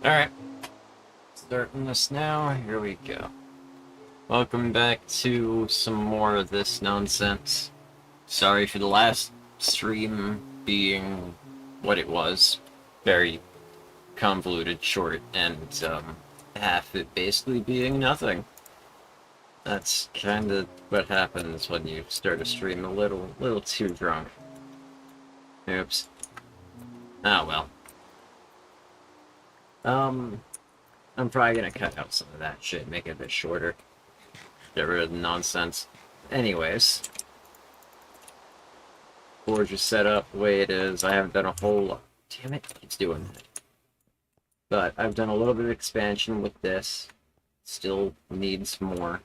Alright, starting this now. Here we go. Welcome back to some more of this nonsense. Sorry for the last stream being what it was. Very convoluted, short, and half it basically being nothing. That's kind of what happens when you start a stream a little too drunk. Oops. Ah well. Um, I'm probably gonna cut out some of that shit, make it a bit shorter. Get rid of the nonsense. Anyways, Forge is set up the way it is. I haven't done a whole lot. Damn it, it's doing that. But I've done a little bit of expansion with this. Still needs more,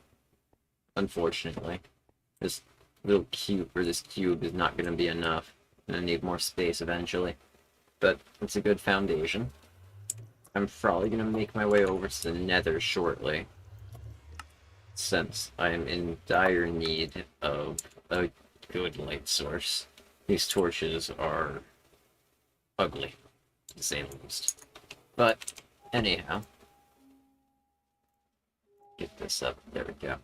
unfortunately. This little cube, or this cube, is not going to be enough. I'm going to need more space eventually. But it's a good foundation. I'm probably going to make my way over to the Nether shortly, since I'm in dire need of a good light source. These torches are ugly, to say the least. But, anyhow. Get this up. There we go.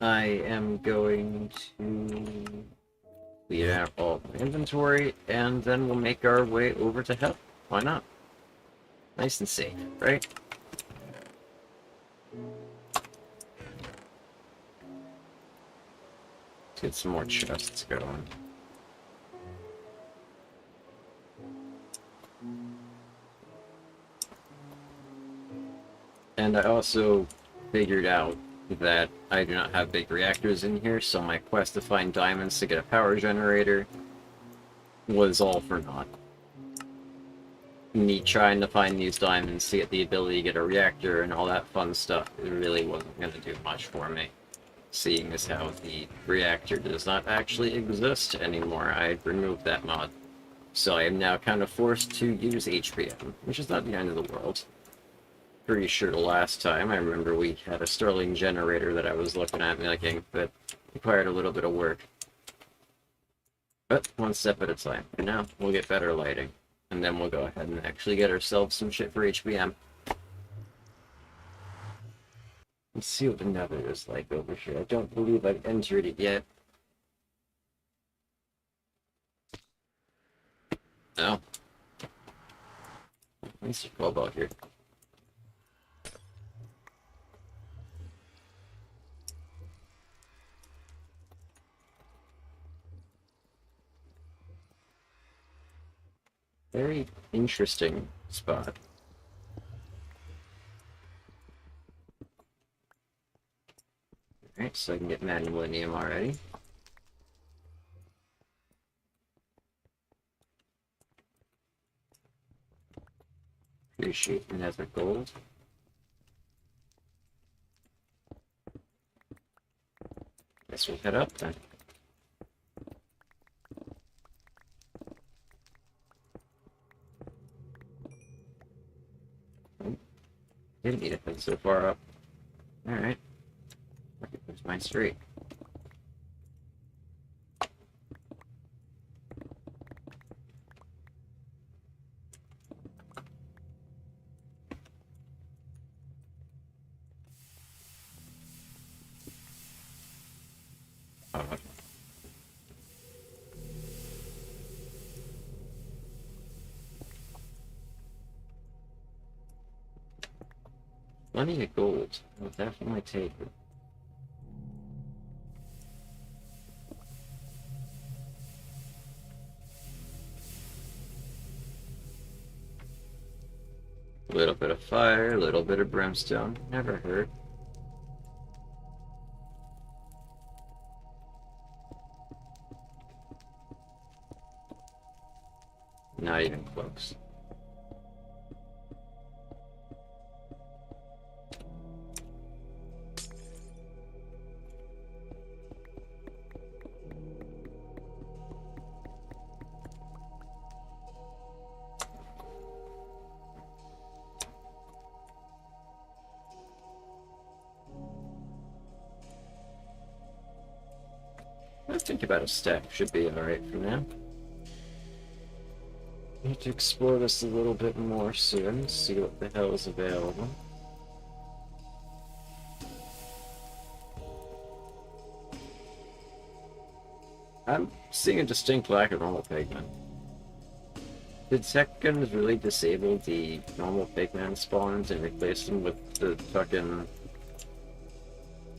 I am going to clear out all my inventory, and then we'll make our way over to hell. Why not? Nice and safe, right? Let's get some more chests going. And I also figured out that I do not have big reactors in here, so my quest to find diamonds to get a power generator was all for naught. Me trying to find these diamonds to get the ability to get a reactor and all that fun stuff, it really wasn't going to do much for me. Seeing as how the reactor does not actually exist anymore, I removed that mod. So I am now kind of forced to use HBM, which is not the end of the world. Pretty sure the last time, I remember we had a Stirling generator that I was looking at making that required a little bit of work. But one step at a time. For now, we'll get better lighting. And then we'll go ahead and actually get ourselves some shit for HBM. Let's see what the Nether is like over here. I don't believe I've entered it yet. No. Let's see cobalt here. Very interesting spot. Alright, so I can get Manilinium already. Appreciate the Nether gold. Guess we'll head up then. Didn't need to head so far up. Alright. There's my street. Oh, plenty of gold. I'll definitely take it. A little bit of fire, a little bit of brimstone. Never hurt. Not even close. I think about a stack should be alright for now. Need to explore this a little bit more soon, see what the hell is available. I'm seeing a distinct lack of normal pigmen. Did Sekguns really disable the normal pigman spawns and replace them with the fucking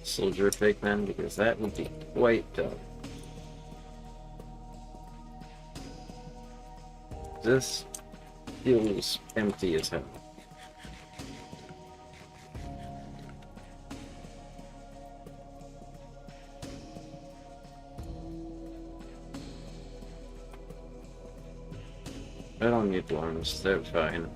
soldier pigmen? Because that would be quite dumb. This feels empty as hell. I don't need worms, they're fine.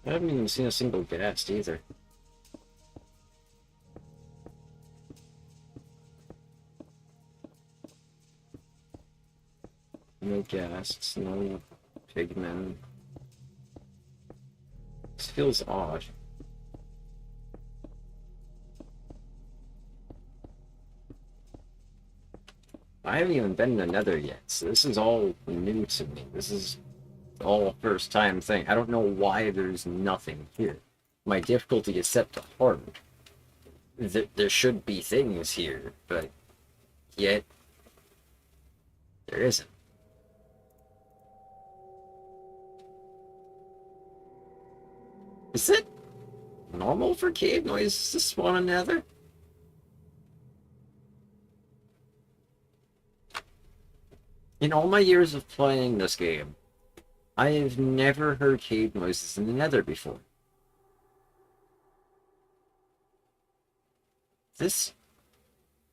I haven't even seen a single ghast either. No ghasts, no pigmen. This feels odd. I haven't even been in the Nether yet, so this is all new to me. This is all a first time thing. I don't know why there's nothing here. My difficulty is set to hard. There should be things here, but yet there isn't. Is it normal for cave noises to spawn in Nether? In all my years of playing this game, I have never heard cave noises in the Nether before. This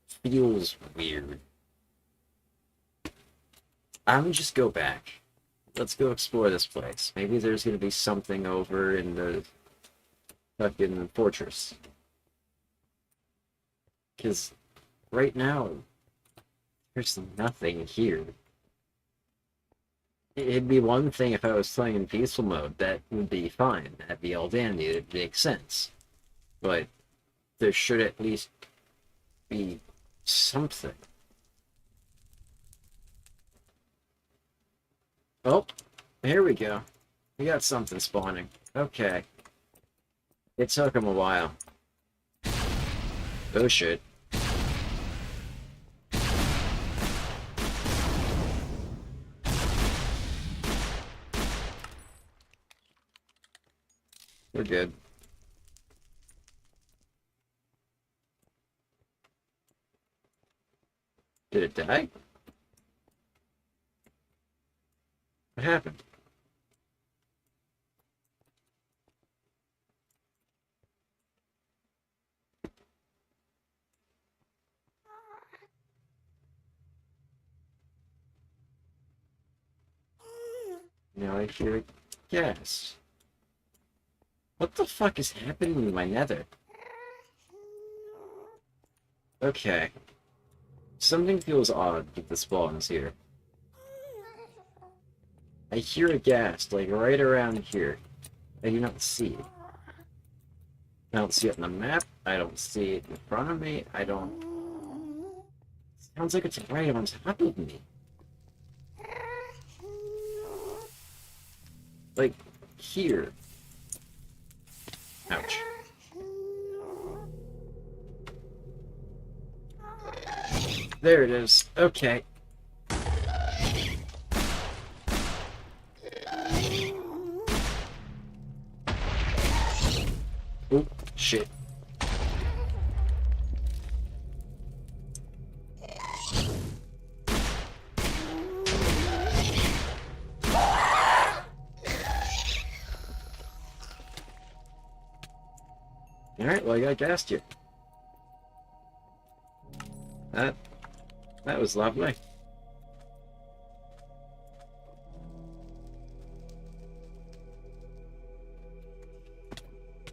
feels weird. I'm gonna just go back. Let's go explore this place. Maybe there's gonna be something over in the fucking fortress. Because right now, there's nothing here. It'd be one thing if I was playing in peaceful mode. That would be fine. That'd be all dandy. It'd make sense. But there should at least be something. Oh, here we go. We got something spawning. Okay. It took him a while. Oh shit. We're good. Did it die? What happened? Now I hear gas. What the fuck is happening in my Nether? Okay. Something feels odd with the spawns here. I hear a ghast, like right around here. I do not see it. I don't see it on the map. I don't see it in front of me. I don't... Sounds like it's right on top of me. Like, here. Ouch. There it is. Okay. Oh, shit. Alright, well, I got gassed you. That was lovely.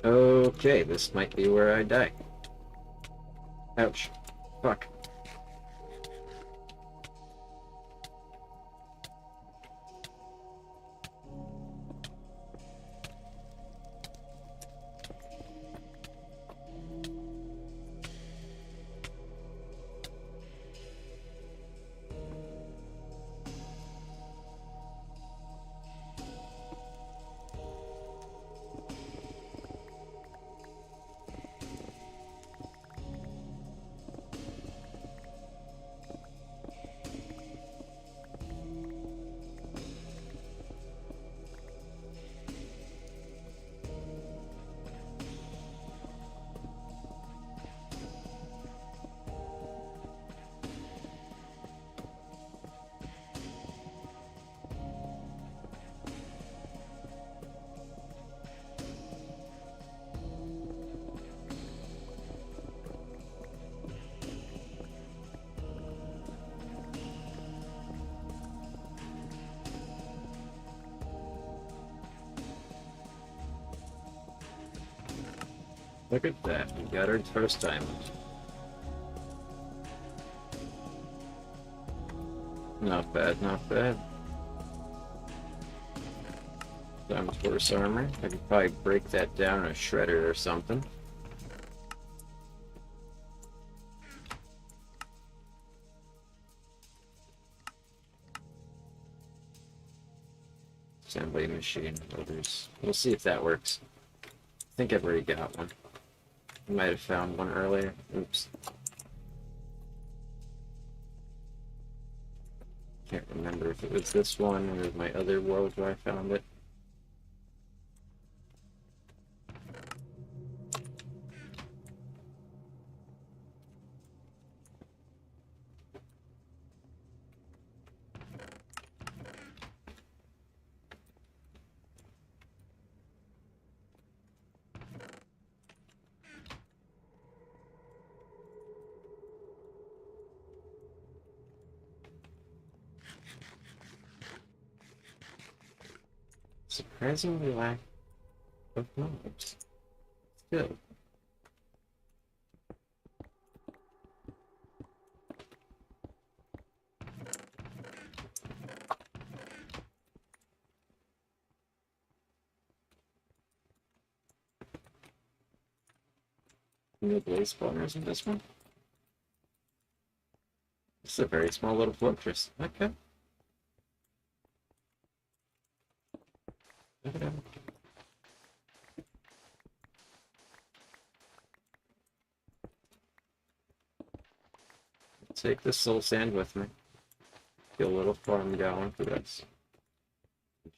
Okay, this might be where I die. Ouch. Fuck. Look at that. We got our first diamond. Not bad, not bad. Diamond horse armor. I could probably break that down in a shredder or something. Assembly machine builders. We'll see if that works. I think I've already got one. I might have found one earlier. Oops. Can't remember if it was this one or my other world where I found it. Surprisingly lack of mobs. Still. No blaze spawners in this one? This is a very small little fortress. Okay. Okay. Take this soul sand with me. Get a little farm going for this.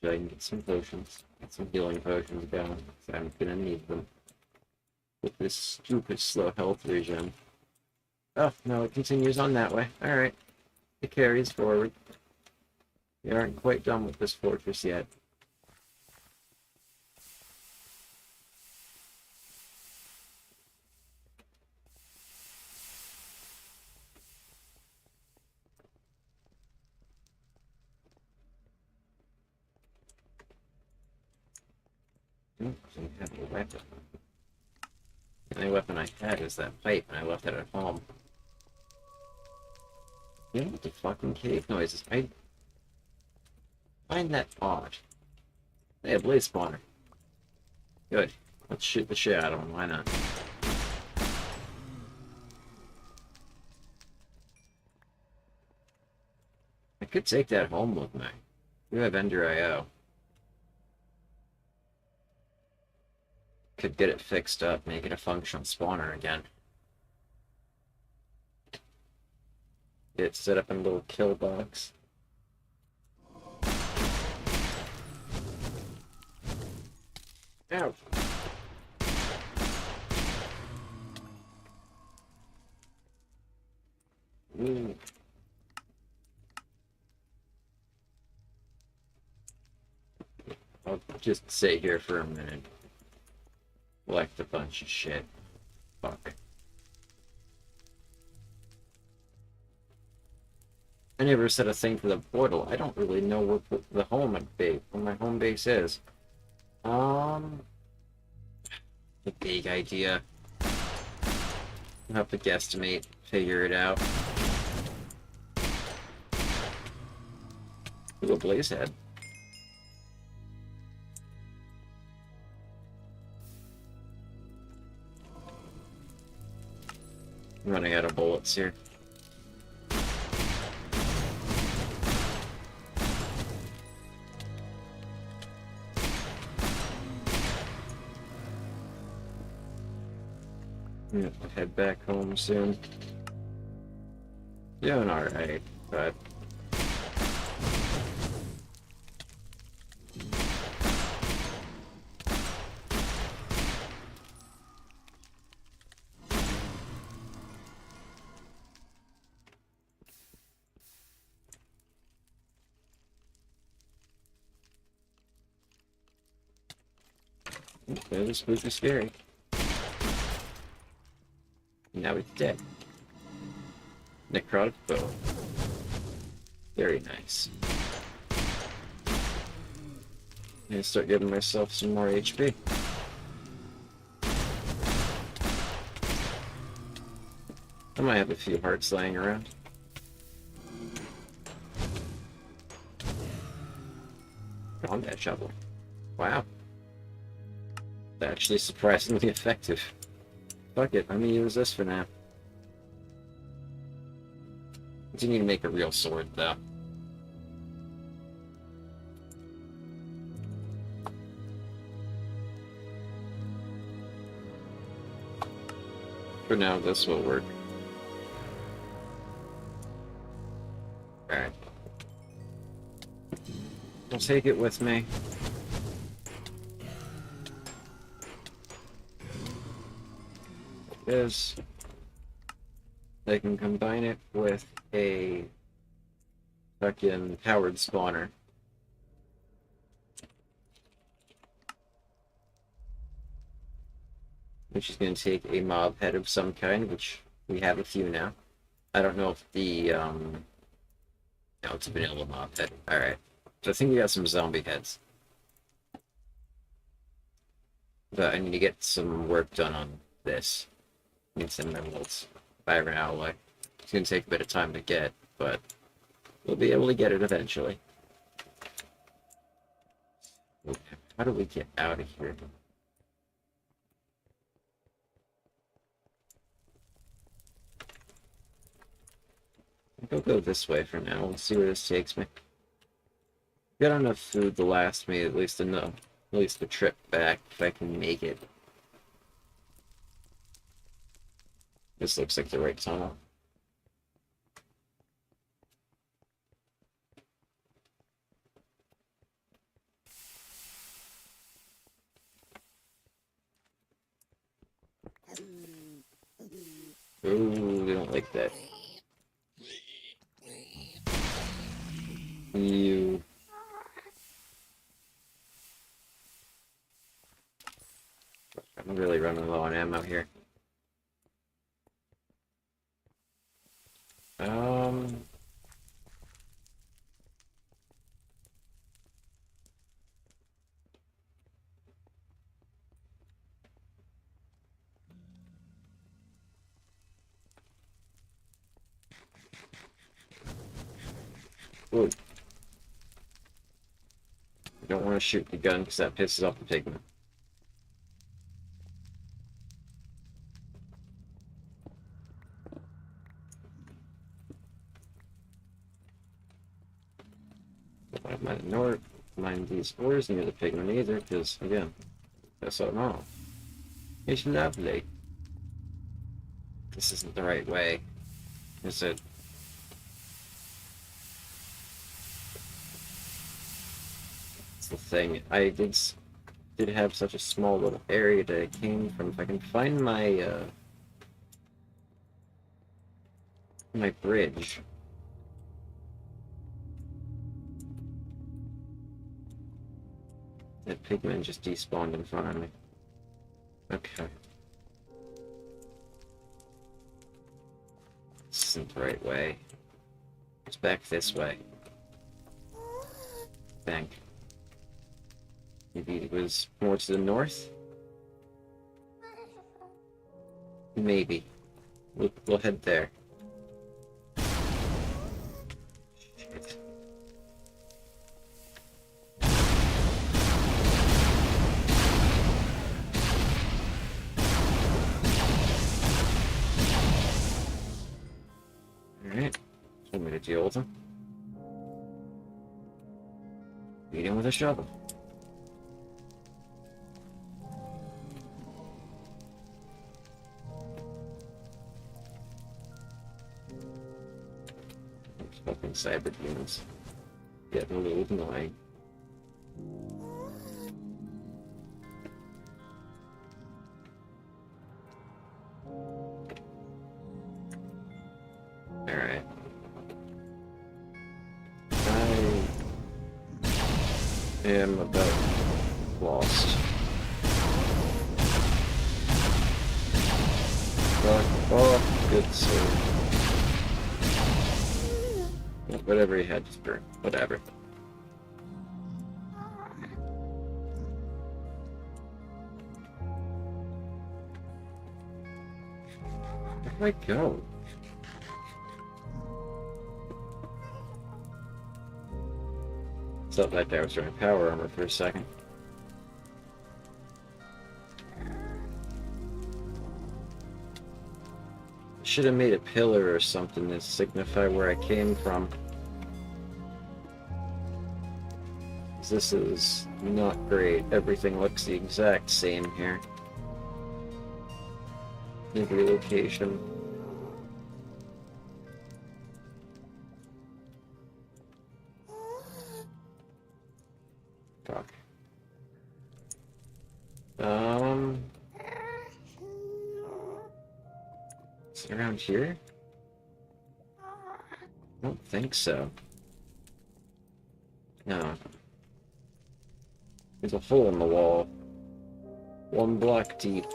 So I can get some potions. Get some healing potions going. So I'm gonna need them. With this stupid slow health regen. Oh, no, it continues on that way. Alright. It carries forward. We aren't quite done with this fortress yet. Oops, I have a weapon. The only weapon I had is that pipe, and I left it at home. You know what the fucking cave noises? I find that odd. They have blaze spawner. Good. Let's shoot the shit out of them. Why not? I could take that home with me. We have Ender IO. Could get it fixed up, make it a functional spawner again. Get it set up in a little kill box. Ow. I'll just sit here for a minute. Collect a bunch of shit. Fuck. I never set a thing for the portal. I don't really know what my home base is. a vague idea. I'll have to guesstimate, figure it out. Ooh, a blaze head. I'm running out of bullets here. Yeah, I'll head back home soon. Doing alright, but that was spooky scary. Now he's dead. Necrotic bow. Very nice. I'm gonna start giving myself some more HP. I might have a few hearts laying around. Combat shovel. Wow. That's actually surprisingly effective. Fuck it, I'm gonna use this for now. I do need to make a real sword, though. For now, this will work. Alright. I'll take it with me. This. I can combine it with a fucking powered spawner. Which is going to take a mob head of some kind, which we have a few now. I don't know if the, no, it's a vanilla mob head. Alright. So I think we got some zombie heads. But I need to get some work done on this. Need some emeralds. Byron Alloy. It's going to take a bit of time to get, but we'll be able to get it eventually. Okay. How do we get out of here? I'll go this way for now. We'll see where this takes me. Got enough food to last me at least the trip back if I can make it. This looks like the right tunnel. Ooh, we don't like that. You. I'm really running low on ammo here. Ooh. I don't want to shoot the gun because that pisses off the pigman. I might not mind these ores near the pigman either, because again, that's so wrong. It's lovely. This isn't the right way, is it? It's the thing. I did have such a small little area that it came from. If I can find my my bridge. That pigman just despawned in front of me. Okay. This isn't the right way. It's back this way. Think. Maybe it was more to the north? Maybe. We'll head there. Shit. Alright. Want me to deal with him? Beat him with a shovel. Fucking cyber demons. Getting a little annoying. Alright. I am about lost. Fuck off, good sir. Whatever he had just burned. Whatever. Where'd I go? Felt like I was trying power armor for a second. Should have made a pillar or something to signify where I came from. This is not great. Everything looks the exact same here. Every location. Fuck. Is it around here? I don't think so. No. There's a hole in the wall. 1 block deep.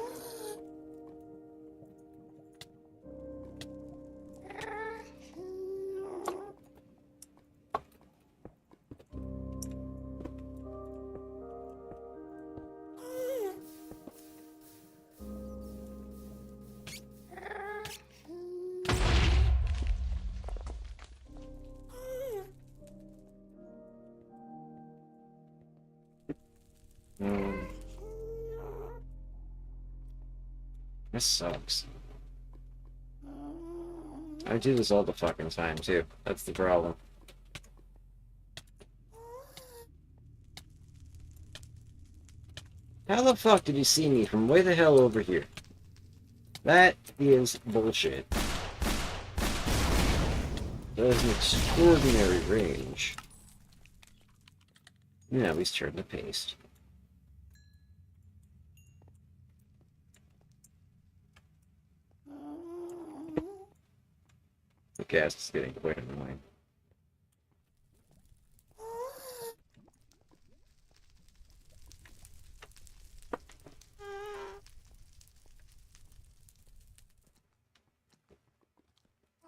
This sucks. I do this all the fucking time, too. That's the problem. How the fuck did you see me from way the hell over here? That is bullshit. That is an extraordinary range. Now he's turned to paste. The gas is getting quite annoying.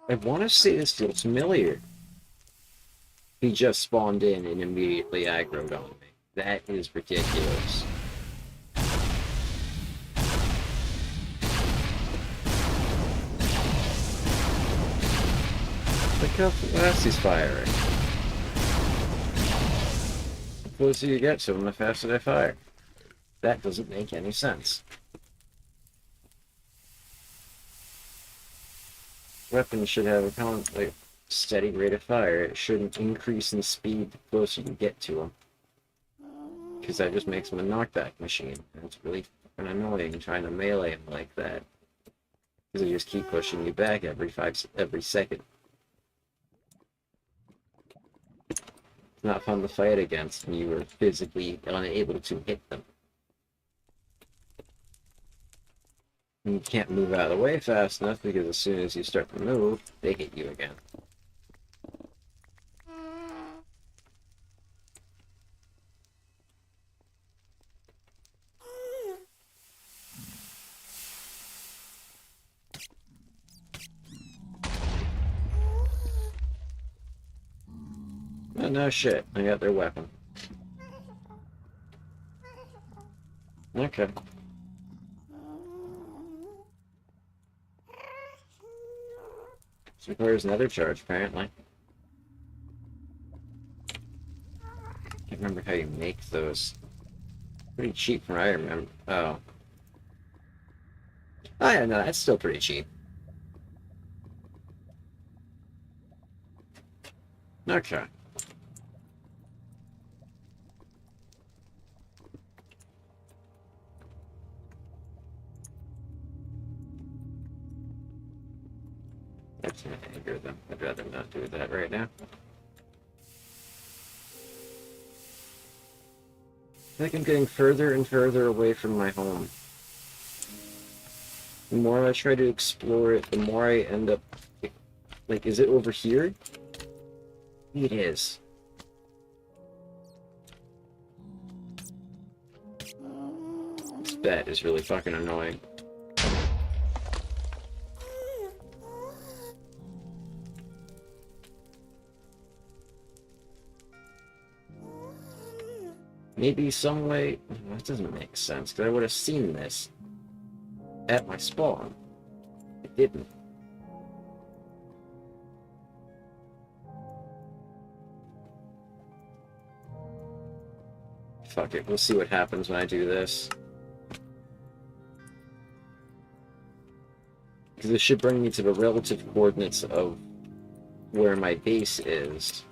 I want to say this feels familiar. He just spawned in and immediately aggroed on me. That is ridiculous. Look how fast he's firing. The closer you get to him, the faster they fire. That doesn't make any sense. Weapons should have a steady rate of fire. It shouldn't increase in speed the closer you get to them. Because that just makes him a knockback machine. And it's really fucking annoying trying to melee him like that. Because they just keep pushing you back every second. It's not fun to fight against when you are physically unable to hit them. And you can't move out of the way fast enough because as soon as you start to move, they hit you again. Oh, no shit, I got their weapon. Okay. requires another charge, apparently. Can't remember how you make those. Pretty cheap from what I remember. Oh. Oh yeah, no, that's still pretty cheap. Okay. That's gonna anger them. I'd rather not do that right now. I think I'm getting further and further away from my home. The more I try to explore it, the more I end up... Like, is it over here? It is. This bat is really fucking annoying. Maybe some way... That doesn't make sense, because I would have seen this at my spawn. It didn't. Fuck it, we'll see what happens when I do this. Because this should bring me to the relative coordinates of where my base is.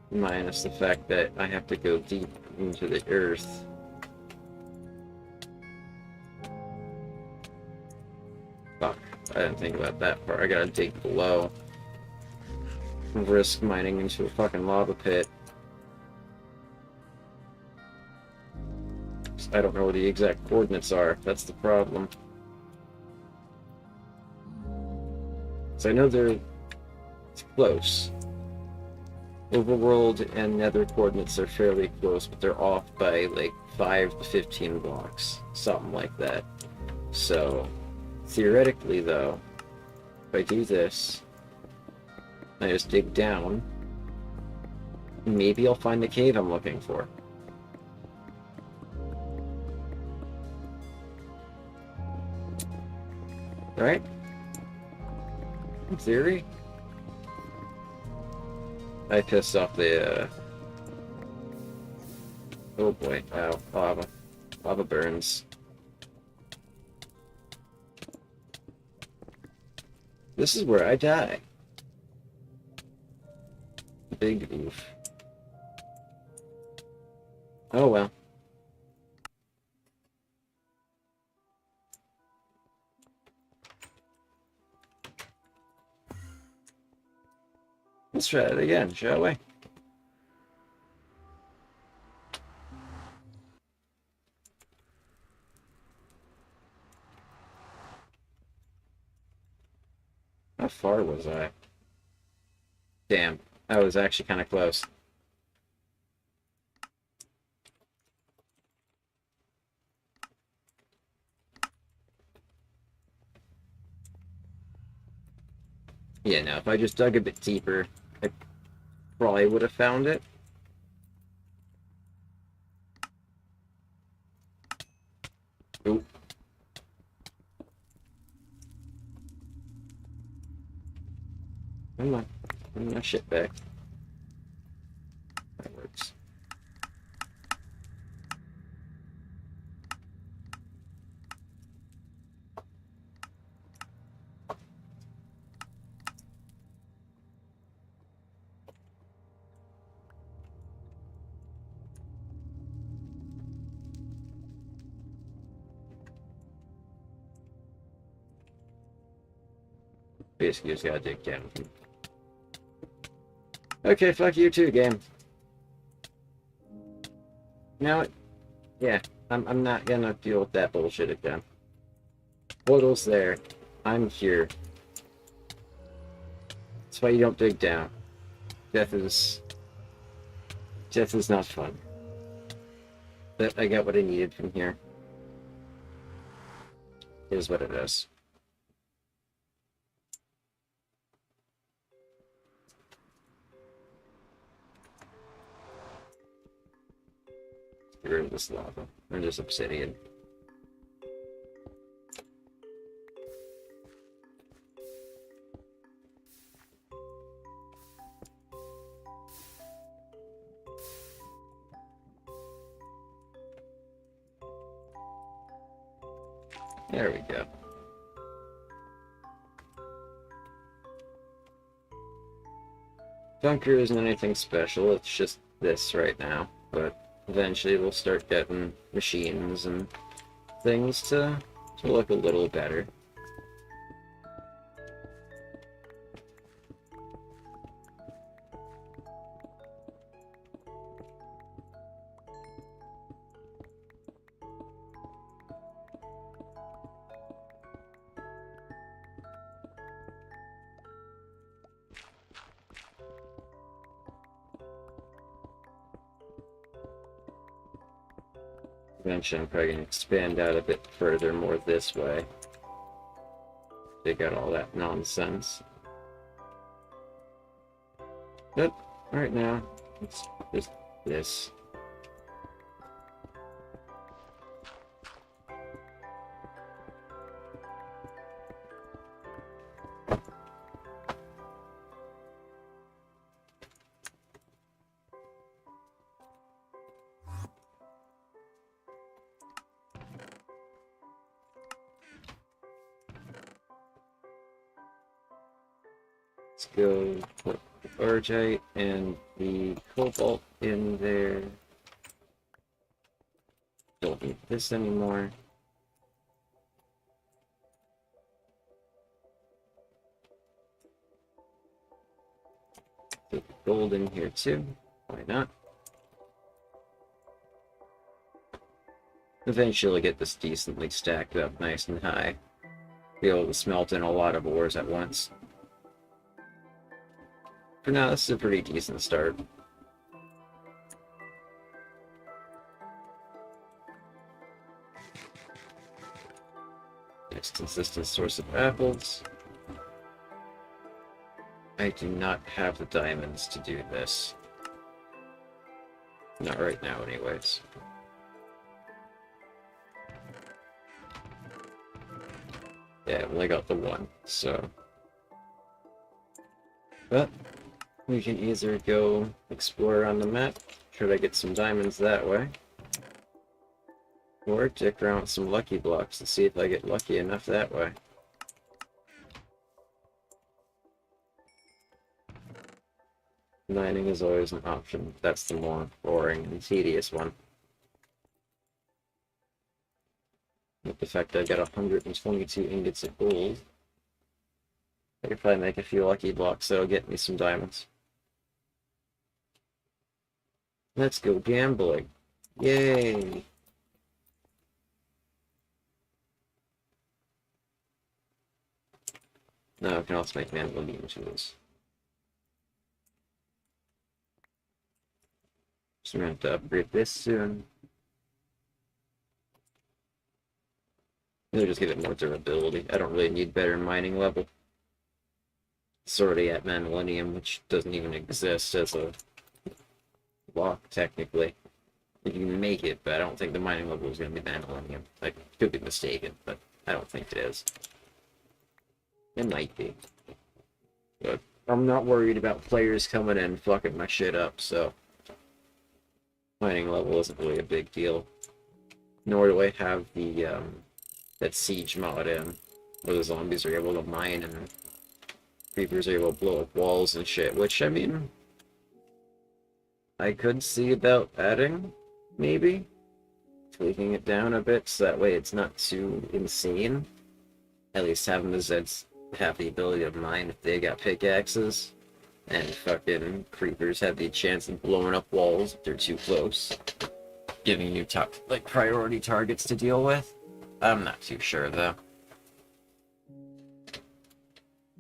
Minus the fact that I have to go deep into the earth. Fuck, I didn't think about that part. I gotta dig below. Risk mining into a fucking lava pit. I don't know where the exact coordinates are. That's the problem. So I know they're close. Overworld and nether coordinates are fairly close, but they're off by like 5 to 15 blocks. Something like that. So, theoretically though, if I do this, I just dig down, maybe I'll find the cave I'm looking for. Right? In theory. I pissed off the, Oh boy, ow, lava. Lava burns. This is where I die. Big oof. Oh well. Let's try it again, shall we? How far was I? Damn, I was actually kind of close. Yeah, no, if I just dug a bit deeper, I probably would have found it. Oop. Come on, bring my shit back. That works. Basically, just gotta dig down. Okay, fuck you too, game. Now, yeah, I'm not gonna deal with that bullshit again. Portal's there. I'm here. That's why you don't dig down. Death is not fun. But I got what I needed from here. It is what it is. Get rid of this lava. And this obsidian. There we go. Bunker isn't anything special, it's just this right now, but eventually we'll start getting machines and things to look a little better. Eventually I'm probably going to expand out a bit further, more this way. They got all that nonsense. But right now, it's just this. Let's go put the Argite and the Cobalt in there. Don't need this anymore. Put the gold in here too. Why not? Eventually get this decently stacked up nice and high. Be able to smelt in a lot of ores at once. For now, this is a pretty decent start. Next consistent source of apples. I do not have the diamonds to do this. Not right now, anyways. Yeah, I only got the one, so... But, we can either go explore around the map, try to get some diamonds that way, or dick around with some lucky blocks to see if I get lucky enough that way. Mining is always an option. That's the more boring and tedious one. With the fact I got 122 ingots of gold, I could probably make a few lucky blocks that'll get me some diamonds. Let's go gambling. Yay! Now I can also make mandolin tools. So I'm gonna have to upgrade this soon. It'll just give it more durability. I don't really need better mining level. It's already at Manilenium, which doesn't even exist as a block, technically. You can make it, but I don't think the mining level is going to be Manilenium. I could be mistaken, but I don't think it is. It might be. But I'm not worried about players coming in and fucking my shit up, so... mining level isn't really a big deal. Nor do I have the, that siege mod in, where the zombies are able to mine and creepers are able to blow up walls and shit, which, I mean, I could see about adding, maybe. Tweaking it down a bit, so that way it's not too insane. At least having the Zeds have the ability to mine if they got pickaxes, and fucking creepers have the chance of blowing up walls if they're too close. Giving you top, like, priority targets to deal with. I'm not too sure, though.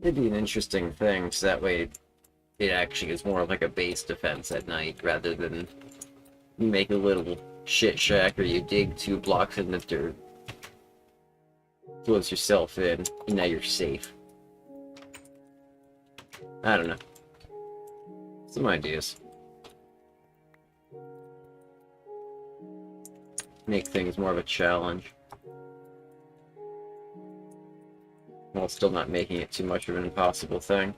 It'd be an interesting thing, so that way it actually is more like a base defense at night, rather than you make a little shit shack or you dig 2 blocks in the dirt, close yourself in, and now you're safe. I don't know. Some ideas. Make things more of a challenge, while still not making it too much of an impossible thing.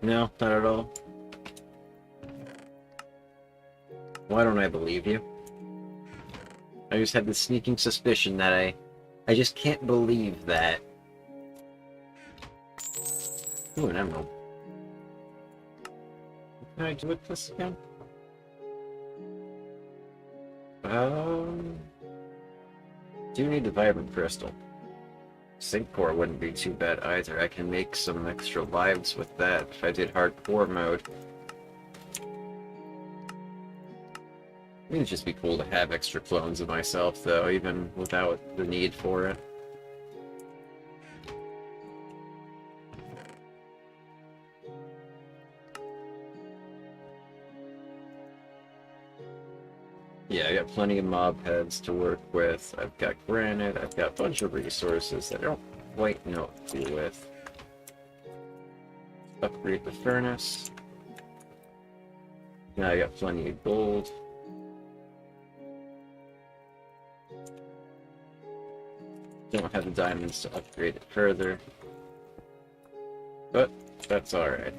No, not at all. Why don't I believe you? I just have this sneaking suspicion that I just can't believe that. Ooh, an emerald. What can I do with this again? Do need a vibrant crystal. Sync core wouldn't be too bad either. I can make some extra lives with that if I did hardcore mode. I think it'd just be cool to have extra clones of myself, though, even without the need for it. Yeah, I got plenty of mob heads to work with. I've got granite, I've got a bunch of resources that I don't quite know what to do with. Upgrade the furnace. Now I got plenty of gold. Don't have the diamonds to upgrade it further. But that's alright.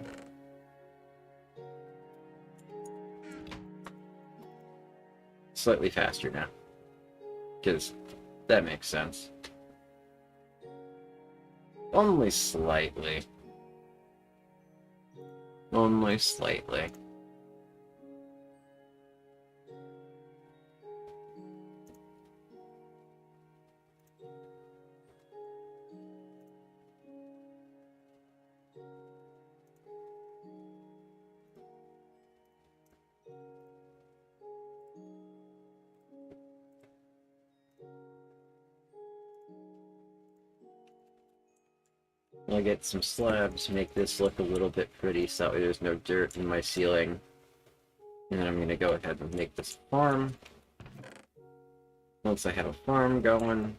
Slightly faster now. Because that makes sense. Only slightly. Only slightly. I'll get some slabs to make this look a little bit pretty so that way there's no dirt in my ceiling. And then I'm going to go ahead and make this farm. Once I have a farm going,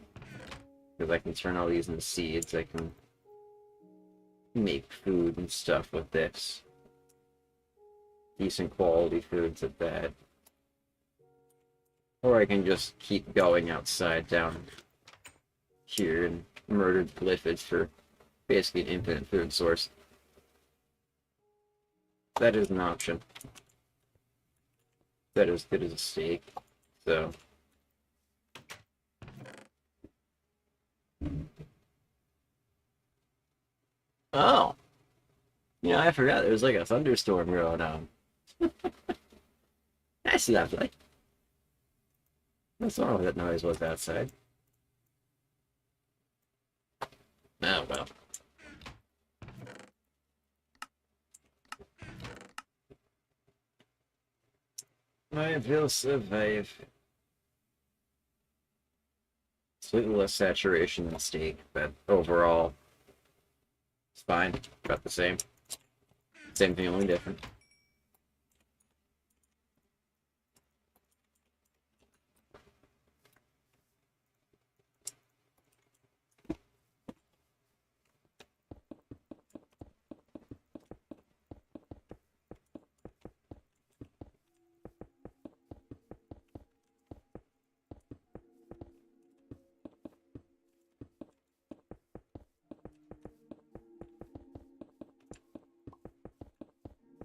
because I can turn all these into seeds, I can make food and stuff with this. Decent quality foods at that. Or I can just keep going outside down here and murder glyphids for basically an infinite food source. That is an option. That is good as a steak, so... Oh! Yeah, I forgot there was like a thunderstorm going on. That's lovely. What's wrong with that noise was outside? Oh, well. I will survive. Slightly less saturation than steak, but overall, it's fine. About the same. Same thing, only different.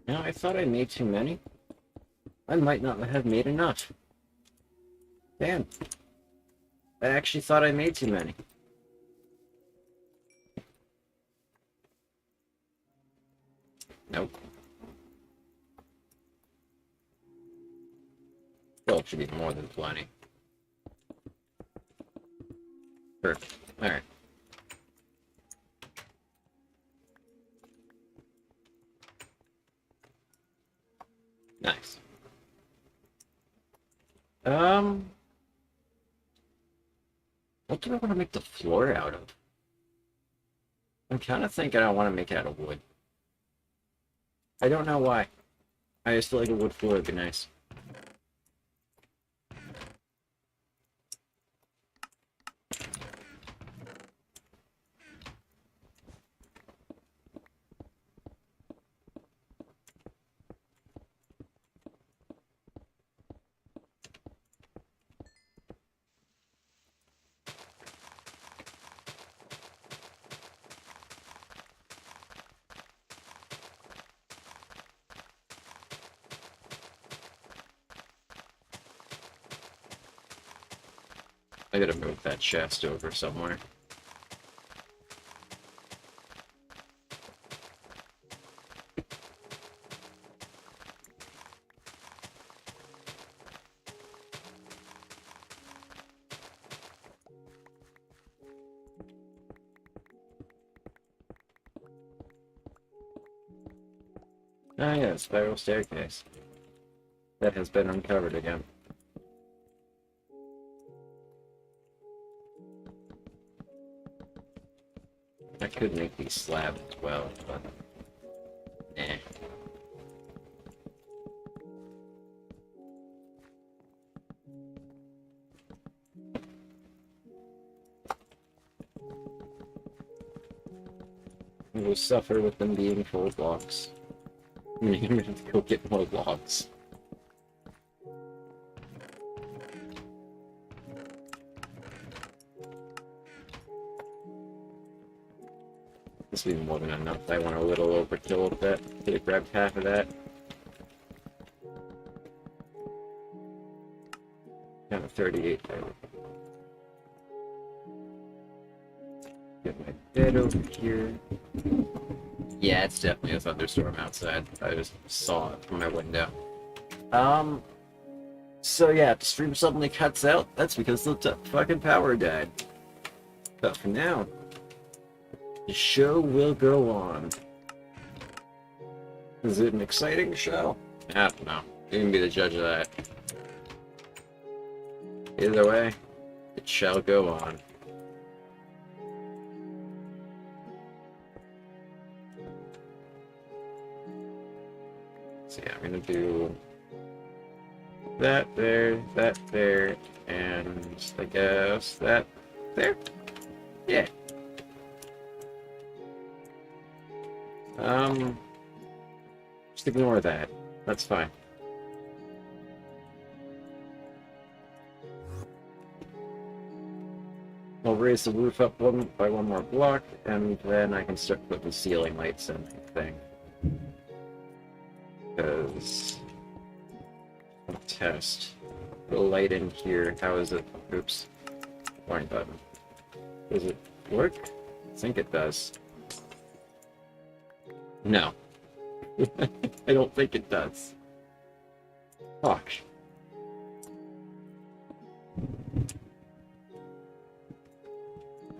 Now, I thought I made too many. I might not have made enough. Damn. I actually thought I made too many. Nope. Still should be more than plenty. Perfect. Alright. Nice. What do I want to make the floor out of? I'm kind of thinking I want to make it out of wood. I don't know why. I just feel like a wood floor would be nice. I gotta move that chest over somewhere. Ah, yeah, spiral staircase. That has been uncovered again. I could make these slabs as well, but... eh. We'll suffer with them being full blocks. I'm gonna have to go get more logs. This will be more than enough. I want a little overkill with that. Could have grabbed half of that. Kind of 38 there. Get my bed over here. Yeah, it's definitely a thunderstorm outside. I just saw it from my window. So yeah, if the stream suddenly cuts out, that's because the fucking power died. But for now, the show will go on. Is it an exciting show? I don't know. You can be the judge of that. Either way, it shall go on. So yeah, I'm gonna do that there, and I guess that there. Yeah. Just ignore that. That's fine. I'll raise the roof up one more block, and then I can start putting ceiling lights in the thing. Because I'll test the light in here. How is it? Oops. Wrong button. Does it work? I think it does. No. I don't think it does. Fuck.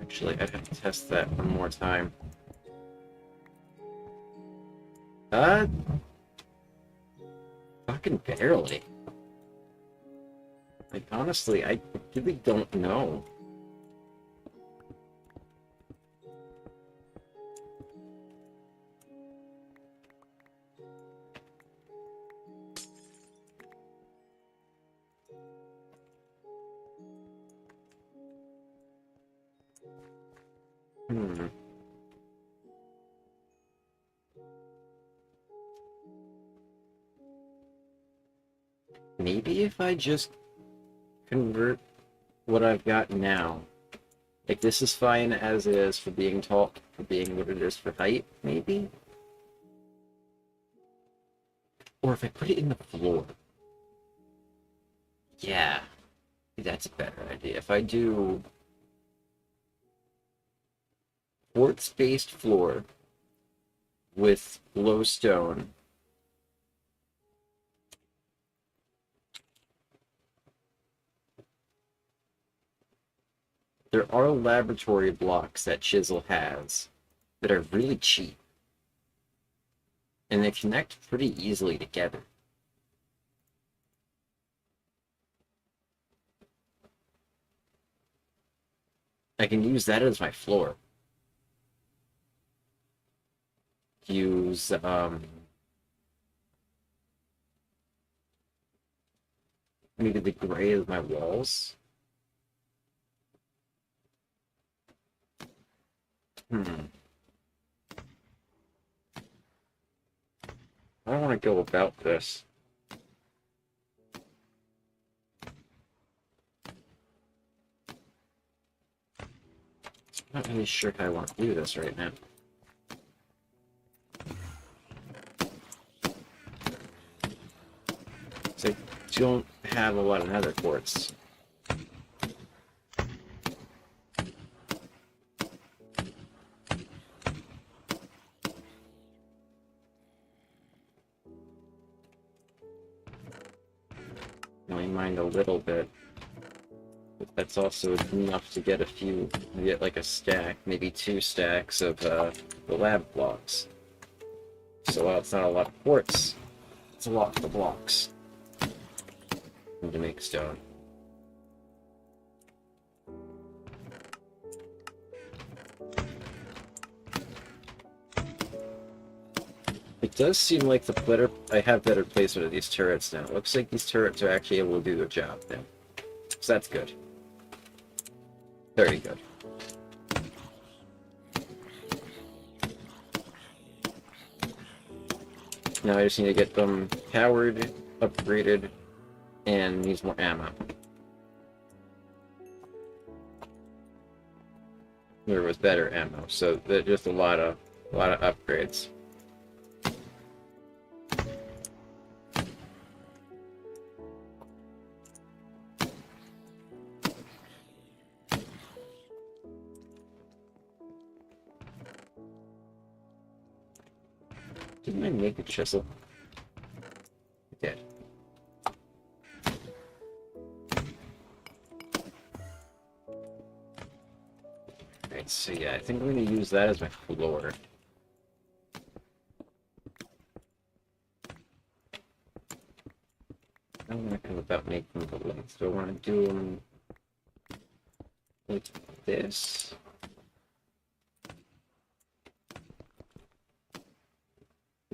Actually, I'd have to test that one more time. Fucking barely. Like, honestly, I really don't know. Maybe if I just convert what I've got now. Like, this is fine as is for being tall, for being what it is for height, maybe? Or if I put it in the floor. Yeah. That's a better idea. If I do quartz-based floor with glowstone, there are laboratory blocks that Chisel has that are really cheap. And they connect pretty easily together. I can use that as my floor. Use, maybe the gray as my walls. I don't want to go about this. I'm not really sure how I want to do this right now. So I don't have a lot of nether quartz. only mined a little bit. But that's also enough to get get like a stack, maybe 2 stacks of the lab blocks. So while it's not a lot of quartz, it's a lot of blocks. And to make stone. It does seem like I have better placement of these turrets now. It looks like these turrets are actually able to do their job now. So that's good. Very good. Now I just need to get them powered, upgraded, and needs more ammo. There was better ammo, so there's just a lot of upgrades. Didn't I make a chisel? I did. Alright, so yeah, I think I'm going to use that as my floor. I'm going to go about making the length. Do I want to do them like this?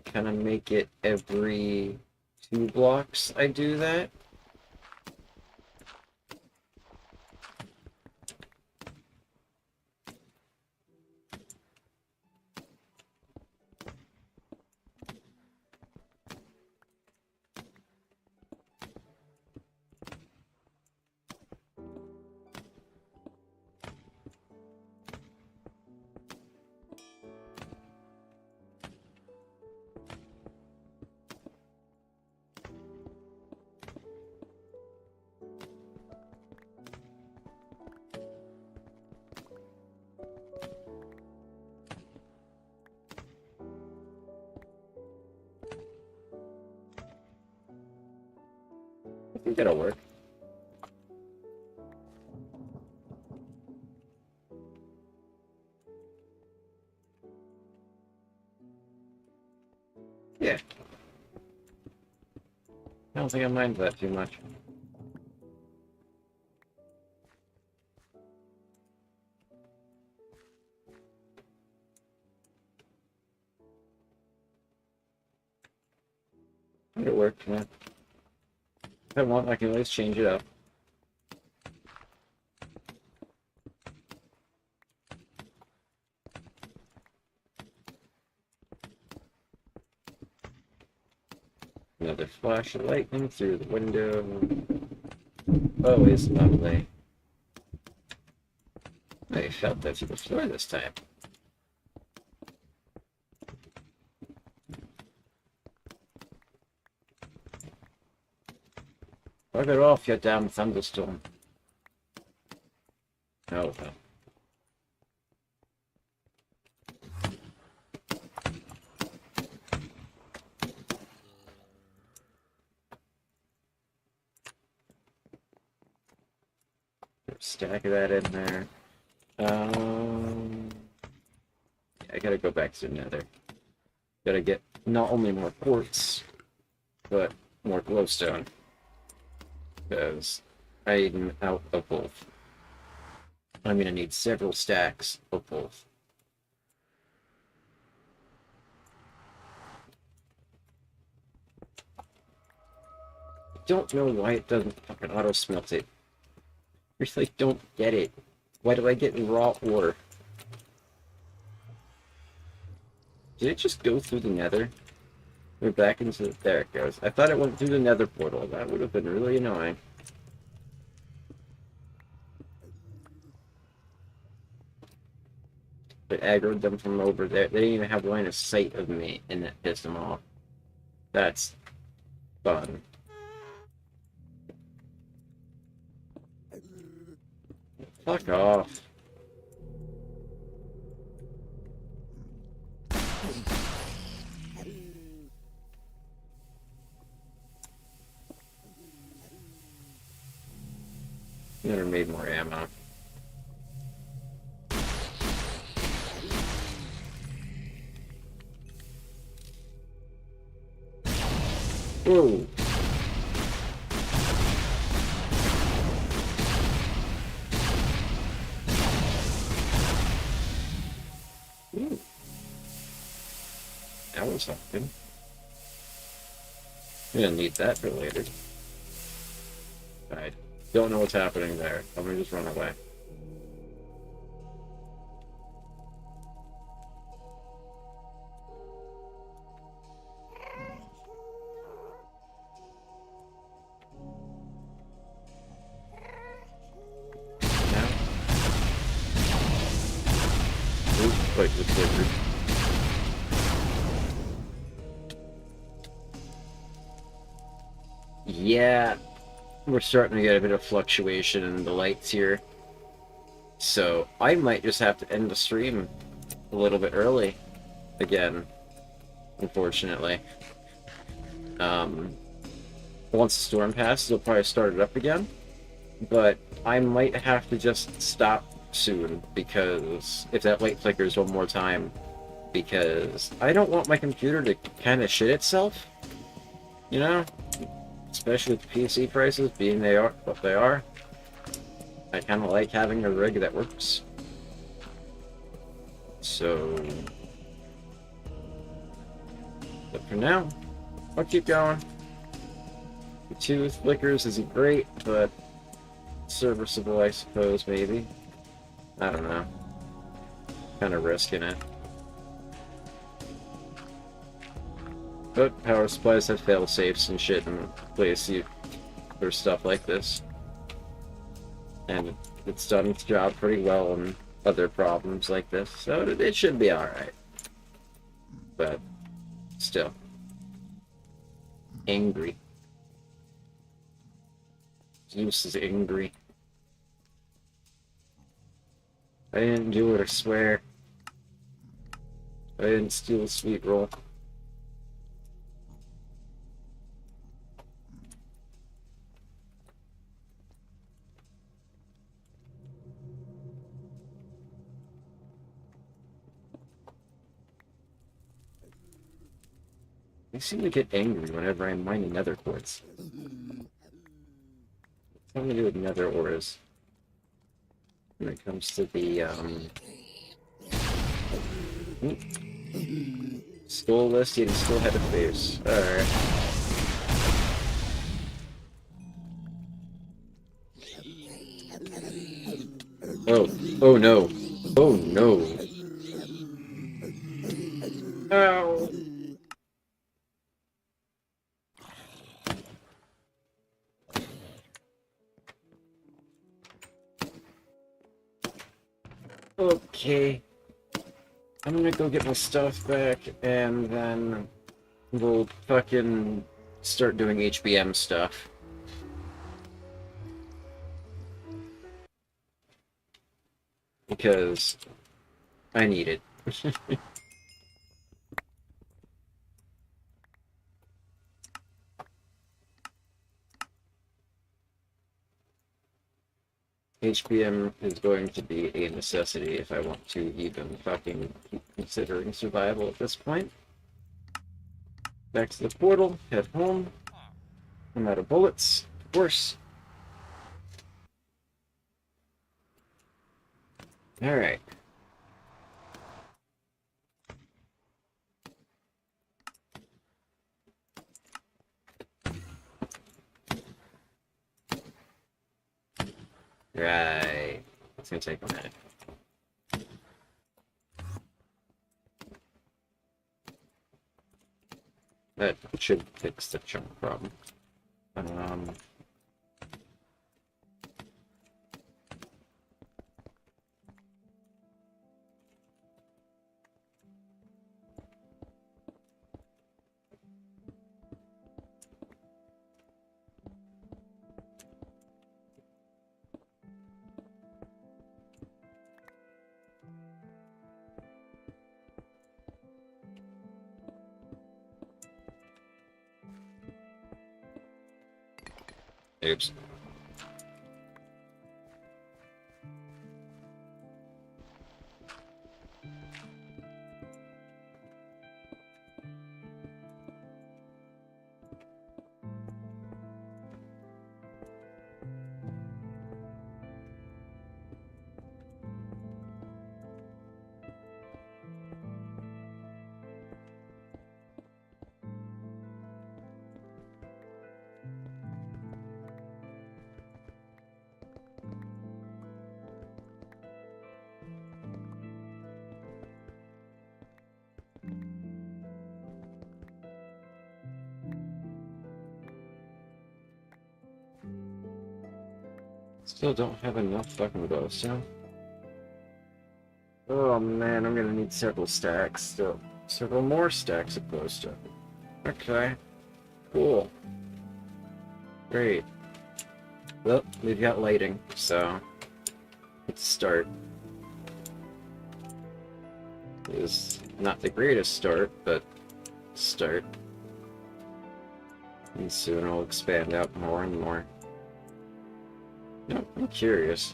Kind of make it every 2 blocks I do that. I think that'll work. Yeah. I don't think I mind that too much. It worked, yeah. If I want, I can always change it up. Another flash of lightning through the window. Always lovely. I felt that through the floor this time. Bugger off, you damn thunderstorm. Oh, well. Stack of that in there. I gotta go back to the nether. Gotta get not only more quartz, but more glowstone. Because I'm out of both. I'm gonna need several stacks of both. I don't know why it doesn't fucking auto smelt it. I really don't get it. Why do I get raw ore? Did it just go through the nether? We're back into the... There it goes. I thought it went through the nether portal. That would have been really annoying. It aggroed them from over there. They didn't even have line of sight of me, and that pissed them off. That's fun. Fuck off. Never made more ammo. Whoa! Ooh. That was something. I'm gonna need that for later. I don't know what's happening there. I'm gonna just run away. Now? Ooh, quite the flicker. Yeah, we're starting to get a bit of fluctuation in the lights here. So I might just have to end the stream a little bit early again, unfortunately. Once the storm passes, they'll probably start it up again. But I might have to just stop soon, because if that light flickers one more time, because I don't want my computer to kind of shit itself, you know? Especially with PC prices being they are what they are. I kind of like having a rig that works. So, but for now, I'll keep going. The 2 flickers isn't great, but serviceable, I suppose, maybe. I don't know. Kind of risking it. But power supplies have fail safes and shit in place for stuff like this. And it's done its job pretty well on other problems like this, so it should be alright. But still. Angry. Zeus is angry. I didn't do it, I swear. I didn't steal a sweet roll. I seem to get angry whenever I'm mining nether quartz. Something to do with nether ores. When it comes to the, Skull list, yet he still had a face. Alright. Oh. Oh no. Oh no. Ow. Okay. I'm gonna go get my stuff back, and then we'll fucking start doing HBM stuff. Because I need it. HBM is going to be a necessity if I want to even fucking keep considering survival at this point. Back to the portal, head home. I'm out of bullets, of course. Alright. Right. It's gonna take a minute. That should fix the chunk problem. Oops. Still don't have enough fucking glowstone. Oh man, I'm gonna need several stacks still. Several more stacks of glowstone. Okay. Cool. Great. Well, we've got lighting, so let's start. It's not the greatest start, but start. And soon it'll expand out more and more. No, I'm curious.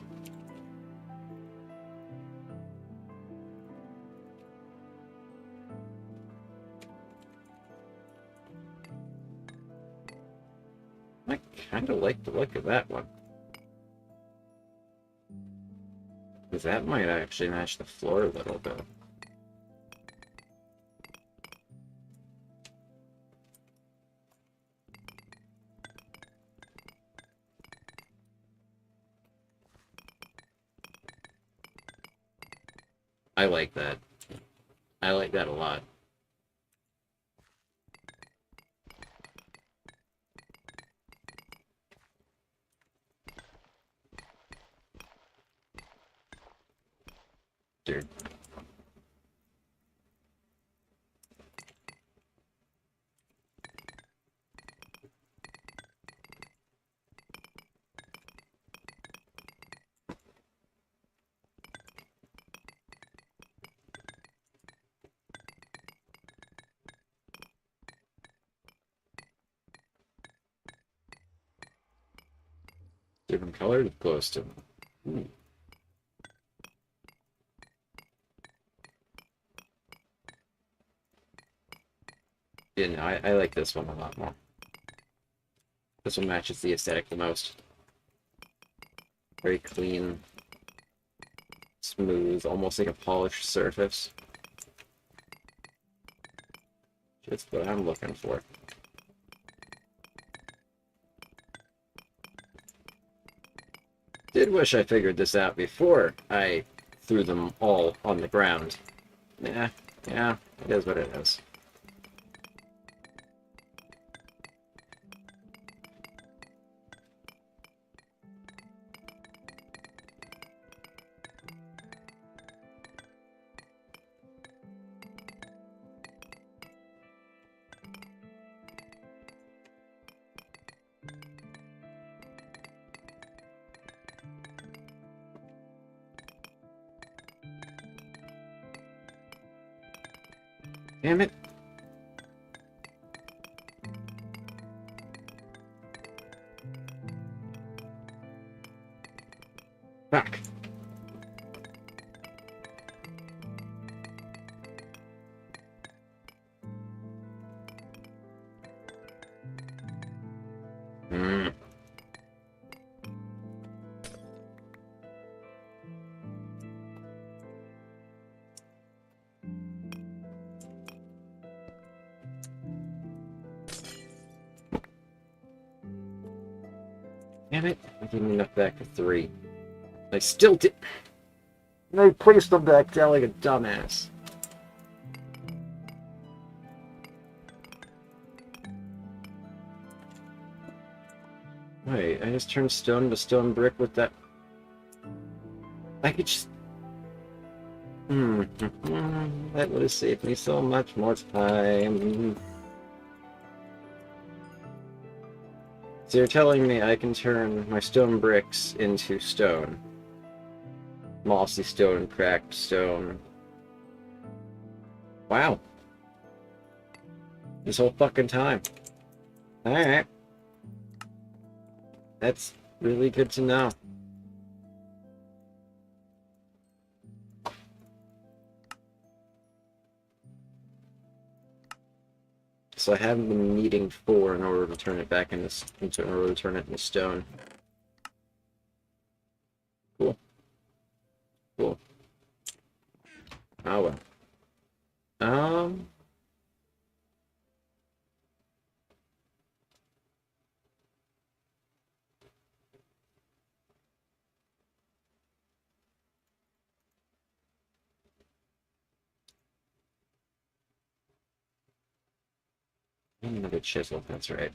I kind of like the look of that one. Because that might actually match the floor a little bit. I like that. I like that a lot. Dude. Different colored glowstone. Yeah, no, I like this one a lot more. This one matches the aesthetic the most. Very clean, smooth, almost like a polished surface. Just what I'm looking for. Did wish I figured this out before I threw them all on the ground. Yeah, it is what it is. Damn it. Fuck. Hmm. Damn it. I didn't enough back to 3. I still did. I placed them back down like a dumbass. Wait, I just turned stone into stone brick with that. I could just. That would have saved me so much more time. So you're telling me I can turn my stone bricks into stone? Mossy stone, cracked stone. Wow. This whole fucking time. Alright. That's really good to know. So I haven't been needing 4 in order to turn it back into in order to turn it into stone. Cool. Cool. Oh well. Another chisel, that's right.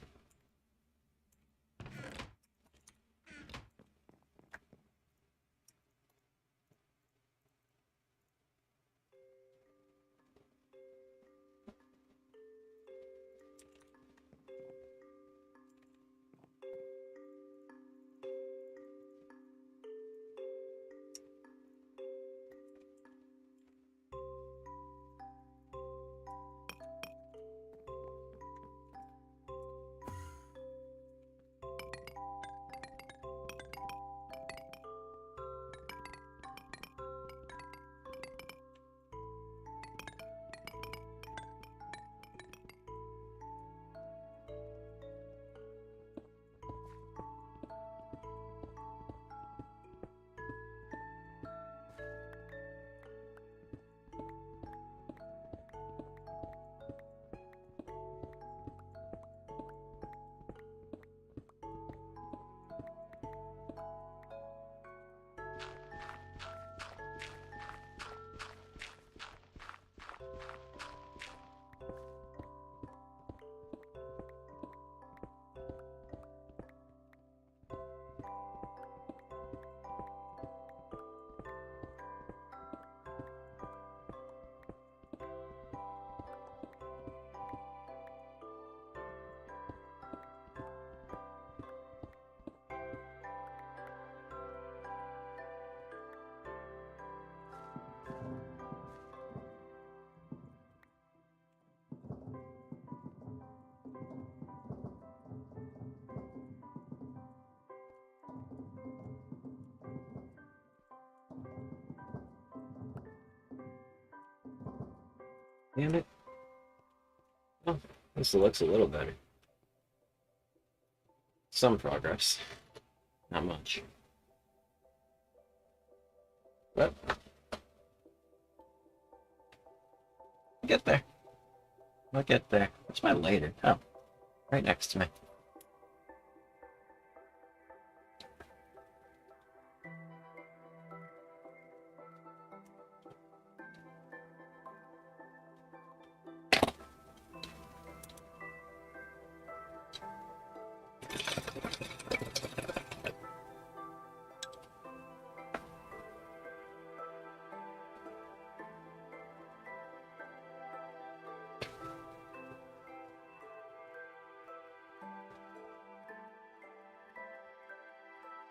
Damn it. Oh, this looks a little better. Some progress. Not much. But I'll get there. I'll get there. What's my later? Oh, right next to me.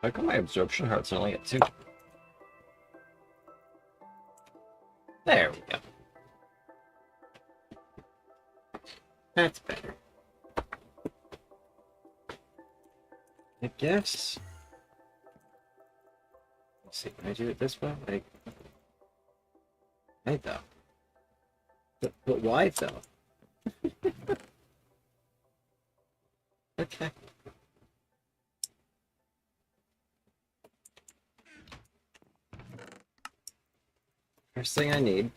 How come my absorption heart's only at 2? There we go. That's better. I guess. Let's see, can I do it this way? Like, hey, though. But why, though? Okay. First thing I need,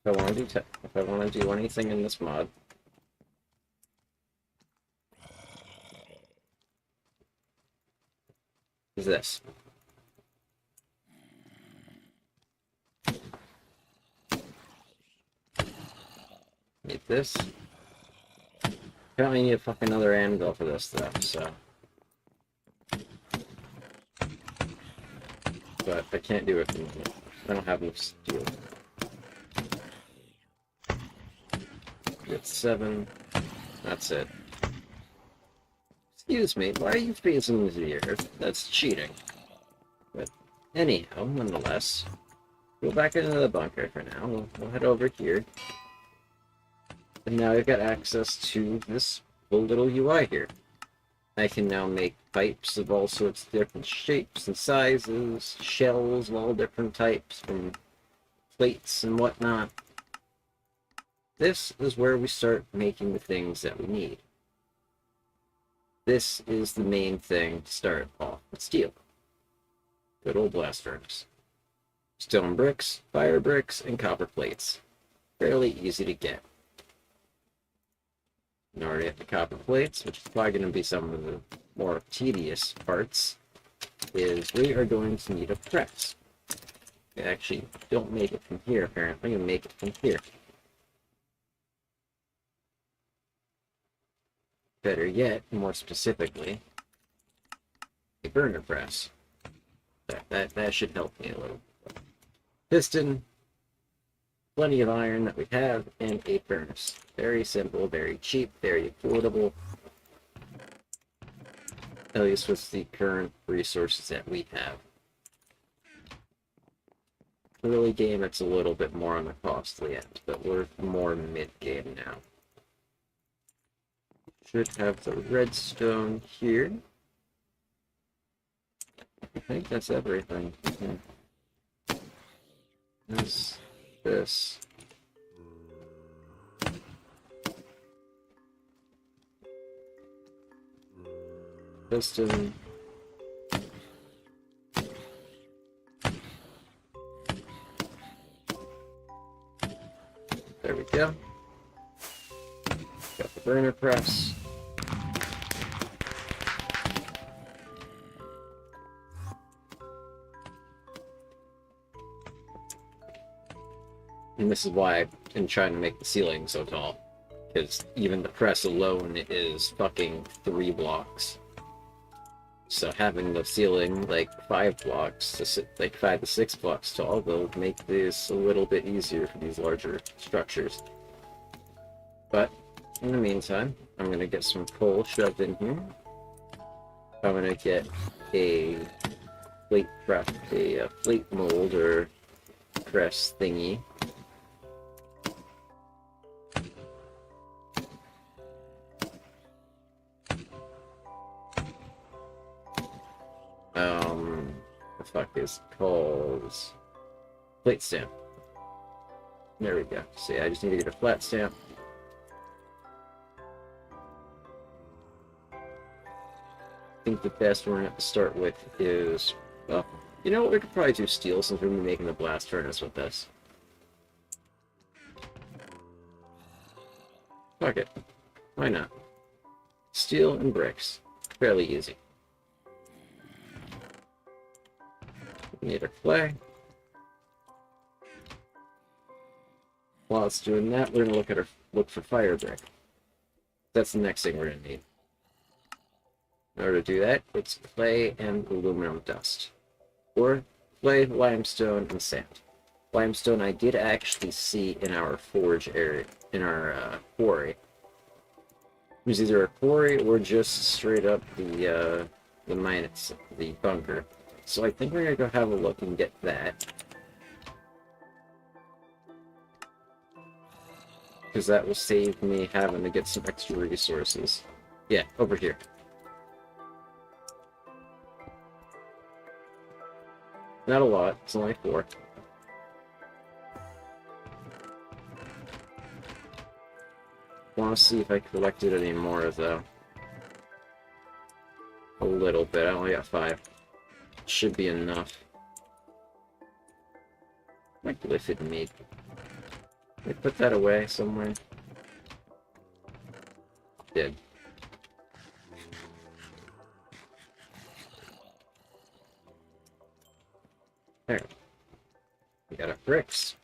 if I want to do anything in this mod, is this. Need this. Apparently need a fucking another anvil for this stuff, so. But I can't do it. I don't have enough steel. Get 7. That's it. Excuse me, why are you facing the earth? That's cheating. But anyhow, nonetheless, go back into the bunker for now. We'll head over here. And now I've got access to this little UI here. I can now make pipes of all sorts of different shapes and sizes, shells of all different types, from plates and whatnot. This is where we start making the things that we need. This is the main thing to start off with steel. Good old blast furnace. Stone bricks, fire bricks, and copper plates. Fairly easy to get. In order to get the copper plates, which is probably going to be some of the more tedious parts, is we are going to need a press. We actually don't make it from here, apparently. We make it from here. Better yet, more specifically, a burner press. That should help me a little. Piston, plenty of iron that we have, and a furnace. Very simple, very cheap, very affordable. At least with the current resources that we have. Early game, it's a little bit more on the costly end, but we're more mid-game now. Should have the redstone here. I think that's everything. This. Piston. There we go. Got the burner press. And this is why I've been trying to make the ceiling so tall. Because even the press alone is fucking 3 blocks. So having the ceiling like 5 blocks, like 5 to 6 blocks tall, will make this a little bit easier for these larger structures. But in the meantime, I'm going to get some coal shoved in here. I'm going to get a plate press, a plate mold or press thingy. The fuck is called plate stamp. There we go. So yeah, I just need to get a flat stamp. I think the best one to start with is, well, you know what, we could probably do steel since we're going to be making the blast furnace with this. Fuck it. Why not? Steel and bricks. Fairly easy. We need our clay. While it's doing that, we're going to look for fire brick. That's the next thing we're going to need. In order to do that, it's clay and aluminum dust. Or clay, limestone, and sand. Limestone I did actually see in our forge area, in our quarry. It was either a quarry or just straight up the mine, the bunker. So I think we're gonna go have a look and get that. Because that will save me having to get some extra resources. Yeah, over here. Not a lot, it's only 4. I want to see if I collected any more, though. A little bit, I only got 5. Should be enough. Like glyphid meat. Can I put that away somewhere? Did. There. I got our bricks.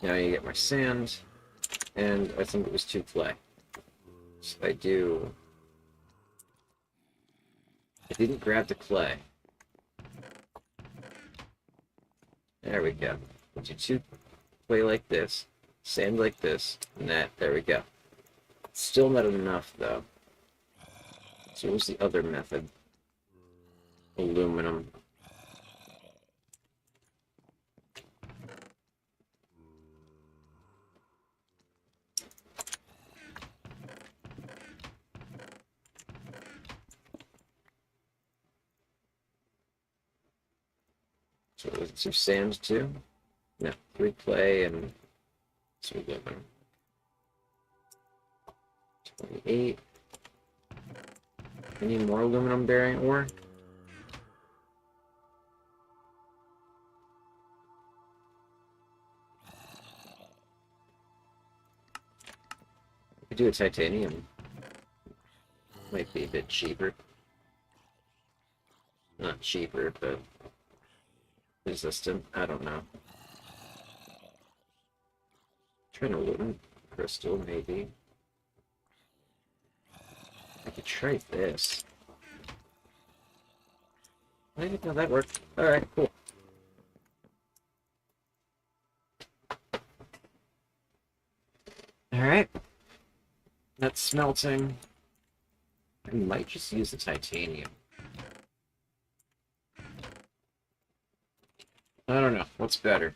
Now you get my sand. And I think it was 2 clay. So I didn't grab the clay. There we go. We'll do 2 clay like this, sand like this, and that. There we go. Still not enough, though. So what was the other method? Aluminum. So was it 2 sand too? No, 3 clay and 2 aluminum. 28. Any more aluminum bearing ore? We could do a titanium. Might be a bit cheaper. Not cheaper, but resistant. I don't know. Trying to aluminum crystal, maybe. I could try this. I didn't know that worked. Alright, cool. Alright. That's smelting. I might just use the titanium. I don't know. What's better?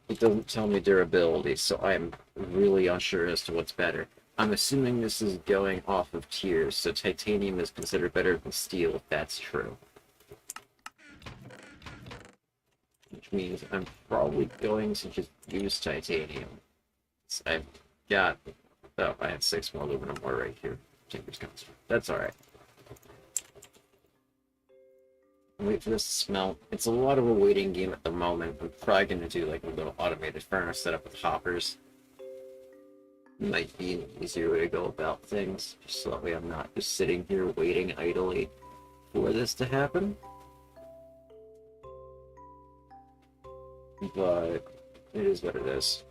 It doesn't tell me durability, so I'm really unsure as to what's better. I'm assuming this is going off of tiers, so titanium is considered better than steel, if that's true. Which means I'm probably going to just use titanium. So I've got... Oh, I have 6 more aluminum ore right here. That's alright. Wait for this to smelt. It's a lot of a waiting game at the moment. I'm probably going to do like a little automated furnace setup with hoppers. Might be an easier way to go about things, just so that way I'm not just sitting here waiting idly for this to happen. But it is what it is.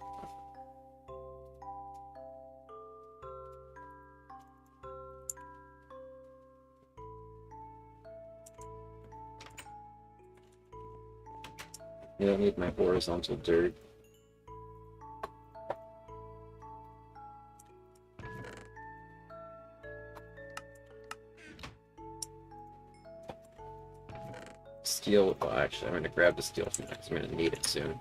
I don't need my horizontal dirt. Steel, well, actually, I'm going to grab the steel from next. I'm going to need it soon.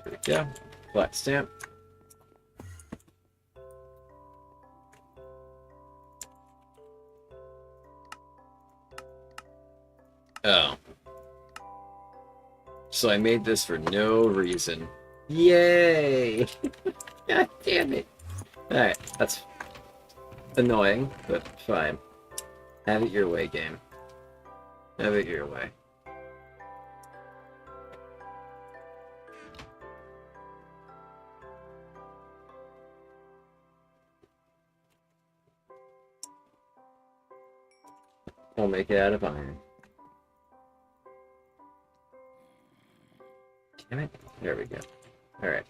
There we go. Flat stamp. Oh. So I made this for no reason. Yay! God damn it. Alright, that's annoying, but fine. Have it your way, game. Have it your way. We'll make it out of iron. Damn it. There we go. Alright.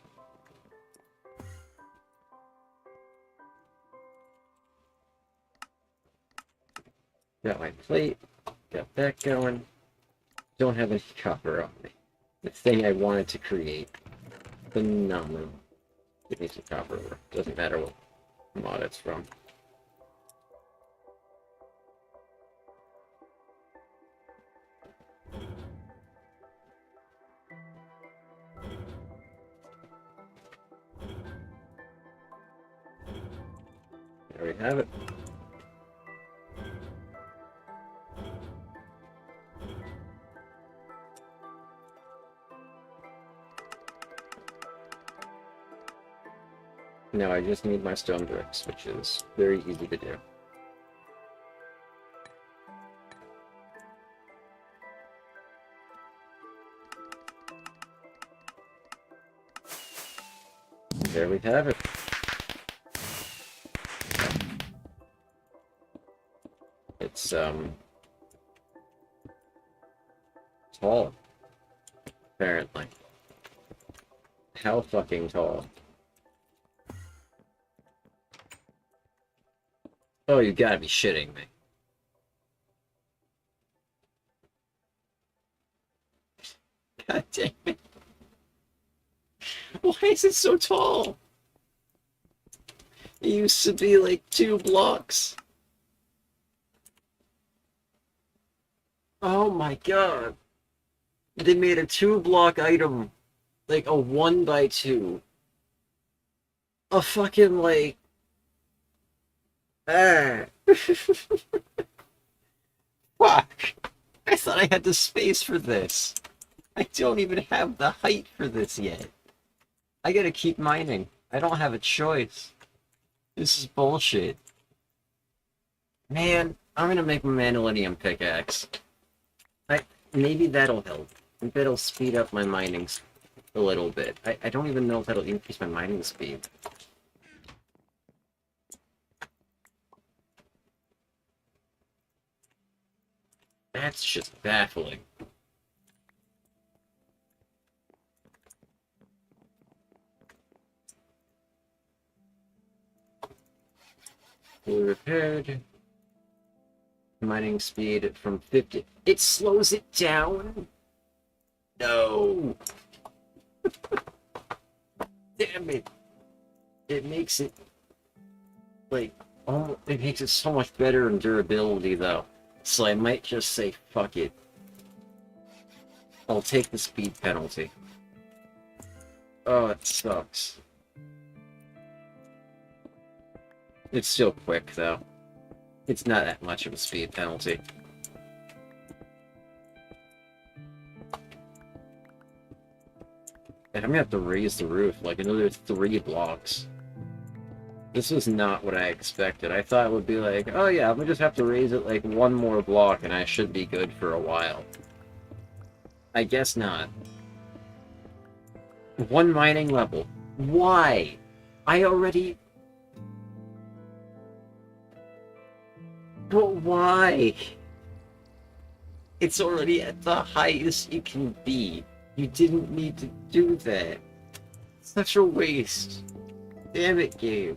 Got my plate. Got that going. Don't have any copper on me. The thing I wanted to create. Phenomenal. Give me some copper ore. Doesn't matter what mod it's from. There we have it. Now I just need my stone bricks, which is very easy to do. There we have it. It's, tall. Apparently. How fucking tall? Oh, you gotta be shitting me. God damn it. Why is it so tall? It used to be like 2 blocks. Oh my god. They made a 2-block item. Like a 1x2. A fucking like... Ah. Fuck. I thought I had the space for this. I don't even have the height for this yet. I gotta keep mining. I don't have a choice. This is bullshit. Man, I'm gonna make a Manilenium pickaxe. Maybe that'll help. Maybe it'll speed up my mining a little bit. I don't even know if that'll increase my mining speed. That's just baffling. Fully repaired. Mining speed from 50. It slows it down? No! Damn it! It makes it, like, oh, it makes it so much better in durability, though. So I might just say, fuck it. I'll take the speed penalty. Oh, it sucks. It's still quick, though. It's not that much of a speed penalty. And I'm gonna have to raise the roof like another 3 blocks. This was not what I expected. I thought it would be like, oh yeah, I'm gonna just have to raise it like 1 more block and I should be good for a while. I guess not. 1 mining level. Why? I already... But why? It's already at the highest you can be. You didn't need to do that. Such a waste. Damn it, game.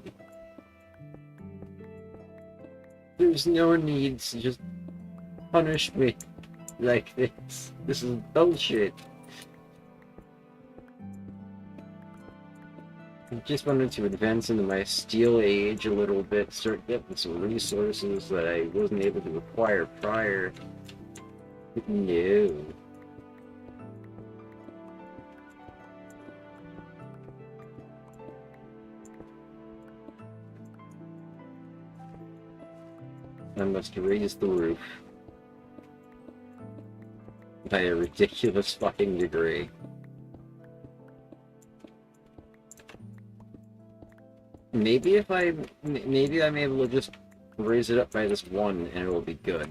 There's no need to just punish me like this. This is bullshit. I just wanted to advance into my steel age a little bit, start getting some resources that I wasn't able to acquire prior. No. I must raise the roof. by a ridiculous fucking degree. Maybe if maybe I'm able to just raise it up by this one and it will be good.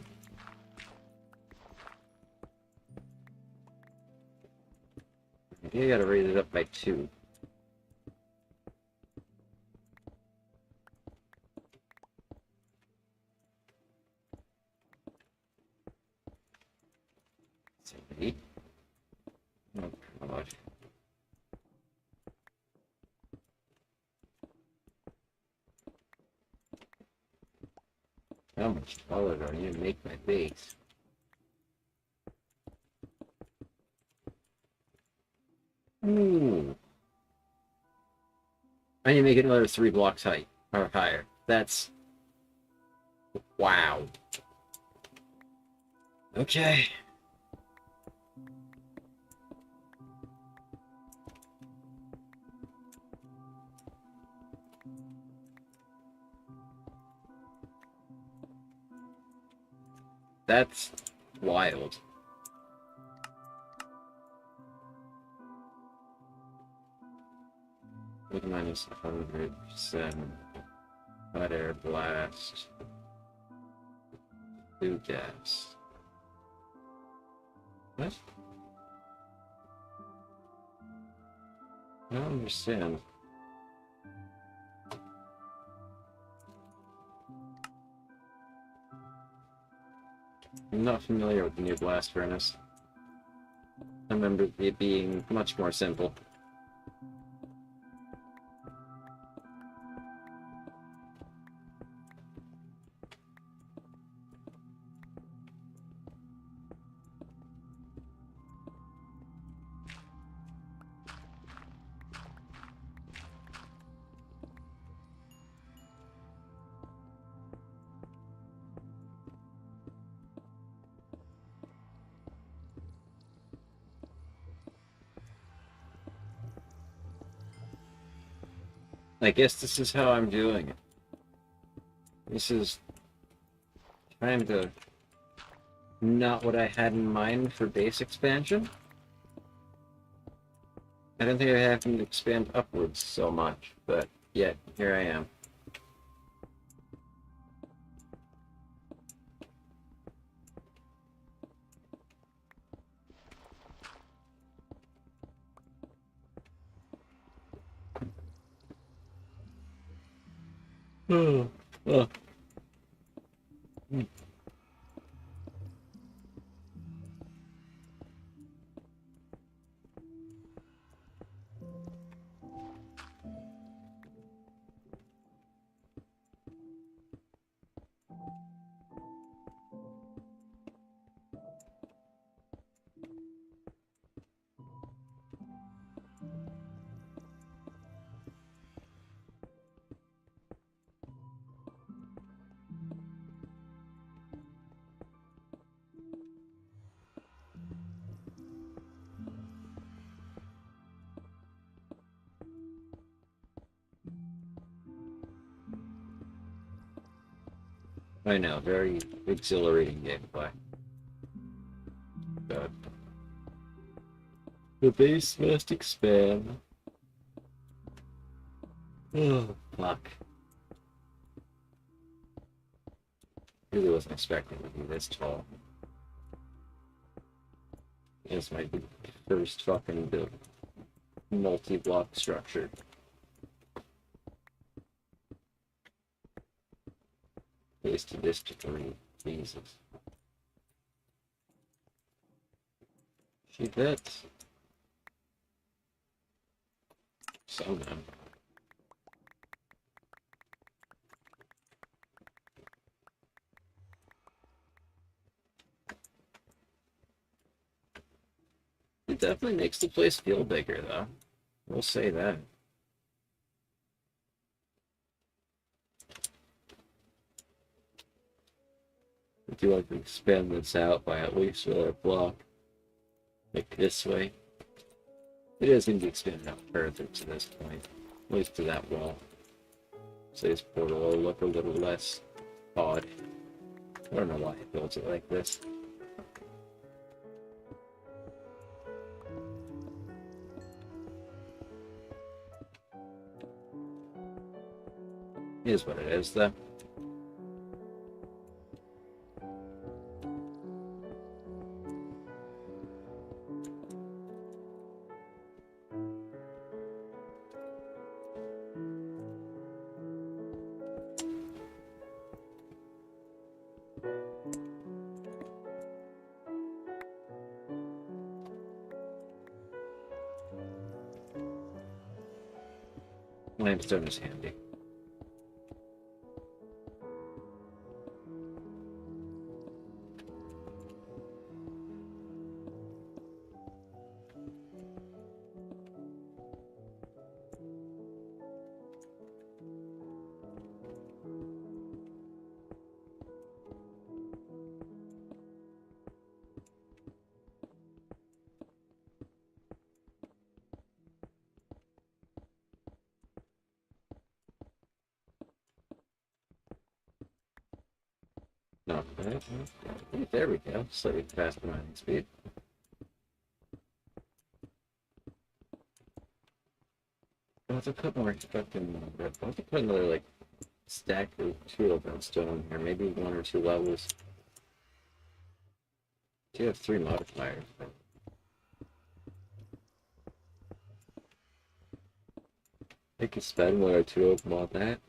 Maybe I gotta raise it up by 2. Oh god. How much taller do I need to make my base? Ooh. I need to make it another 3 blocks height or higher. That's wow. Okay. That's wild. With minus 100%. Hot air blast. 2 gas. What? I don't understand. I'm not familiar with the new blast furnace. I remember it being much more simple. I guess this is how I'm doing it. This is kind of not what I had in mind for base expansion. I don't think I have to expand upwards so much, but yet, here I am. Oh. Oh. I know, very exhilarating gameplay. But the base must expand. Oh, fuck. Really wasn't expecting to be this tall. This might be the first fucking build multi-block structure. Pasted this to 3. Jesus. She bet. Somehow. It definitely makes the place feel bigger, though. We'll say that. I do like to expand this out by at least another block. Like this way. It is going to be expanded out further to this point. At least to that wall. So this portal will look a little less odd. I don't know why it builds it like this. Is what it is, though. Limestone is handy. No, there we go. Slightly faster mining speed. I'll have to put more fucking. I'll have to put another like stack or two of redstone in here. Maybe 1 or 2 levels. Do you have 3 modifiers? I could spend 1 or 2 of them on that.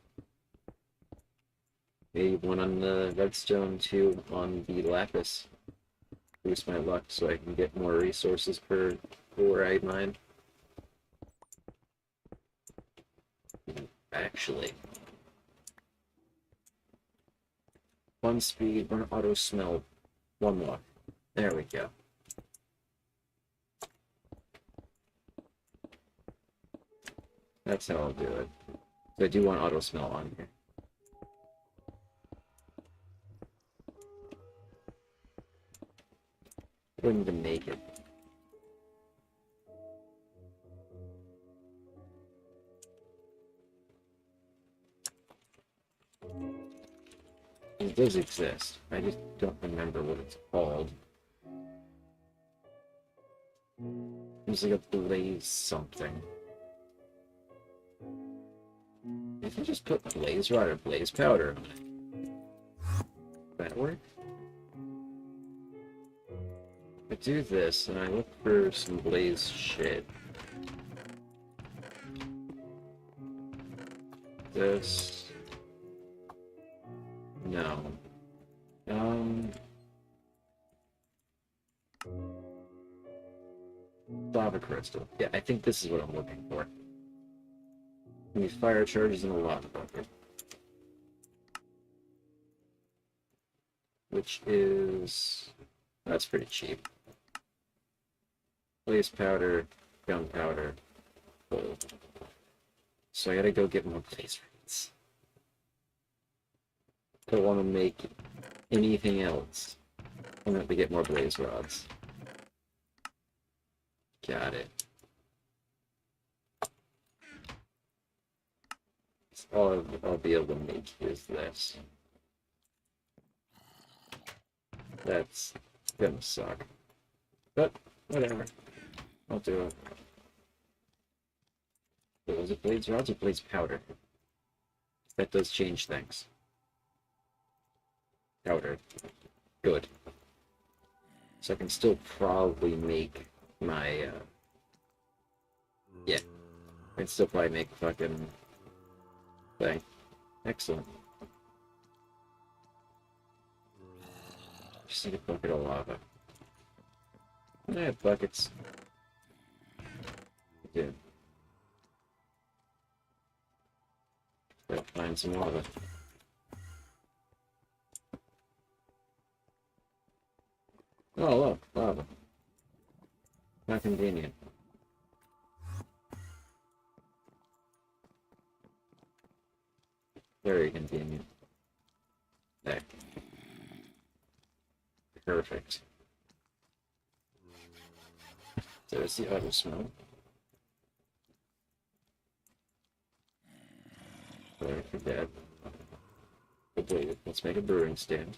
Maybe 1 on the redstone, 2 on the lapis. Boost my luck so I can get more resources per ore I mine. Actually, 1 speed, 1 auto smell, 1 luck. There we go. That's how I'll do it. So I do want auto smell on here. Wouldn't even make it. It does exist. I just don't remember what it's called. It's like a blaze something. If I just put blaze rod or blaze powder on it, would that work? I do this and I look for some blaze shit. This. No. Lava crystal. Yeah, I think this is what I'm looking for. These fire charges in a lava bucket. Which is... that's pretty cheap. Blaze powder, gunpowder, gold. So I gotta go get more blaze rods. Don't want to make anything else. I'm gonna have to get more blaze rods. Got it. All I'll be able to make is this. That's gonna suck. But, whatever. I'll do it. Wait, was it blaze rods or blaze powder? That does change things. Powder. Good. So I can still probably make my, yeah. I can still probably make fucking thing. Excellent. Just need a bucket of lava. I have buckets. Yeah. Gotta find some lava. Oh, look, lava. How convenient. Very convenient. There. Perfect. There's the auto smell. Sorry for that. But wait, let's make a brewing stand.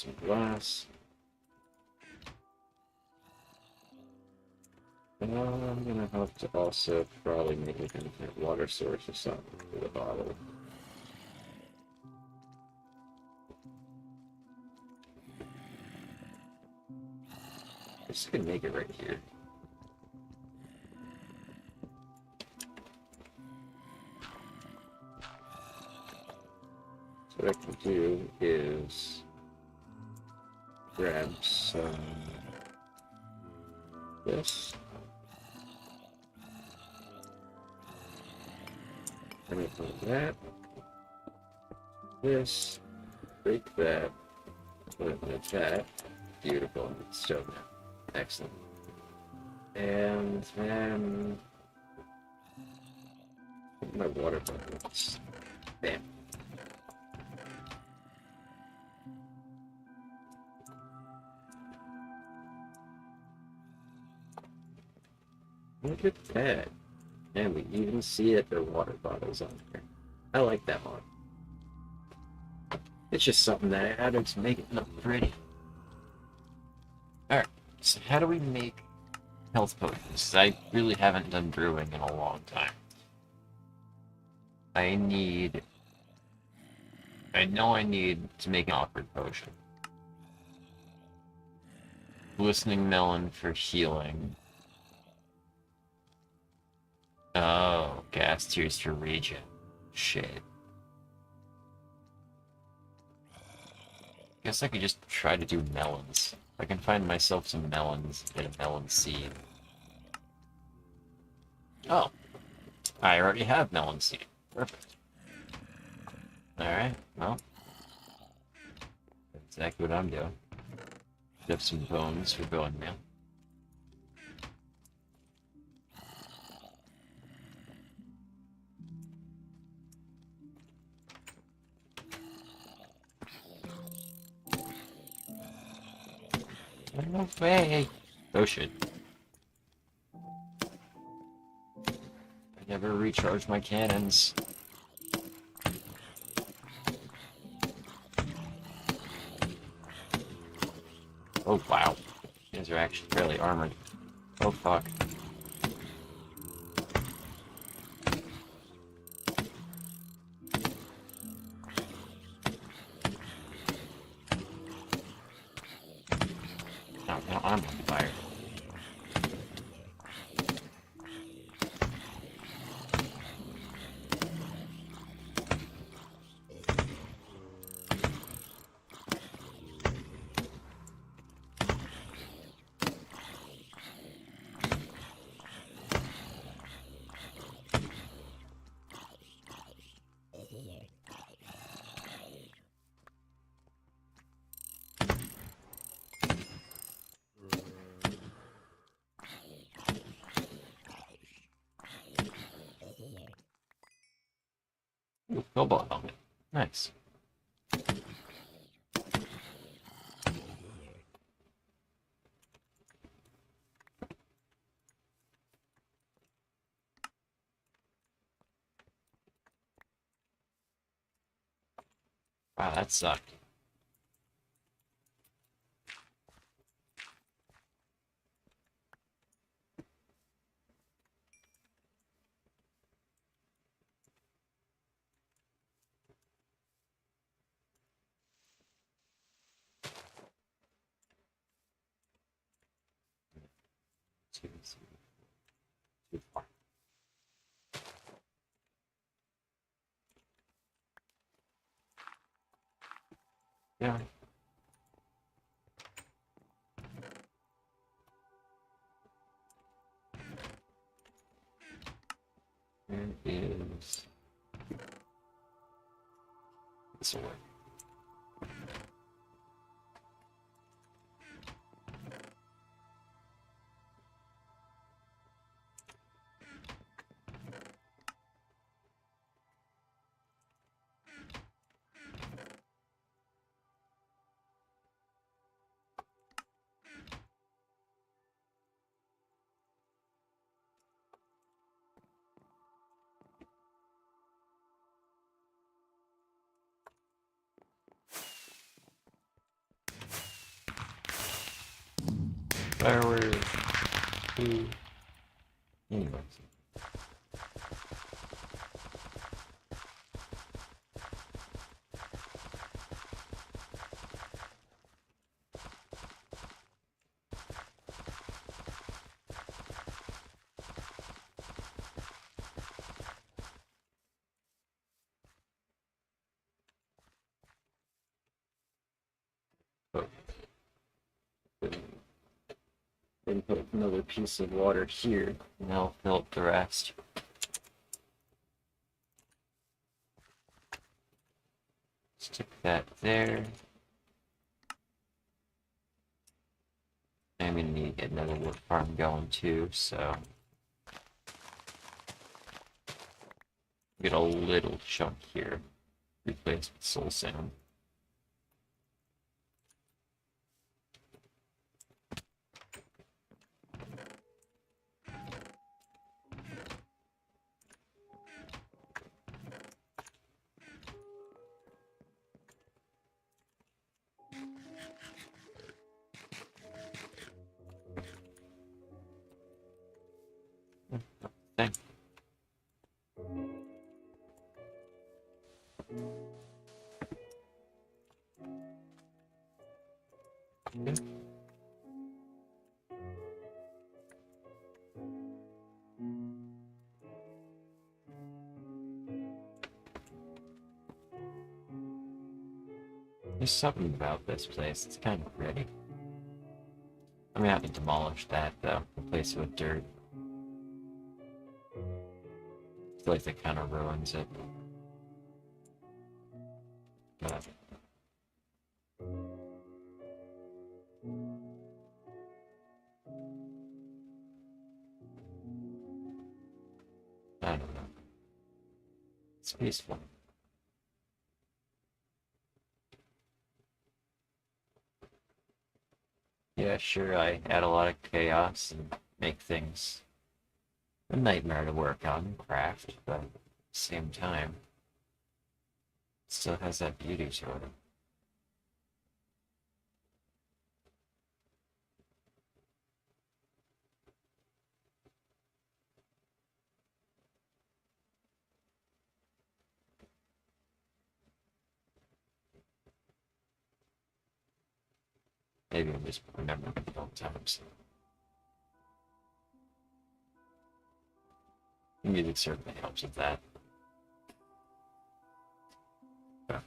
some glass. I'm gonna have to also probably make an infinite water source or something for the bottle. I'm just gonna make it right here. So what I can do is grab some this. And I put that. This. Break that. Put it like that. Beautiful. It's stove now. Excellent. And then my water buckets. Bam. Look at that. And we even see that there are water bottles on there. I like that one. It's just something that I added to make it look pretty. Alright, so how do we make health potions? I really haven't done brewing in a long time. I know I need to make an awkward potion. Glistening melon for healing. Oh, gas tears for regen. Shit. Guess I could just try to do melons. If I can find myself some melons, get a melon seed. Oh, I already have melon seed. Perfect. Alright, well. That's exactly what I'm doing. Have some bones for bone meal. No way! Oh shit. I never recharged my cannons. Oh wow. These are actually fairly armored. Oh fuck. No, no, I'm on fire. Ooh, cobalt helmet. Nice. Wow, that sucked. Too far. Yeah. Where is this one? Fireworks. Ooh. Anyways. Then put another piece of water here, and I'll fill up the rest. Stick that there. I'm gonna need to get another wood farm going too, so get a little chunk here, replace with soul sand. Thing. Okay. There's something about this place, it's kind of pretty. I'm gonna have to demolish that though, replace it with dirt. I feel like that kind of ruins it. But I don't know. It's peaceful. Yeah, sure, I add a lot of chaos and make things a nightmare to work on and craft, but at the same time, it still has that beauty to it. Maybe I'm just remembering the old times. The music certainly helps with that. But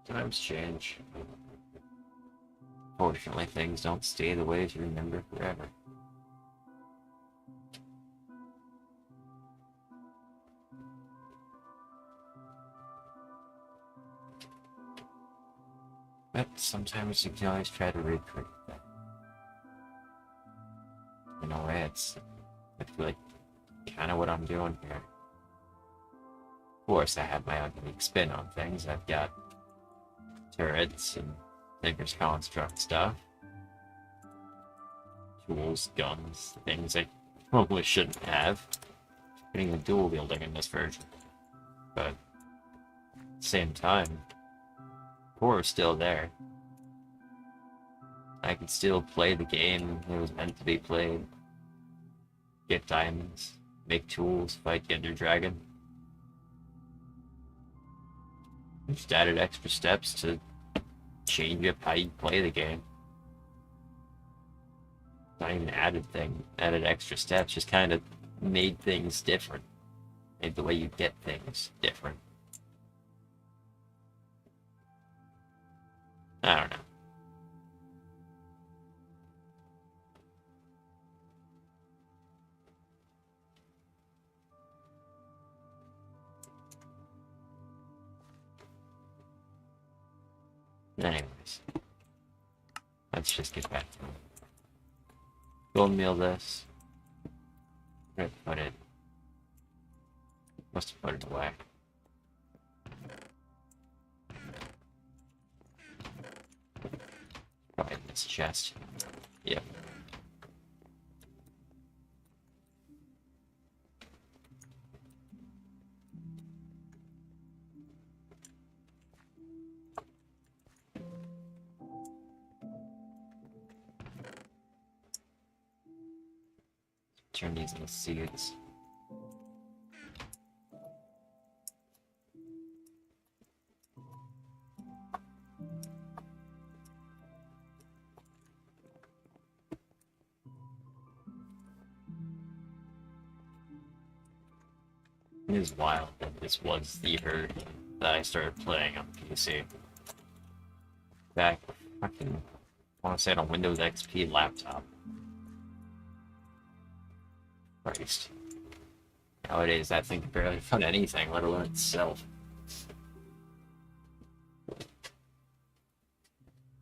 times change. Fortunately, things don't stay the way you remember forever. But sometimes you can always try to recreate that. In a way, it's like kind of what I'm doing here. Of course, I have my own unique spin on things. I've got turrets and Thinker's Construct stuff. Tools, guns, things I probably shouldn't have. Getting the dual wielding in this version. But at the same time, core is still there. I can still play the game it was meant to be played. Get diamonds, make tools, fight the Ender Dragon. Just added extra steps to change up how you play the game. Not even added extra steps, just kind of made things different. Made the way you get things different. I don't know. Anyways, let's just get back to it. Golden meal this. I'm gonna put it. Must have put it away. Probably in this chest. Yep. Turn these into seeds. It is wild that this was the herd that I started playing on PC. Back fucking, I want to say on a Windows XP laptop. Christ. Nowadays, that thing can barely run anything, let alone itself.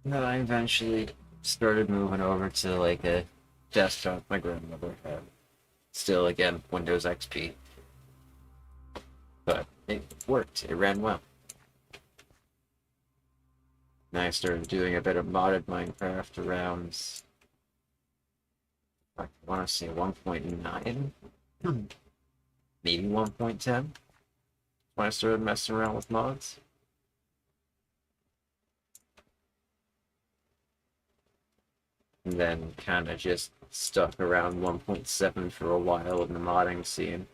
No, I eventually started moving over to like a desktop my grandmother had. Still, again, Windows XP. But it worked, it ran well. Then I started doing a bit of modded Minecraft around, I want to say 1.9, maybe 1.10, when I started messing around with mods. And then kind of just stuck around 1.7 for a while in the modding scene.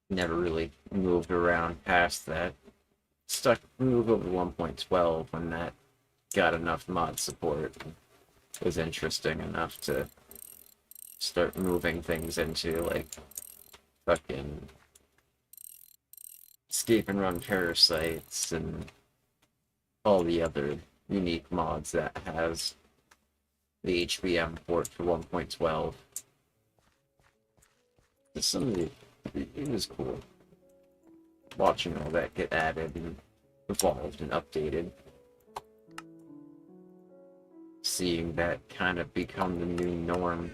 Never really moved around past that. Moved over 1.12 when that got enough mod support. It was interesting enough to start moving things into, like, fucking escape and run parasites and all the other unique mods that has the HBM port for 1.12. Some of it was cool watching all that get added and evolved and updated. Seeing that kind of become the new norm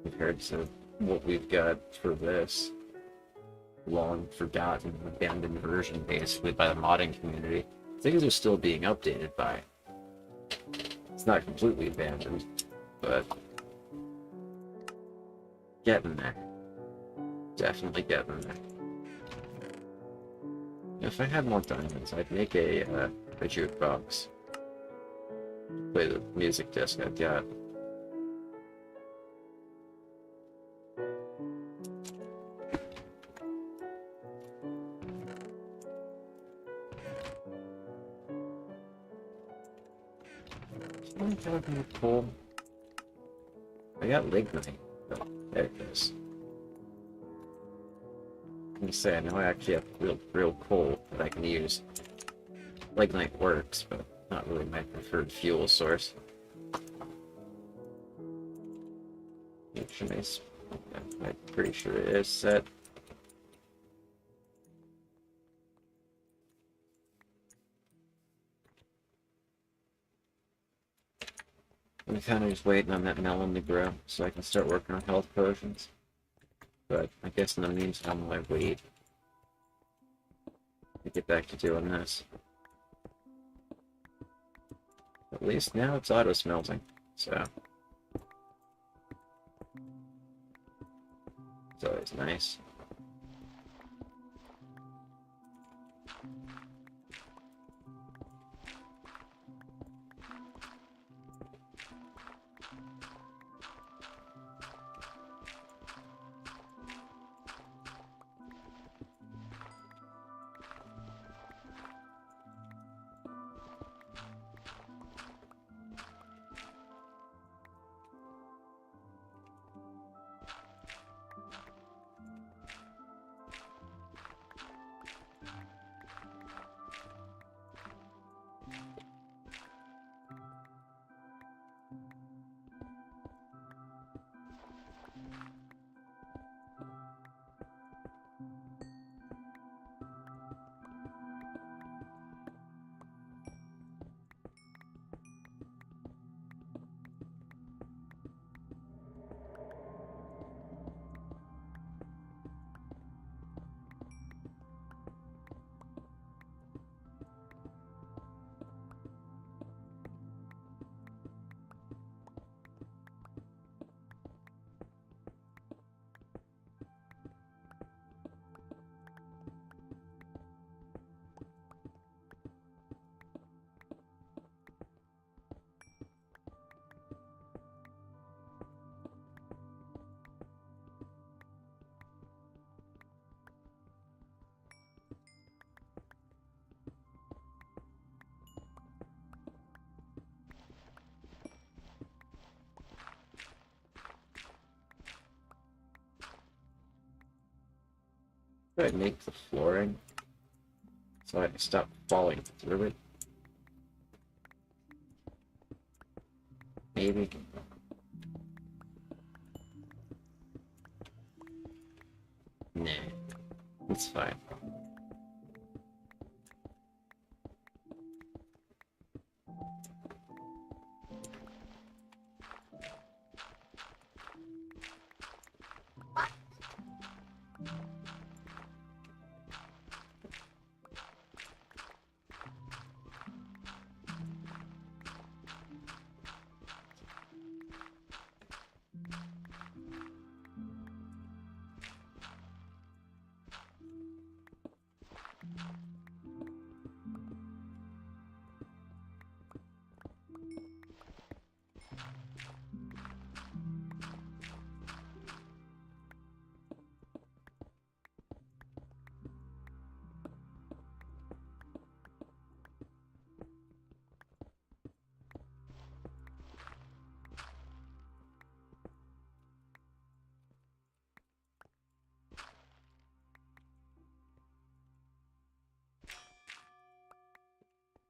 compared to what we've got for this long forgotten, abandoned version basically by the modding community. Things are still being updated by. It's not completely abandoned, but getting there. Definitely getting there. If I had more diamonds, I'd make a jukebox. Play the music disc I've got. Cool. I got lignite. Oh, there it goes. I'm gonna say I know I actually have real coal that I can use. Lignite works, but not really my preferred fuel source. I'm pretty sure it is set. I'm kind of just waiting on that melon to grow so I can start working on health potions. But I guess in the meantime, while I wait, I get back to doing this. At least now it's auto smelting, so it's always nice. Should I make the flooring so I can stop falling through it? Maybe. Nah, it's fine.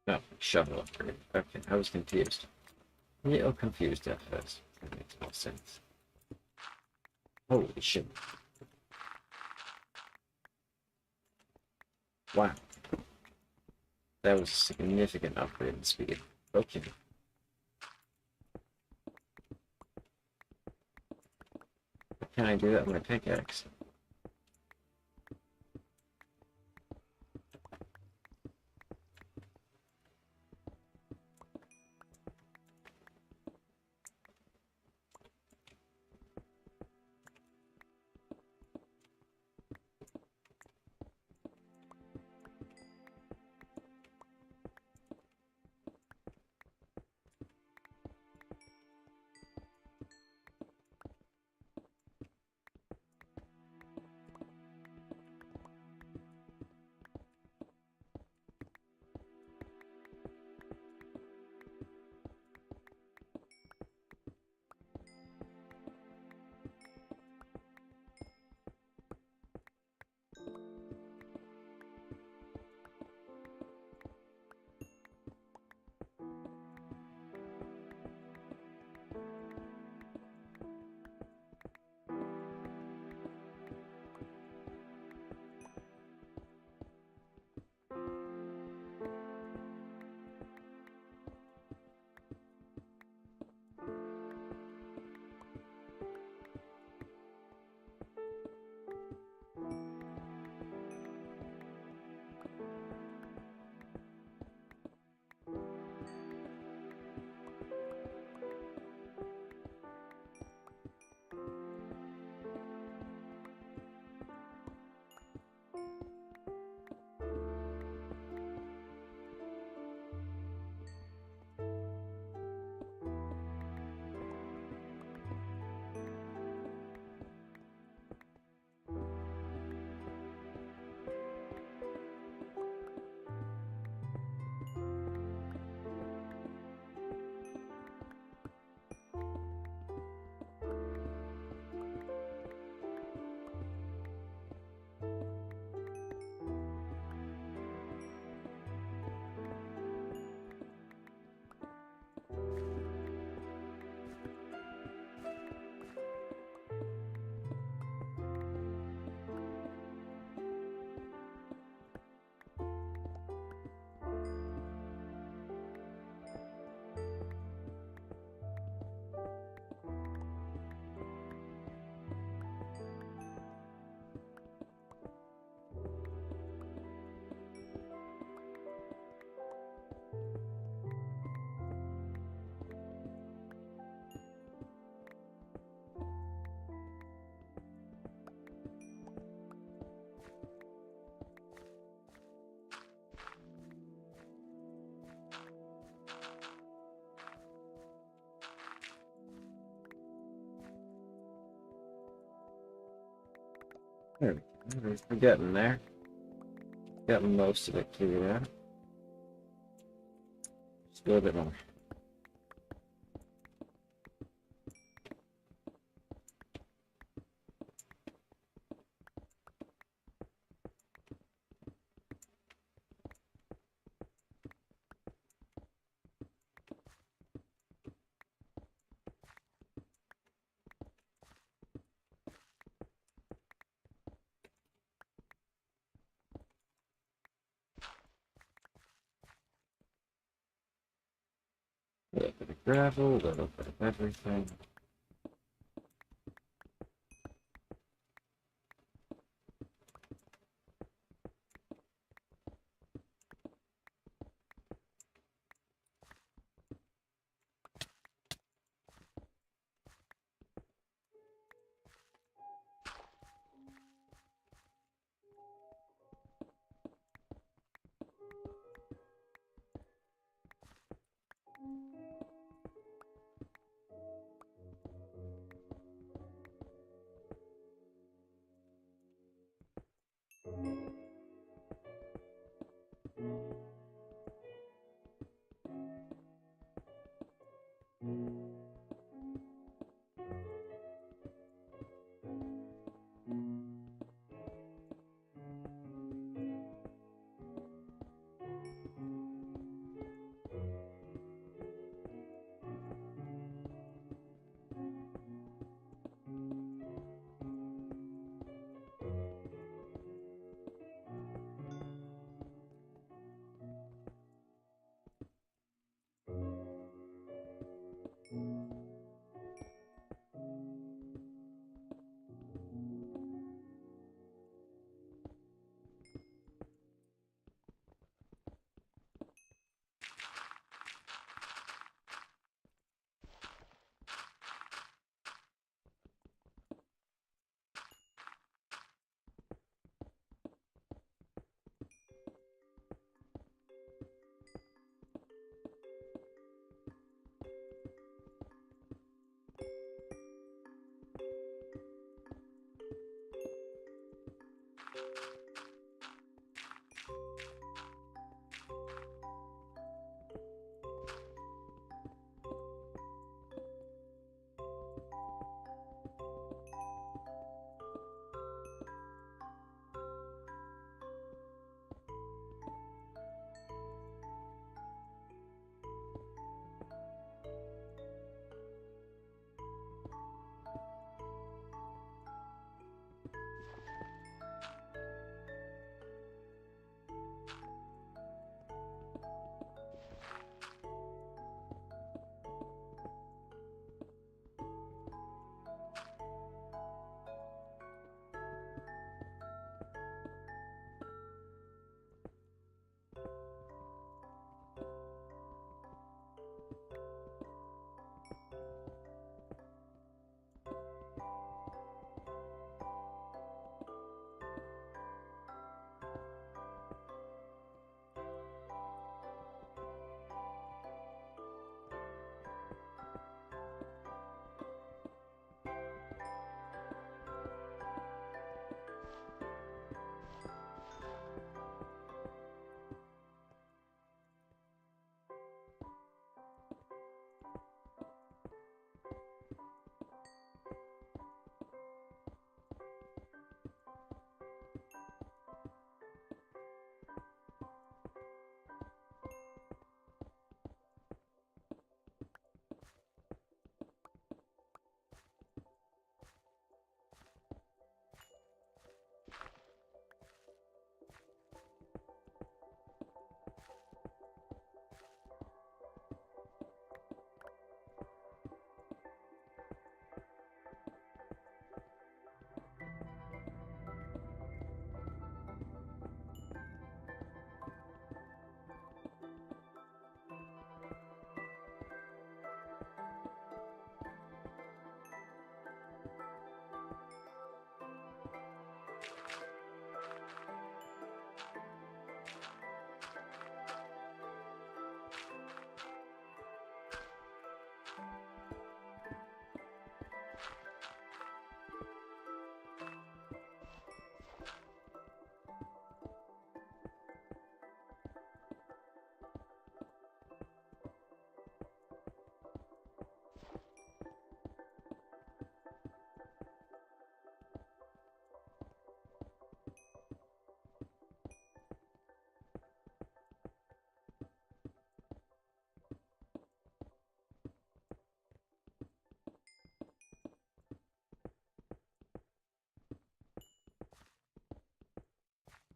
Oh, shovel upgrade. Okay, I was confused. A little confused at first. That makes more sense. Holy shit. Wow. That was a significant upgrade in speed. Okay. Can I do that with my pickaxe? There we go. We're getting there. Got most of it cleared out. Just a little bit more. A little bit of gravel, a little bit of everything.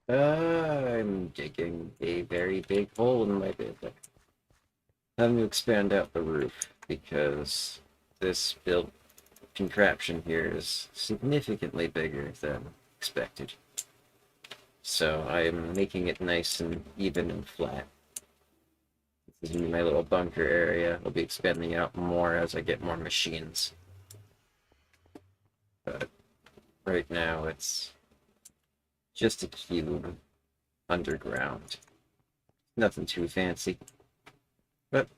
I'm digging a very big hole in my bed. Having to expand out the roof because this build contraption here is significantly bigger than expected. So I am making it nice and even and flat. This is my little bunker area. I'll be expanding out more as I get more machines. But right now it's just a cube underground. Nothing too fancy. But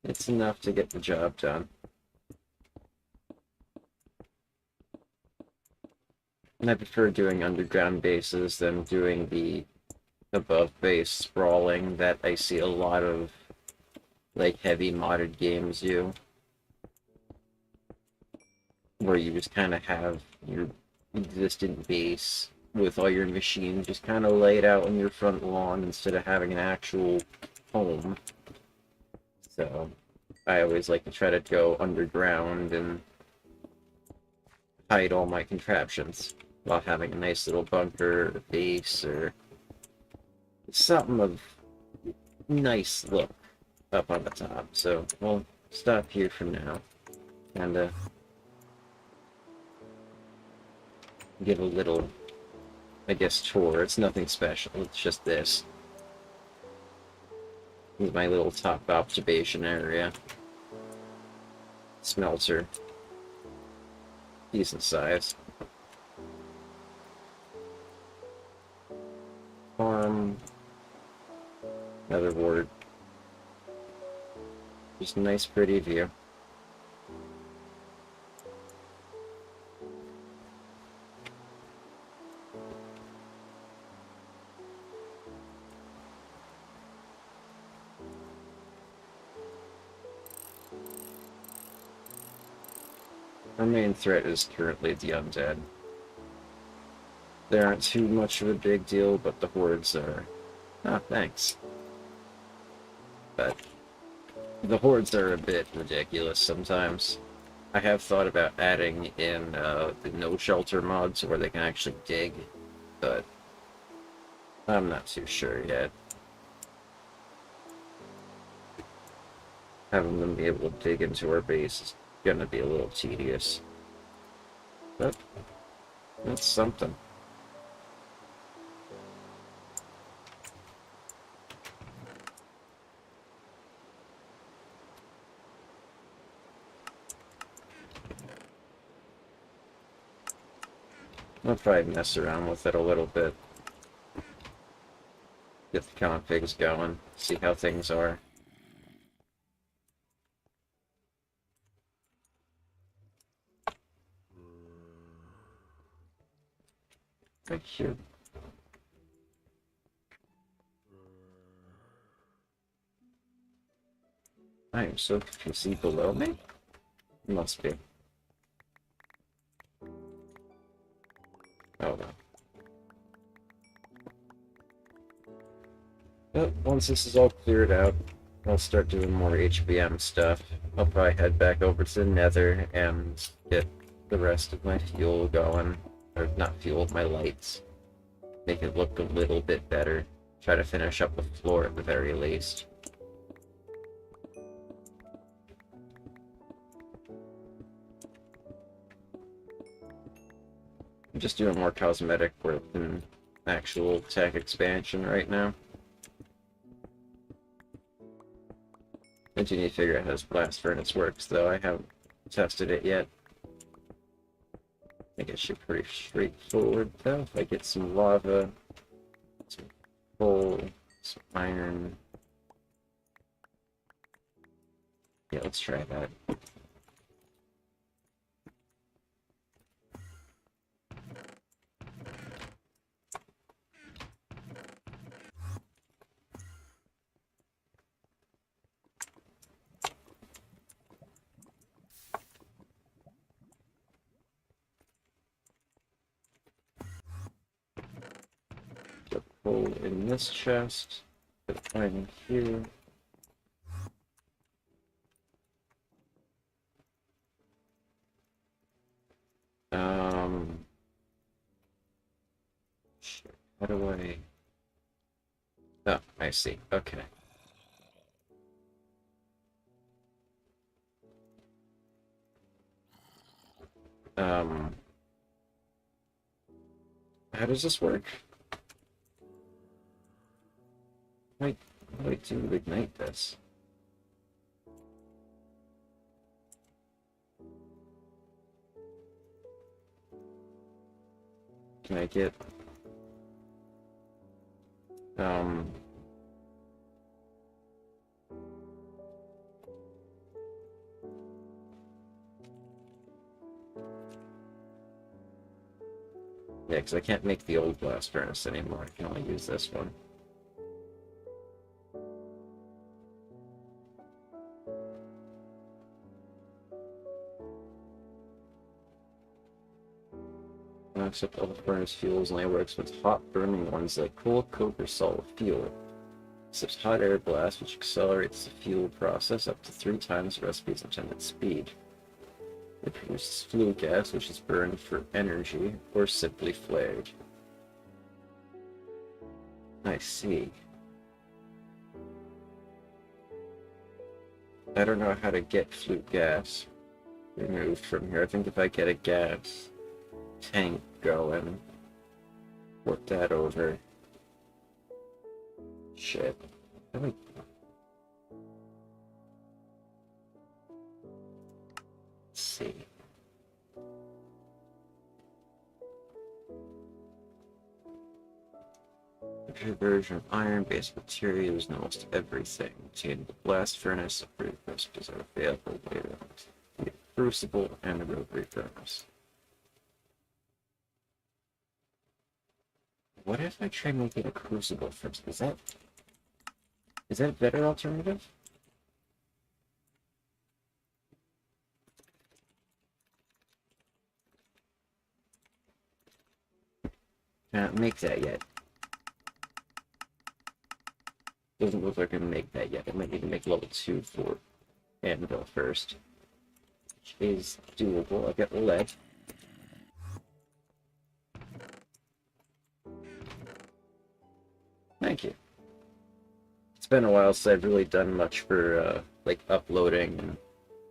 it's enough to get the job done. And I prefer doing underground bases than doing the above base sprawling that I see a lot of like heavy modded games do. Where you just kind of have your existing base with all your machines just kind of laid out on your front lawn instead of having an actual home. So I always like to try to go underground and hide all my contraptions while having a nice little bunker or base or something of nice look up on the top. So we'll stop here for now and give a little, I guess, tour. It's nothing special, it's just this. This is my little top observation area. Smelter. Decent size. Farm. Another ward. Just a nice, pretty view. Our main threat is currently the undead. They aren't too much of a big deal, but the hordes are... Ah, thanks. But the hordes are a bit ridiculous sometimes. I have thought about adding in the no shelter mods where they can actually dig, but I'm not too sure yet. Having them be able to dig into our base is gonna be a little tedious. But that's something. I'll probably mess around with it a little bit. Get the configs going, see how things are. Right here. I am so confused. Is he below me? Must be. Oh no. But once this is all cleared out, I'll start doing more HBM stuff. I'll probably head back over to the Nether and get the rest of my fuel going. Or not fuel, my lights. Make it look a little bit better. Try to finish up the floor at the very least. I'm just doing more cosmetic work than actual tech expansion right now. I do need to figure out how this blast furnace works, though. I haven't tested it yet. I think it should be pretty straightforward, though. If I get some lava, some coal, some iron. Yeah, let's try that. Coal in this chest. Put iron here. Shit. How do I... Oh, I see. Okay. Um, how does this work? Wait, how do I do ignite this? Can I get um yeah, because I can't make the old blast furnace anymore. I can only use this one. Except all the furnace fuels only works with hot burning ones like coal, coke, or solid fuel. Except hot air blast, which accelerates the fuel process up to 3 times the recipe's intended speed. It produces flue gas, which is burned for energy, or simply flared. I see. I don't know how to get flue gas removed from here. I think if I get a gas tank going, work that over. Shit. Let's see. The version of iron-based materials and almost everything. Contained the blast furnace, upgrade recipes are available later on. The crucible and the rotary furnace. What if I try making a crucible first? Is that a better alternative? Can't make that yet. Doesn't look like I can make that yet. I might need to make level 2 for anvil first. Which is doable. I've got lead. Thank you. It's been a while since I've really done much for like uploading and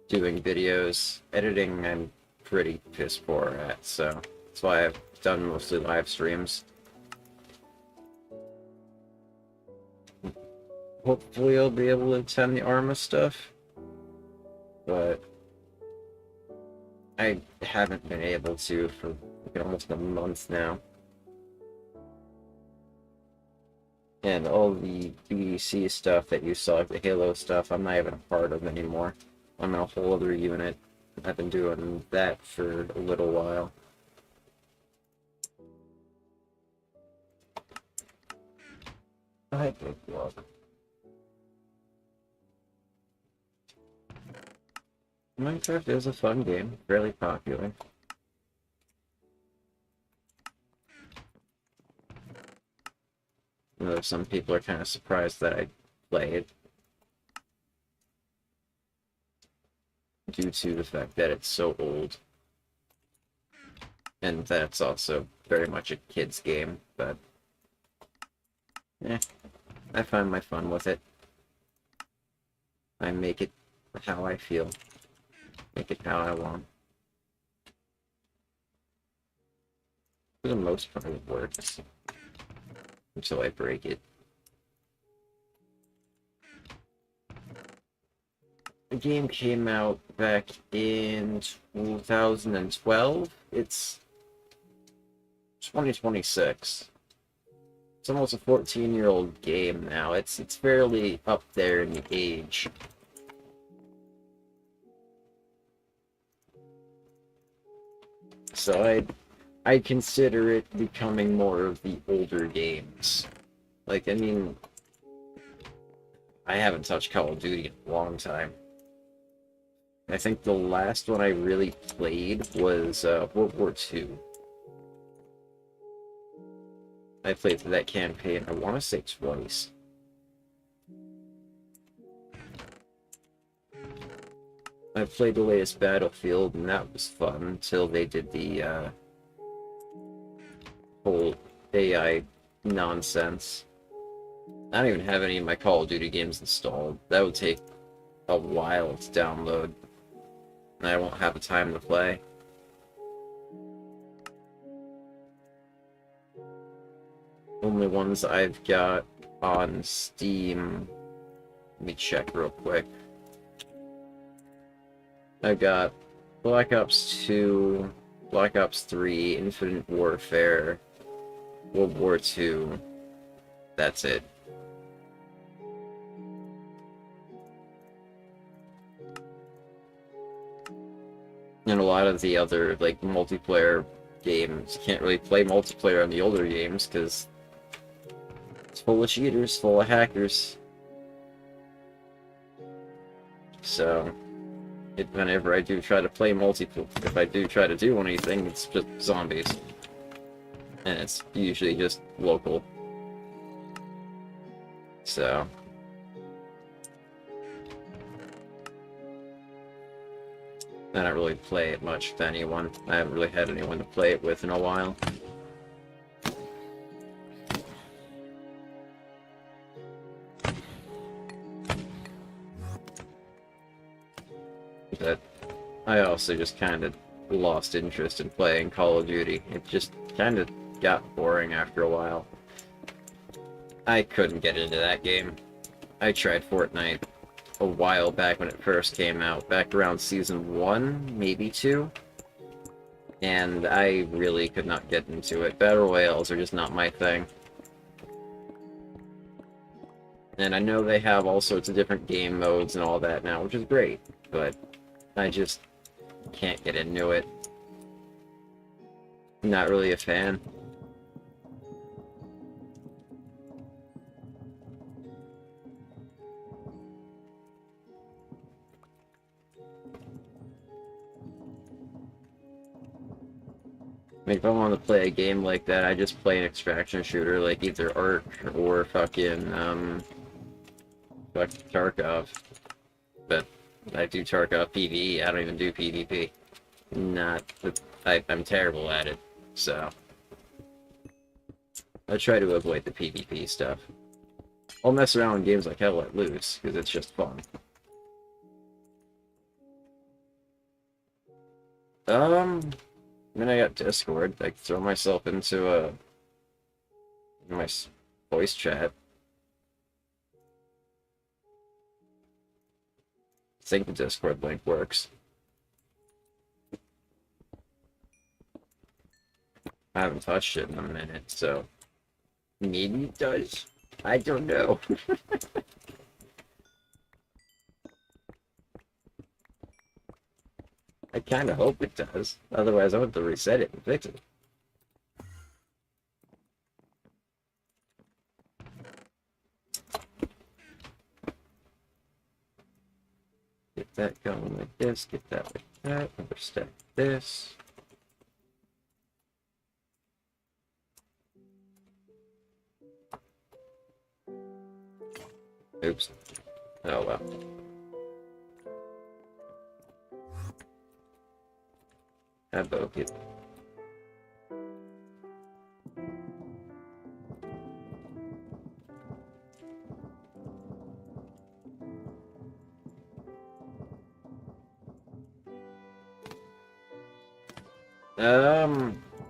doing videos. Editing I'm pretty piss poor at, so that's why I've done mostly live streams. Hopefully I'll be able to attend the Arma stuff, but I haven't been able to for like almost a month now. And all the BDC stuff that you saw, like the Halo stuff, I'm not even a part of anymore. I'm in a whole other unit. I've been doing that for a little while. I think love. Minecraft is a fun game, fairly popular. You know, some people are kind of surprised that I play it due to the fact that it's so old. And that's also very much a kid's game, but I find my fun with it. I make it how I feel. Make it how I want. For the most part, it works. Until I break it. The game came out back in 2012. It's 2026. It's almost a 14-year-old game now. It's fairly up there in the age. So I consider it becoming more of the older games. Like, I mean, I haven't touched Call of Duty in a long time. I think the last one I really played was World War II. I played through that campaign, I want to say twice. I played the latest Battlefield, and that was fun until they did the whole AI nonsense. I don't even have any of my Call of Duty games installed. That would take a while to download, and I won't have the time to play. only ones I've got on Steam. Let me check real quick. I've got Black Ops 2, Black Ops 3, Infinite Warfare, World War II. That's it. And a lot of the other, like, multiplayer games, you can't really play multiplayer on the older games, because it's full of cheaters, full of hackers. So, whenever I do try to play multiplayer, if I do try to do anything, it's just zombies. And it's usually just local. So... I don't really play it much with anyone. I haven't really had anyone to play it with in a while. But I also just kind of lost interest in playing Call of Duty. It just kind of got boring after a while. I couldn't get into that game. I tried Fortnite a while back when it first came out, back around Season 1, maybe 2, and I really could not get into it. Battle Royales are just not my thing. And I know they have all sorts of different game modes and all that now, which is great, but I just can't get into it. Not really a fan. If I want to play a game like that, I just play an extraction shooter, like either Ark or fucking, Tarkov. But I do Tarkov PvE, I don't even do PvP. I'm terrible at it, so... I try to avoid the PvP stuff. I'll mess around in games like Hell Let Loose, because it's just fun. Then I got Discord. I can throw myself into my voice chat. I think the Discord link works. I haven't touched it in a minute, so maybe it does. I don't know. I kind of hope it does. Otherwise, I would have to reset it and fix it. Get that going like this, get that like that, overstack this. Oops. Oh well. I broke it.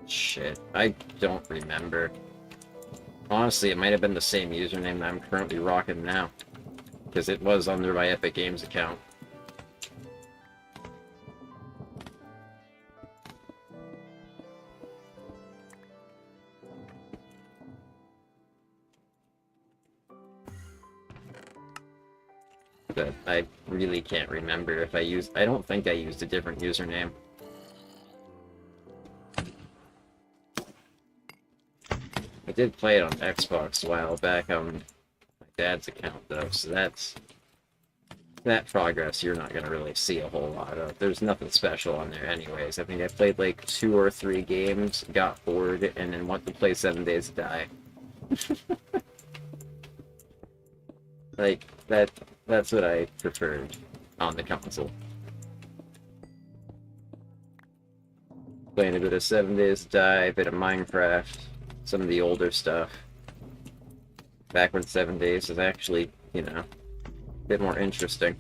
Shit. I don't remember. Honestly, it might have been the same username that I'm currently rocking now. Because it was under my Epic Games account. But I really can't remember if I don't think I used a different username. I did play it on Xbox a while back on my dad's account though, so that progress you're not gonna really see a whole lot of. There's nothing special on there anyways. I think I played like 2 or 3 games, got bored, and then went to play 7 Days to Die. Like, that's what I preferred on the console. Playing a bit of 7 Days to Die, a bit of Minecraft, some of the older stuff. Back when 7 Days was actually, you know, a bit more interesting.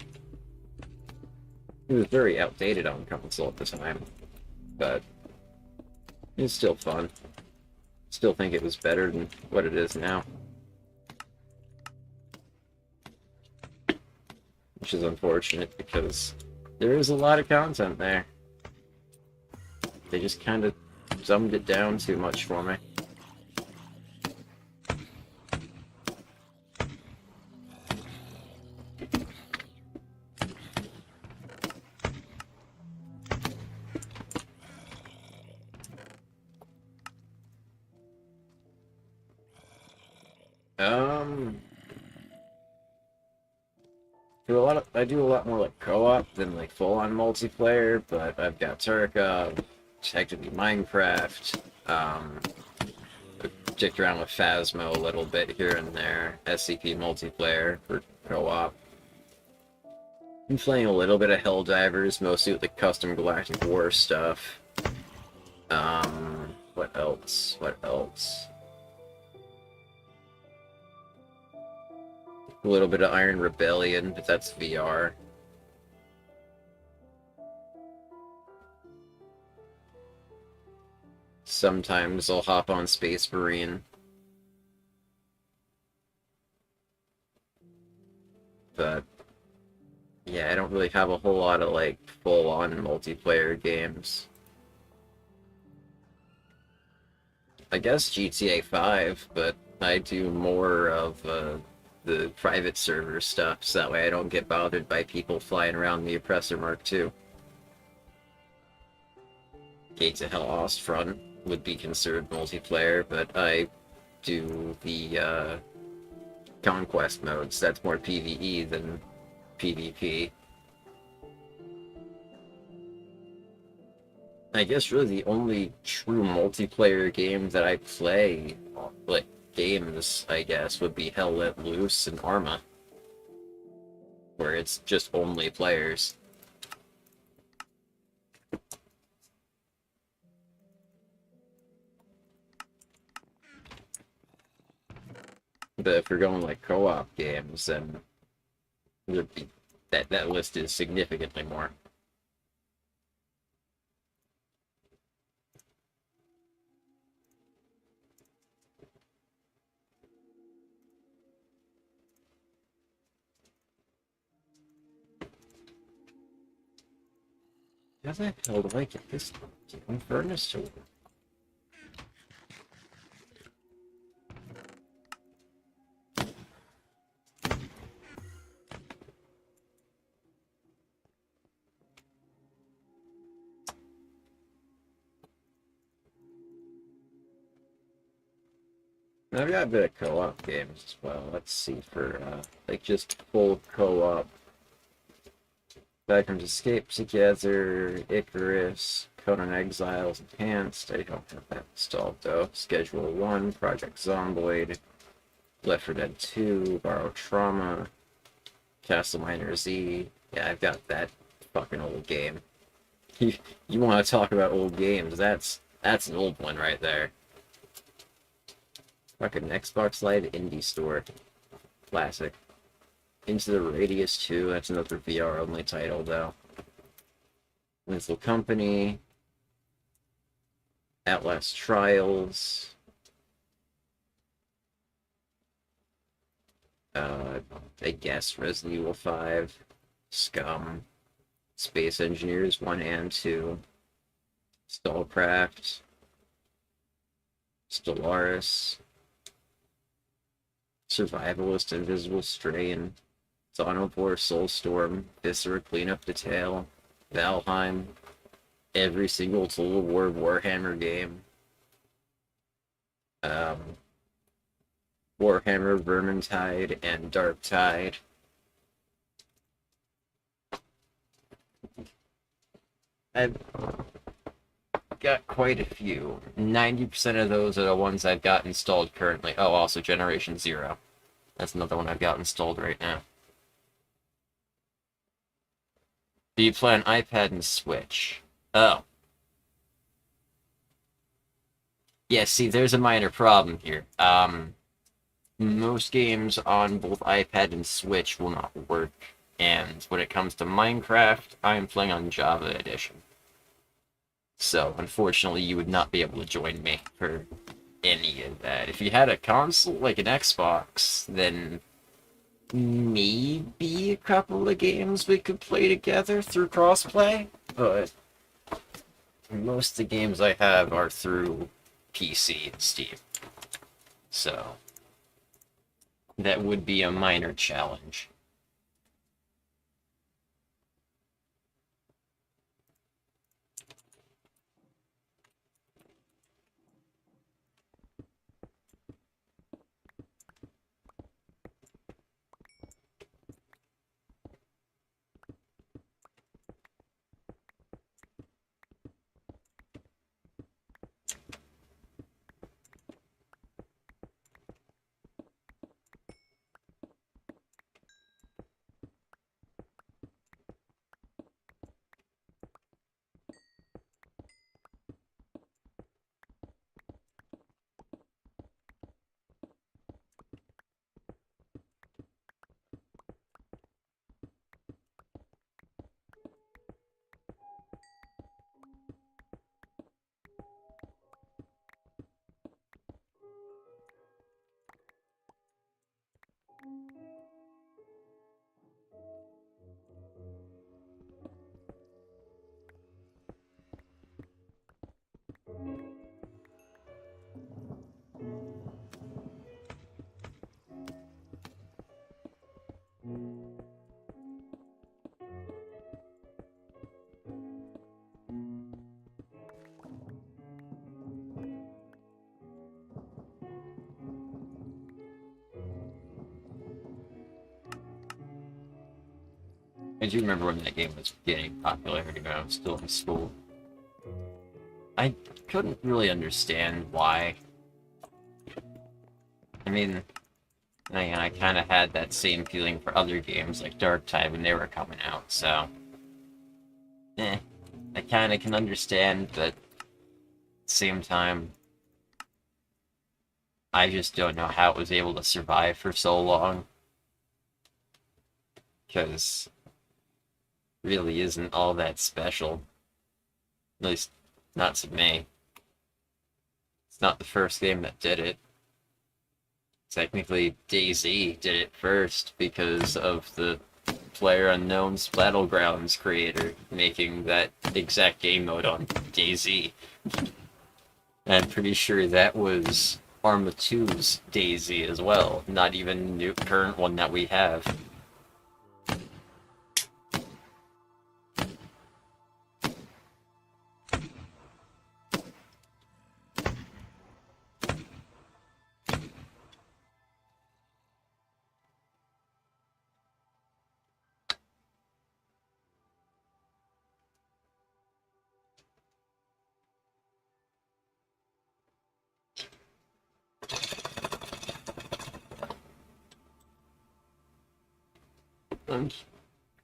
It was very outdated on console at the time, but it's still fun. still think it was better than what it is now. Which is unfortunate because there is a lot of content there. They just kind of dumbed it down too much for me. I do a lot more like co-op than like full-on multiplayer, but I've got Tarkov, technically Minecraft, dicked around with Phasmo a little bit here and there, SCP multiplayer for co-op. I'm playing a little bit of Helldivers, mostly with the custom Galactic War stuff. What else? What else? A little bit of Iron Rebellion, but that's VR. Sometimes I'll hop on Space Marine. But yeah, I don't really have a whole lot of like full-on multiplayer games. I guess GTA 5, but I do more of the private server stuff, so that way I don't get bothered by people flying around the Oppressor Mark II. Gates of Hell Ostfront would be considered multiplayer, but I do the Conquest modes. That's more PvE than PvP. I guess really the only true multiplayer game that I play, like games, I guess, would be Hell Let Loose and Arma, where it's just only players. But if you're going like co-op games, then there'd be, that list is significantly more. How the hell do I get this damn furnace to work? I've got a bit of co-op games as well. Let's see, for like just full co-op. Backrooms Escape Together, Icarus, Conan Exiles Enhanced. I don't have that installed though. Schedule 1, Project Zomboid, Left 4 Dead 2, Borrow Trauma, Castle Miner Z. Yeah, I've got that fucking old game. You want to talk about old games? That's an old one right there. Fucking Xbox Live Indie Store. Classic. Into the Radius 2, that's another VR only title though. Winslow Company. Outlast Trials. I guess Resident Evil 5. Scum. Space Engineers 1 and 2. Stallcraft. Stellaris. Survivalist, Invisible Strain, Sonopore, Soulstorm, Viscera Cleanup Detail, Valheim, every single Total War Warhammer game, Warhammer, Vermintide, and Darktide. I've got quite a few. 90% of those are the ones I've got installed currently. Oh, also Generation Zero. That's another one I've got installed right now. Do you play on iPad and Switch? Oh. Yeah, see, there's a minor problem here. Most games on both iPad and Switch will not work. And when it comes to Minecraft, I'm playing on Java Edition. So, unfortunately, you would not be able to join me for any of that. If you had a console like an Xbox, then maybe a couple of games we could play together through crossplay, but most of the games I have are through PC and Steam. So that would be a minor challenge. I do remember when that game was getting popularity when I was still in school. I couldn't really understand why. I mean, I kind of had that same feeling for other games like Darktide when they were coming out, so I kind of can understand, but at the same time, I just don't know how it was able to survive for so long. Because really isn't all that special. At least, not to me. It's not the first game that did it. Technically, DayZ did it first because of the PlayerUnknown's Battlegrounds creator making that exact game mode on DayZ. I'm pretty sure that was Arma 2's DayZ as well, not even the current one that we have.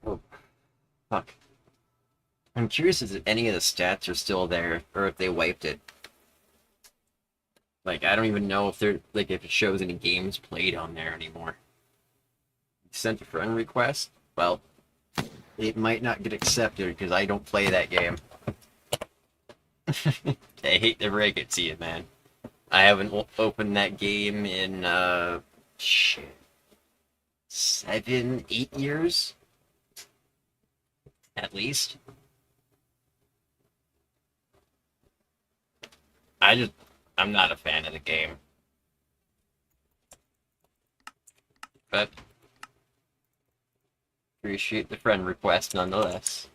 Oh, fuck. I'm curious if any of the stats are still there, or if they wiped it. Like, I don't even know if they're, like, if it shows any games played on there anymore. Sent a friend request? Well, it might not get accepted because I don't play that game. I hate to break it to you, man. I haven't opened that game in, shit, 7, 8 years? At least. I'm not a fan of the game. But, appreciate the friend request nonetheless.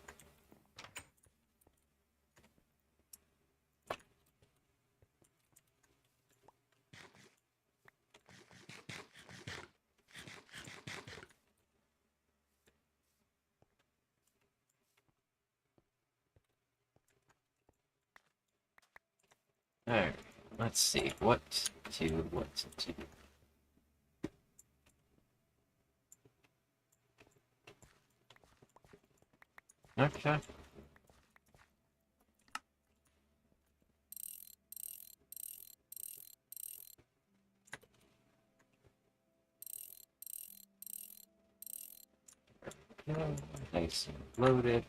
Alright, let's see. What to do? Okay. Nice and loaded.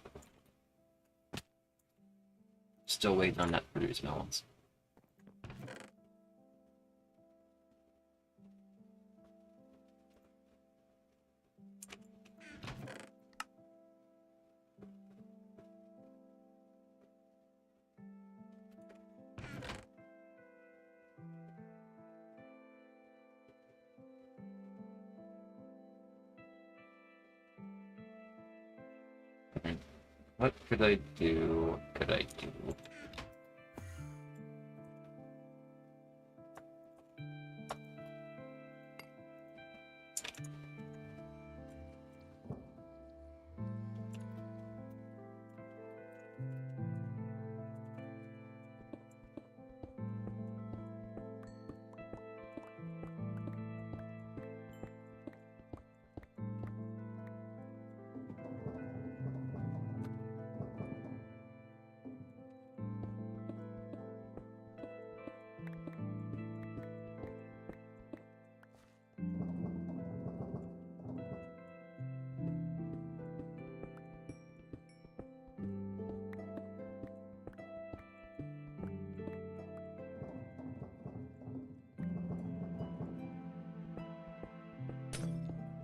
Still waiting on that produce melons. What could I do? What could I do?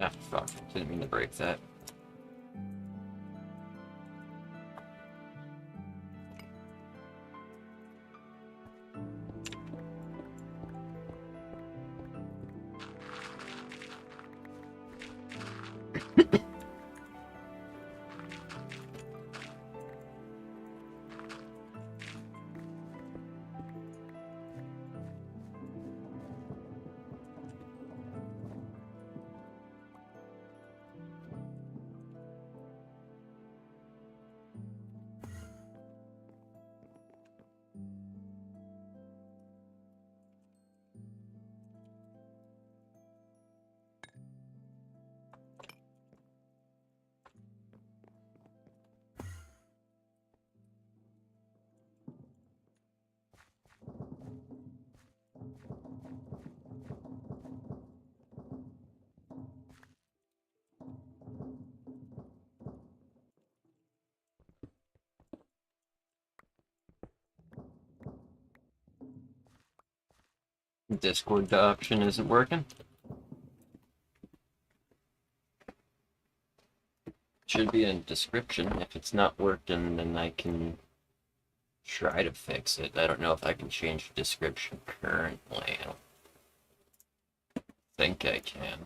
Ah, fuck. Didn't mean to break that. Discord option isn't working. Should be in description. If it's not working, then I can try to fix it. I don't know if I can change the description currently. I don't think I can.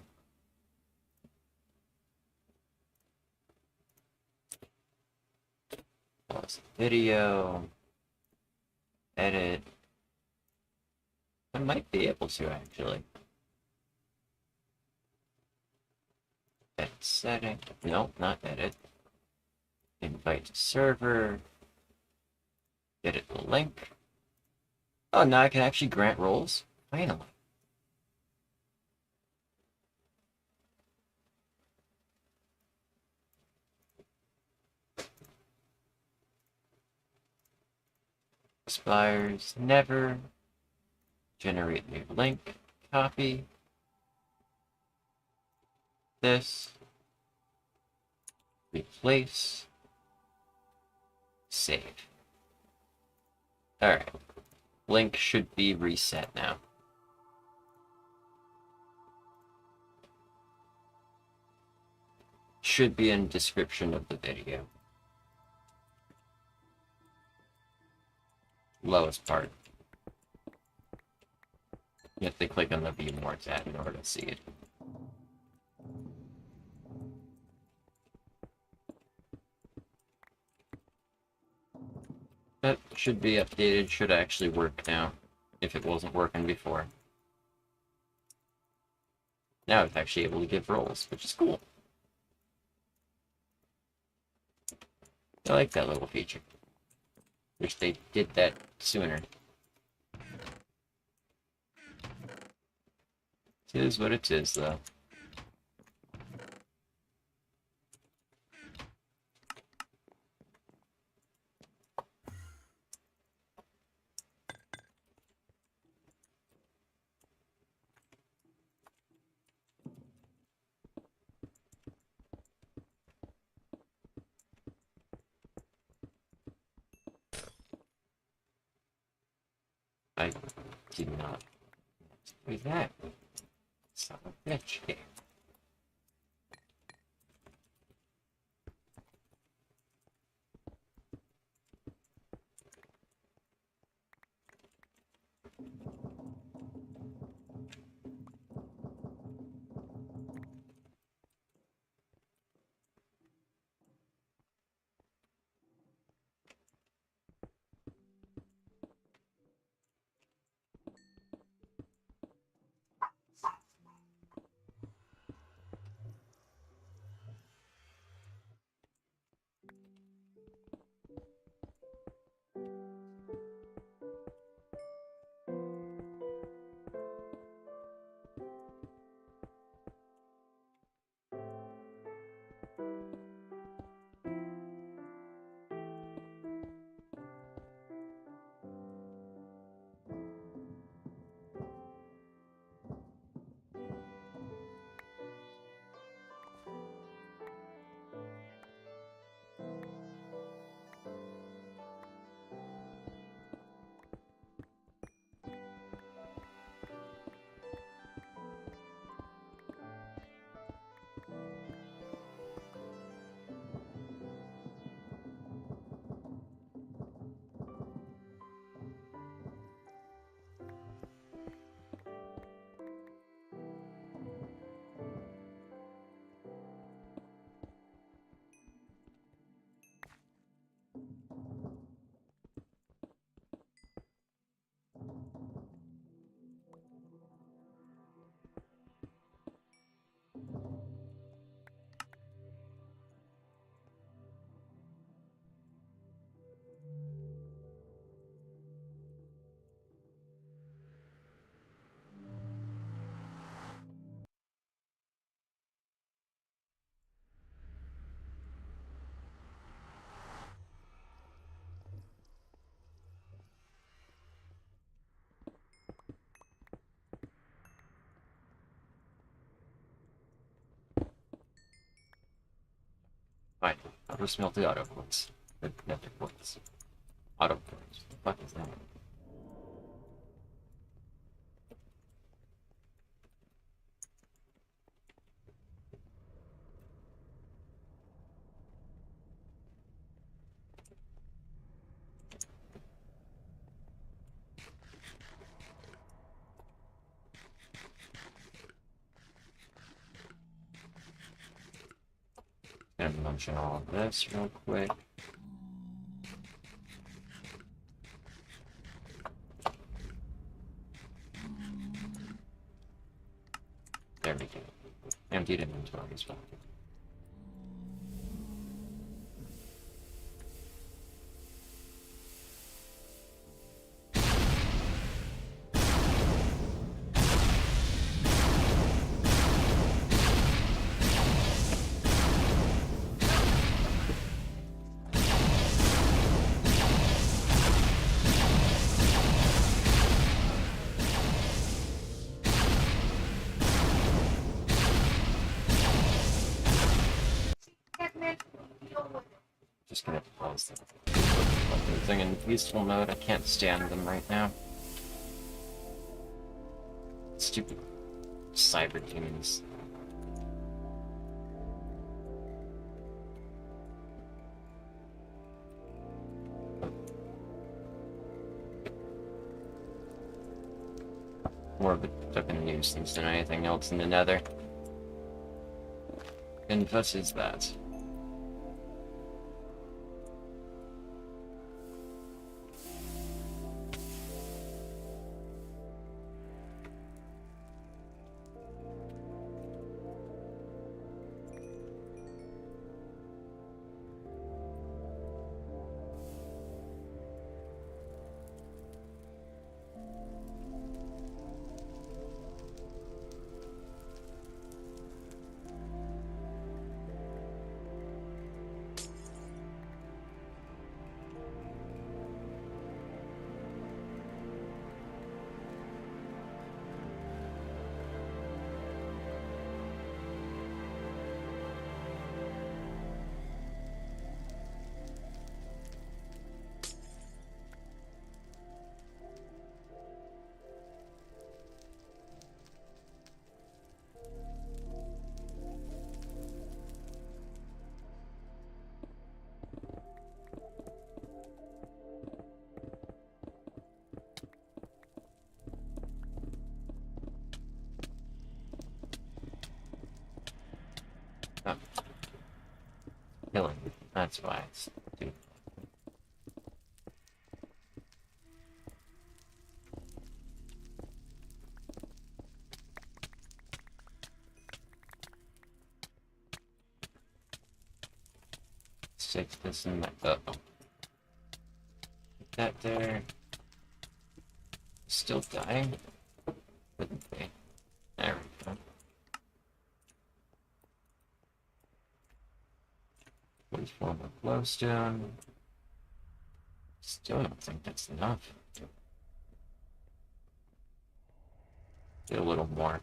Pause the video. Edit. I might be able to, actually. Edit setting. Nope, not edit. Invite to server. Edit the link. Oh, now I can actually grant roles? Finally. Expires never. Generate new link. Copy. This. Replace. Save. Alright. Link should be reset now. Should be in description of the video. Lowest part. You have to click on the View More tab in order to see it. That should be updated, should actually work now, if it wasn't working before. Now it's actually able to give roles, which is cool. I like that little feature. Wish they did that sooner. It is what it is, though. I did not do that. Son of a bitch. Fine. I'll just melt the auto quartz. The nether quartz. Auto quartz. What the fuck is that? Gonna mention all of this real quick. There we go. Emptied inventory as well. Just gonna pause that. Everything in peaceful mode. I can't stand them right now. Stupid cyber demons. More of a fucking nuisance than anything else in the nether. And what is that? Oh. Killing. That's why it's stupid. Stick this in my. Uh oh. Put that there. Still dying? Couldn't be. There we go. Please form a glowstone. Still don't think that's enough. Get a little more.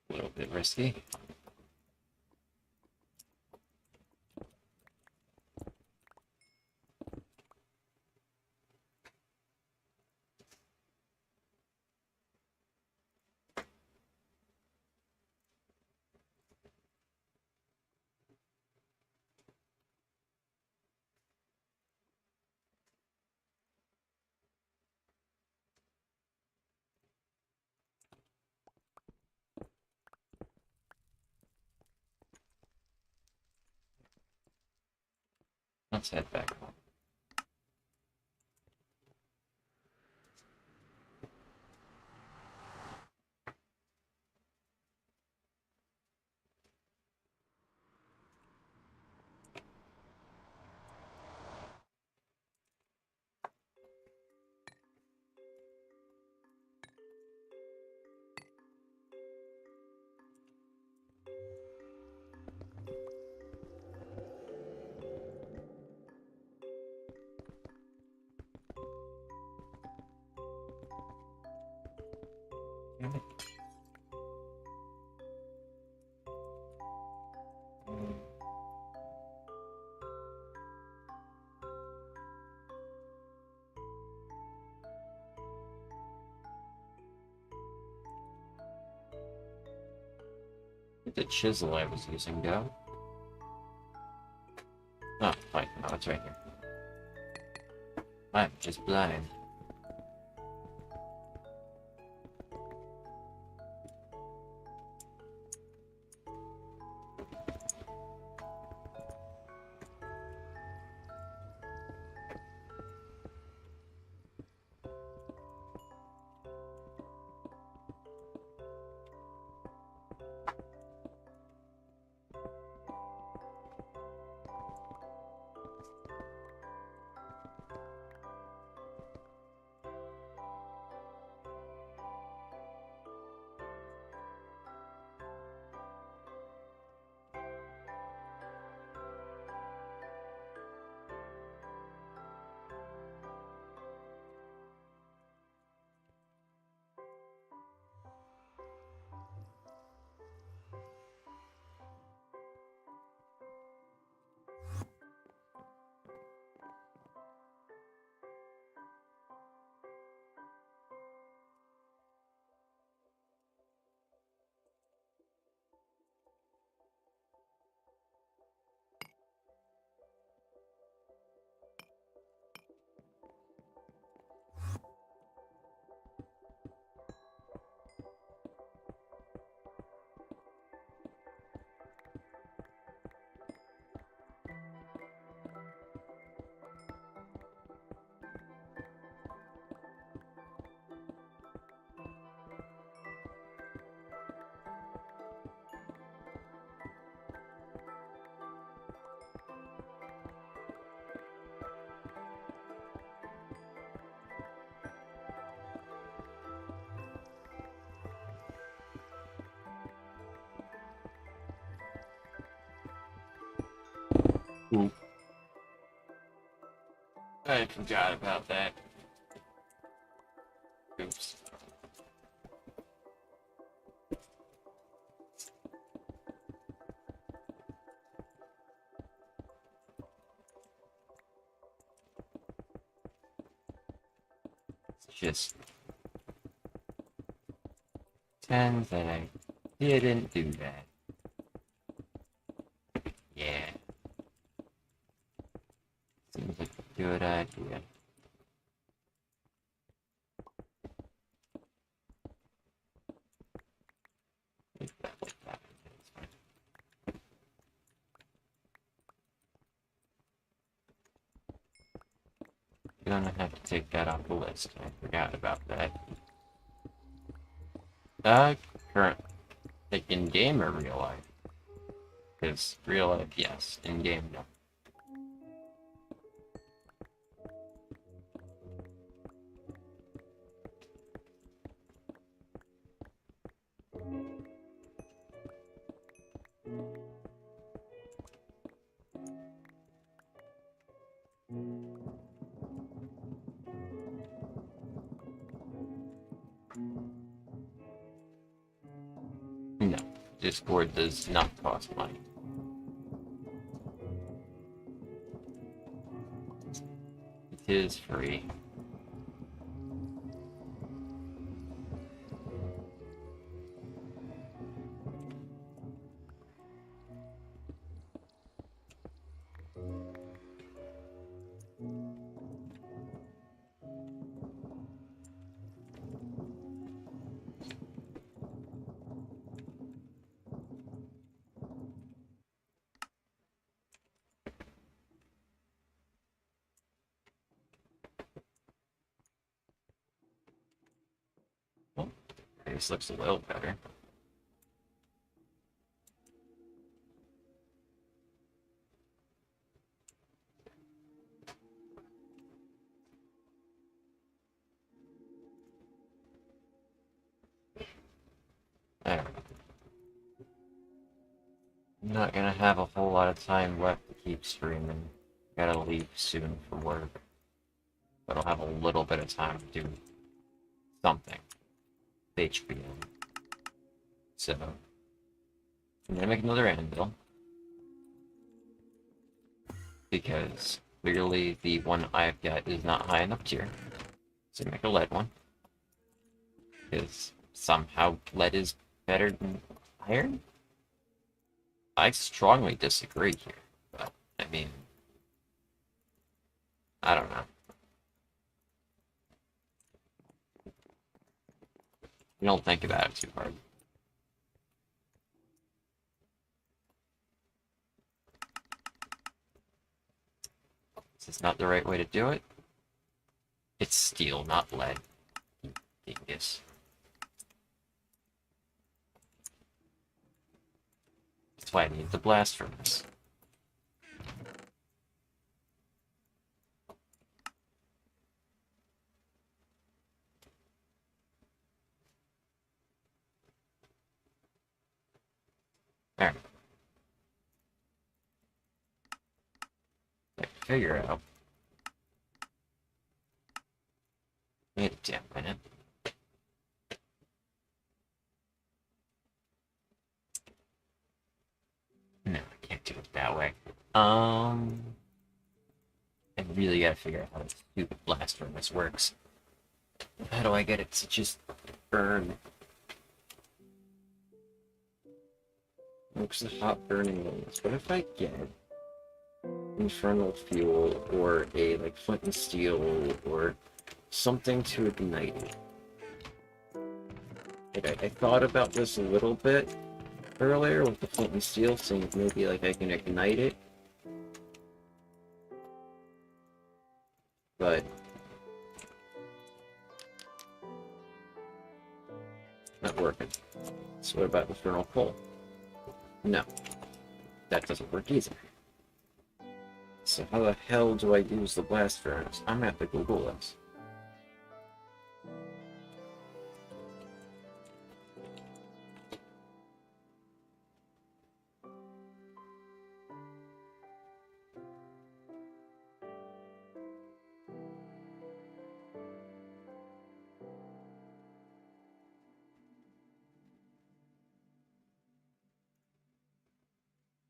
A little bit risky. Let's head back home. The chisel I was using go? Oh, wait, no, it's right here. I'm just blind. Ooh. I forgot about that. Oops. Just pretend that I didn't do that. Yeah. Seems like a good idea. Leave that like that. It's fine. You're gonna have to take that off the list. I forgot about that. Current. Like in game or real life? Because real life, yes. In game, no. No. Discord does not cost money. It is free. Well, this looks a little better. There. I'm not gonna have a whole lot of time left to keep streaming. Gotta leave soon for work. But I'll have a little bit of time to do something. HP. So, I'm gonna make another anvil. Because clearly the one I've got is not high enough tier. So make a lead one. Because somehow lead is better than iron? I strongly disagree here. But, I mean, I don't know. You don't think about it too hard. This is not the right way to do it. It's steel, not lead. You dingus. That's why I need the blast furnace. Alright. I figure out. Wait a damn minute. No, I can't do it that way. I really gotta figure out how this stupid blast furnace works. How do I get it to just burn? Looks the hot burning ones. What if I get infernal fuel or a like flint and steel or something to ignite it? Like, I thought about this a little bit earlier with the flint and steel, seeing if maybe like I can ignite it. But not working. So what about infernal coal? No. That doesn't work either. So how the hell do I use the blast furnace? I'm gonna have to Google this.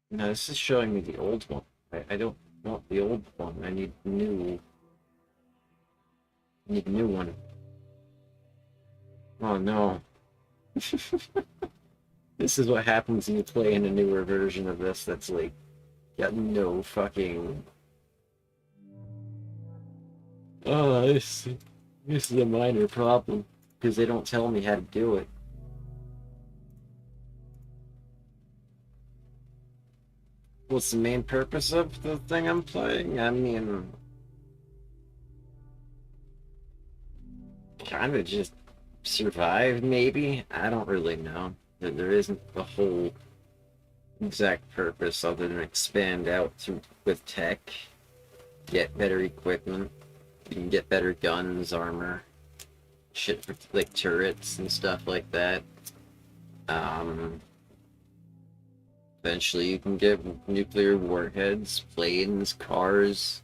No, this is showing me the old one. I don't want the old one. I need new. I need a new one. Oh no. This is what happens when you play in a newer version of this that's like got no fucking. Oh, this is a minor problem because they don't tell me how to do it. What's the main purpose of the thing I'm playing? I mean, kind of just survive, maybe? I don't really know. There isn't a whole exact purpose other than expand out with tech, get better equipment, you can get better guns, armor, shit for like turrets and stuff like that. Eventually you can get nuclear warheads, planes, cars,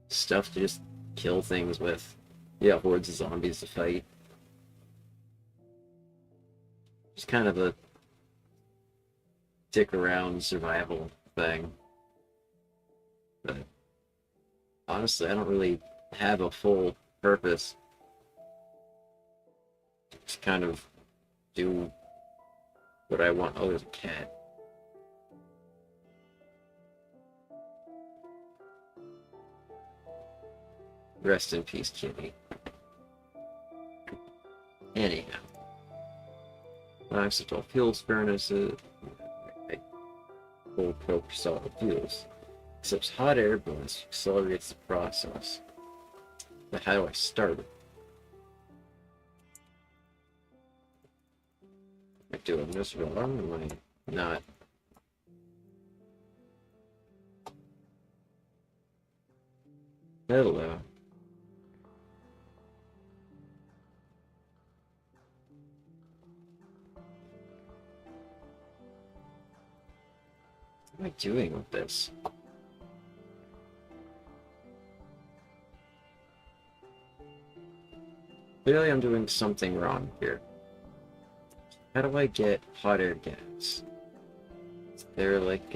stuff to just kill things with. Yeah, hordes of zombies to fight. Just kind of a stick around survival thing. But honestly, I don't really have a full purpose. Just kind of do what I want. Oh, there's a cat. Rest in peace, kitty. Anyhow. Accidental fuels furnaces. Full coke solid fuels. Accepts hot air balloons, accelerates the process. But how do I start it? Am I doing this wrong? Am I not? Hello. What am I doing with this? Clearly I'm doing something wrong here. How do I get hot air gas? Is there like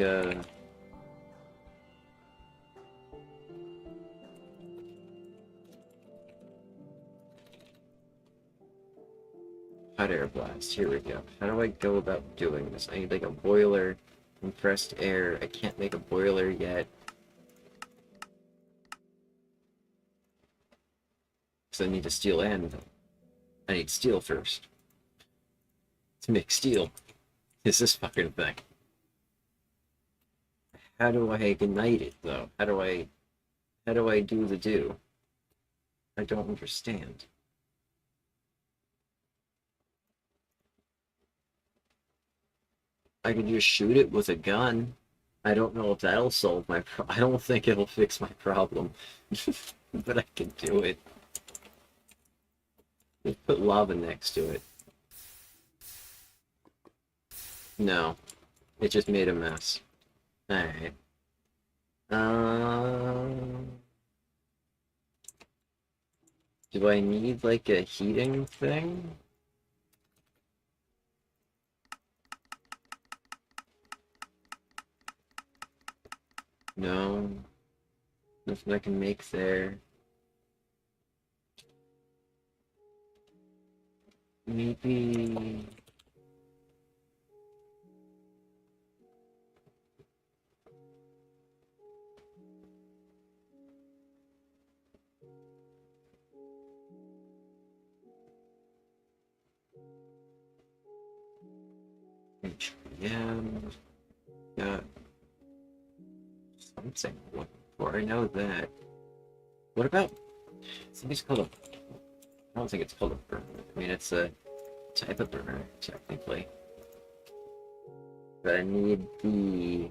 hot air blast? Here we go. How do I go about doing this? I need like a boiler, compressed air. I can't make a boiler yet. Because I need a steel anvil. I need steel first. To make steel is this fucking thing. How do I ignite it though? How do I do the do? I don't understand. I can just shoot it with a gun. I don't know if that'll solve my I don't think it'll fix my problem. But I can do it. Just put lava next to it. No. It just made a mess. Alright. Do I need like a heating thing? No. Nothing I can make there. Maybe... HBM... Got... something I'm looking for. I know that. What about... something's called a... I don't think it's called a burner. I mean, it's a type of burner, technically. But I need the...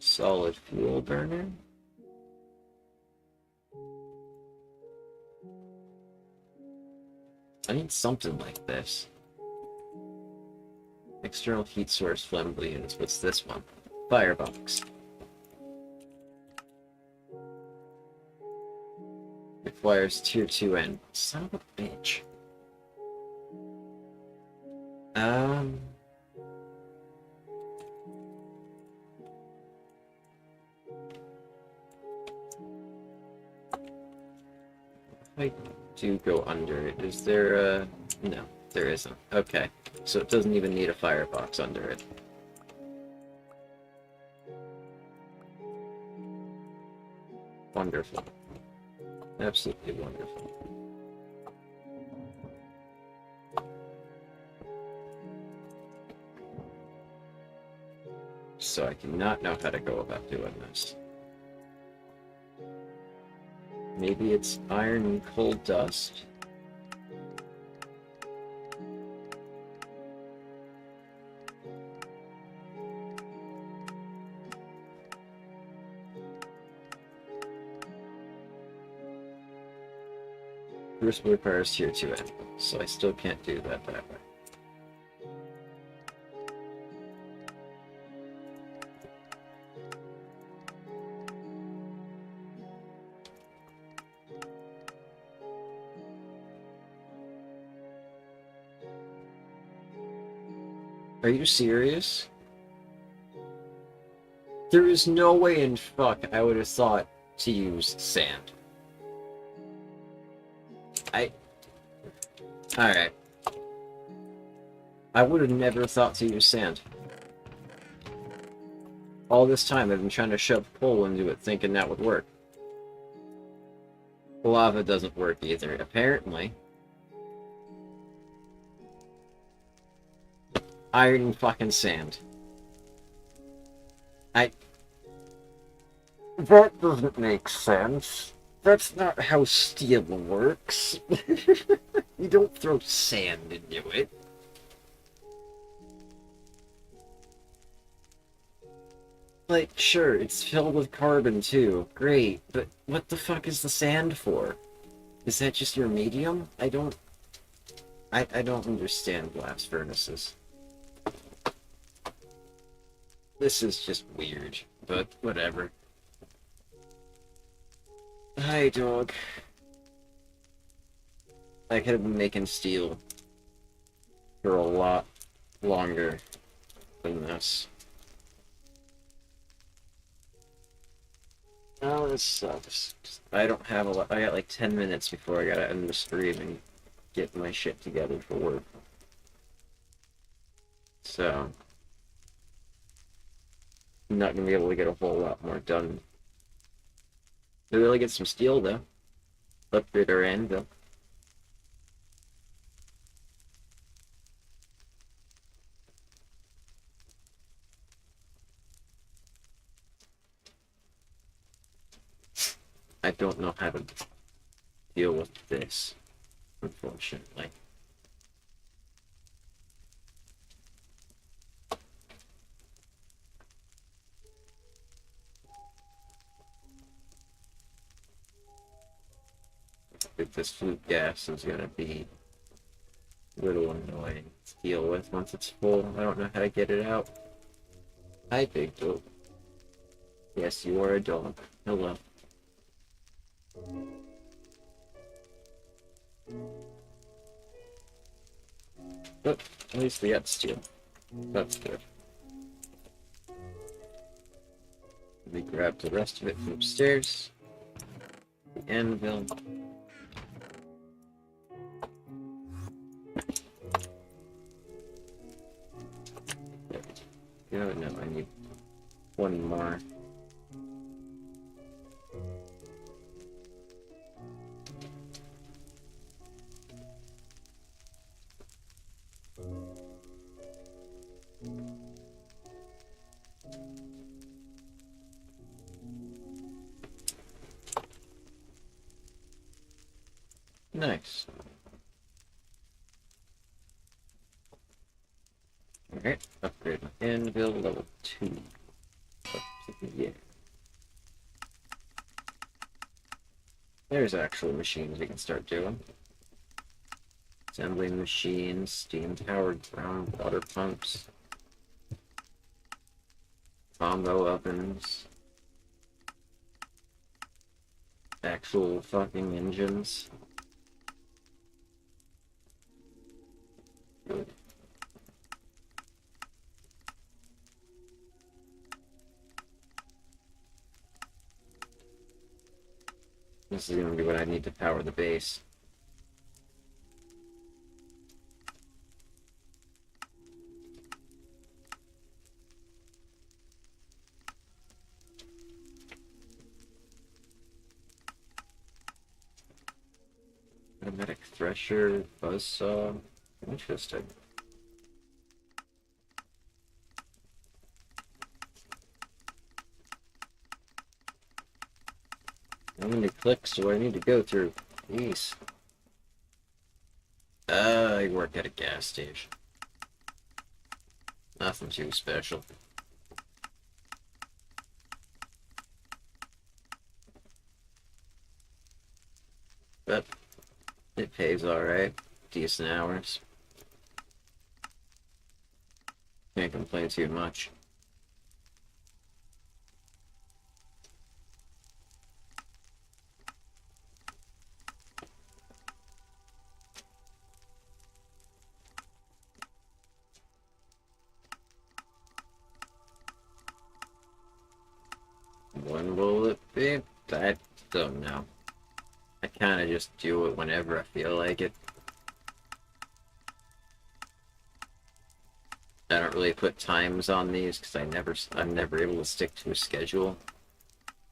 solid fuel burner? I need something like this. External heat source flammable units. What's this one? Firebox. Requires tier 2 N. Son of a bitch. I do go under it. Is there a... no, there isn't. Okay, so it doesn't even need a firebox under it. Wonderful. Absolutely wonderful. So I do not know how to go about doing this. Maybe it's iron and coal dust? Crucible requires tier 2 N, so I still can't do that way. Are you serious? There is no way in fuck I would have thought to use sand. Alright. I would have never thought to use sand. All this time I've been trying to shove coal into it thinking that would work. Lava doesn't work either, apparently. Iron and fucking sand. That doesn't make sense. That's not how steel works. You don't throw sand into it. Like, sure, it's filled with carbon too. Great, but what the fuck is the sand for? Is that just your medium? I don't understand blast furnaces. This is just weird, but whatever. Hi, dog. I could have been making steel for a lot longer than this. Oh, this sucks. I don't have a lot. I got like 10 minutes before I gotta end the stream and get my shit together for work. So, I'm not gonna be able to get a whole lot more done. Maybe I'll get some steel though. Upgrade our anvil. I don't know how to deal with this, unfortunately. If this flute gas is gonna be a little annoying to deal with once it's full. I don't know how to get it out. Hi, Big Dog. Yes, you are a dog. Hello. But at least we got steel. That's good. Let me grab the rest of it from upstairs. The anvil. No, I need one more. Nice. Alright, upgrade my anvil, level 2. Yeah. There's actual machines we can start doing. Assembling machines, steam-powered groundwater pumps, combo ovens, actual fucking engines. Good. This is gonna be what I need to power the base. Automatic thresher, buzzsaw. Interesting. How many clicks do I need to go through? Jeez. I work at a gas station. Nothing too special. But it pays alright. Decent hours. Can't complain too much. When will it be? I don't know. I kind of just do it whenever I feel like it. I don't really put times on these because I'm never able to stick to a schedule.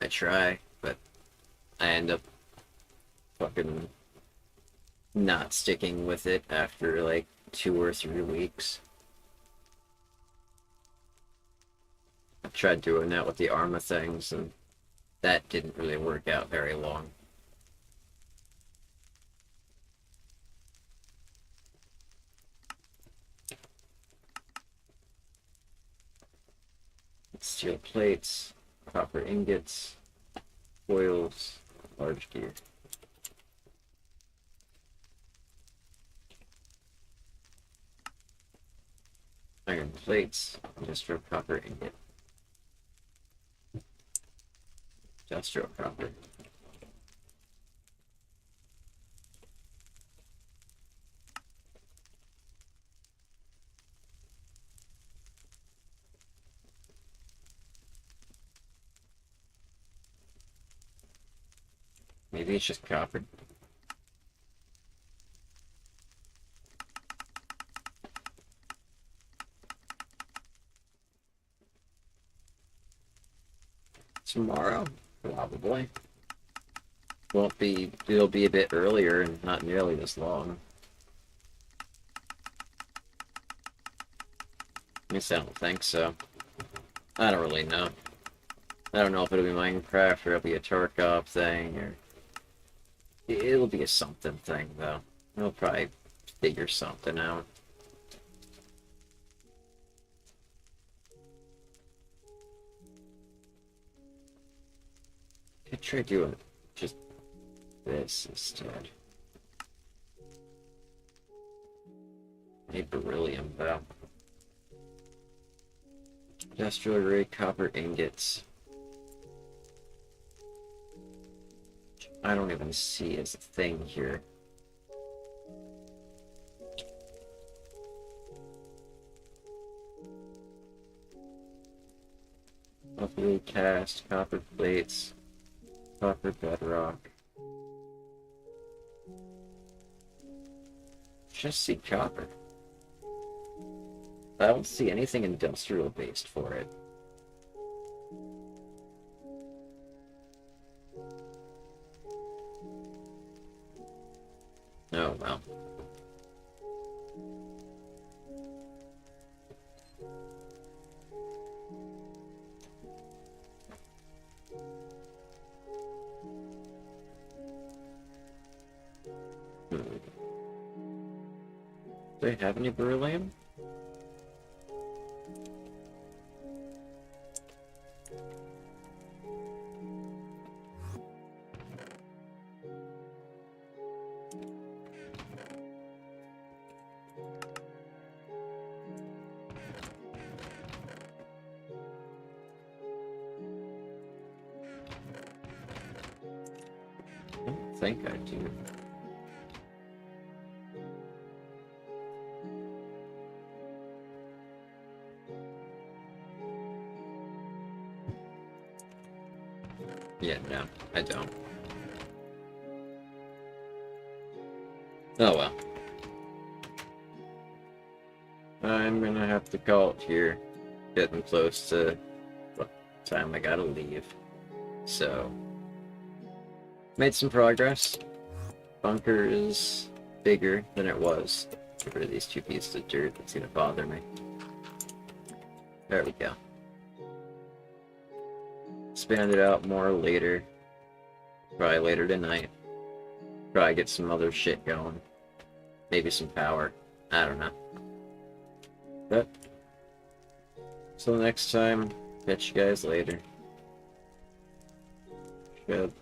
I try, but I end up fucking not sticking with it after like 2 or 3 weeks. I tried doing that with the Arma things, and that didn't really work out very long. Steel plates, copper ingots, foils, large gear. Iron plates, industrial copper ingot. Industrial copper. Maybe it's just copper. Tomorrow, probably. Won't be, it'll be a bit earlier and not nearly as long. At least I don't think so. I don't really know. I don't know if it'll be Minecraft or it'll be a Tarkov thing or... It'll be a something thing, though. We'll probably figure something out. Could try doing just this instead. Need beryllium, though. Industrial grade copper ingots. I don't even see as a thing here. Copper cast, copper plates, copper bedrock. Just see copper. I don't see anything industrial based for it. Oh well. Do they have any beryllium? I don't think I do. Yeah, no, I don't. Oh well. I'm gonna have to call it here. Getting close to what time I gotta leave. So, made some progress. Bunker is bigger than it was. Get rid of these 2 pieces of dirt that's gonna bother me. There we go. Expand it out more later. Probably later tonight. Probably get some other shit going. Maybe some power. I don't know. But, till next time, catch you guys later. Good.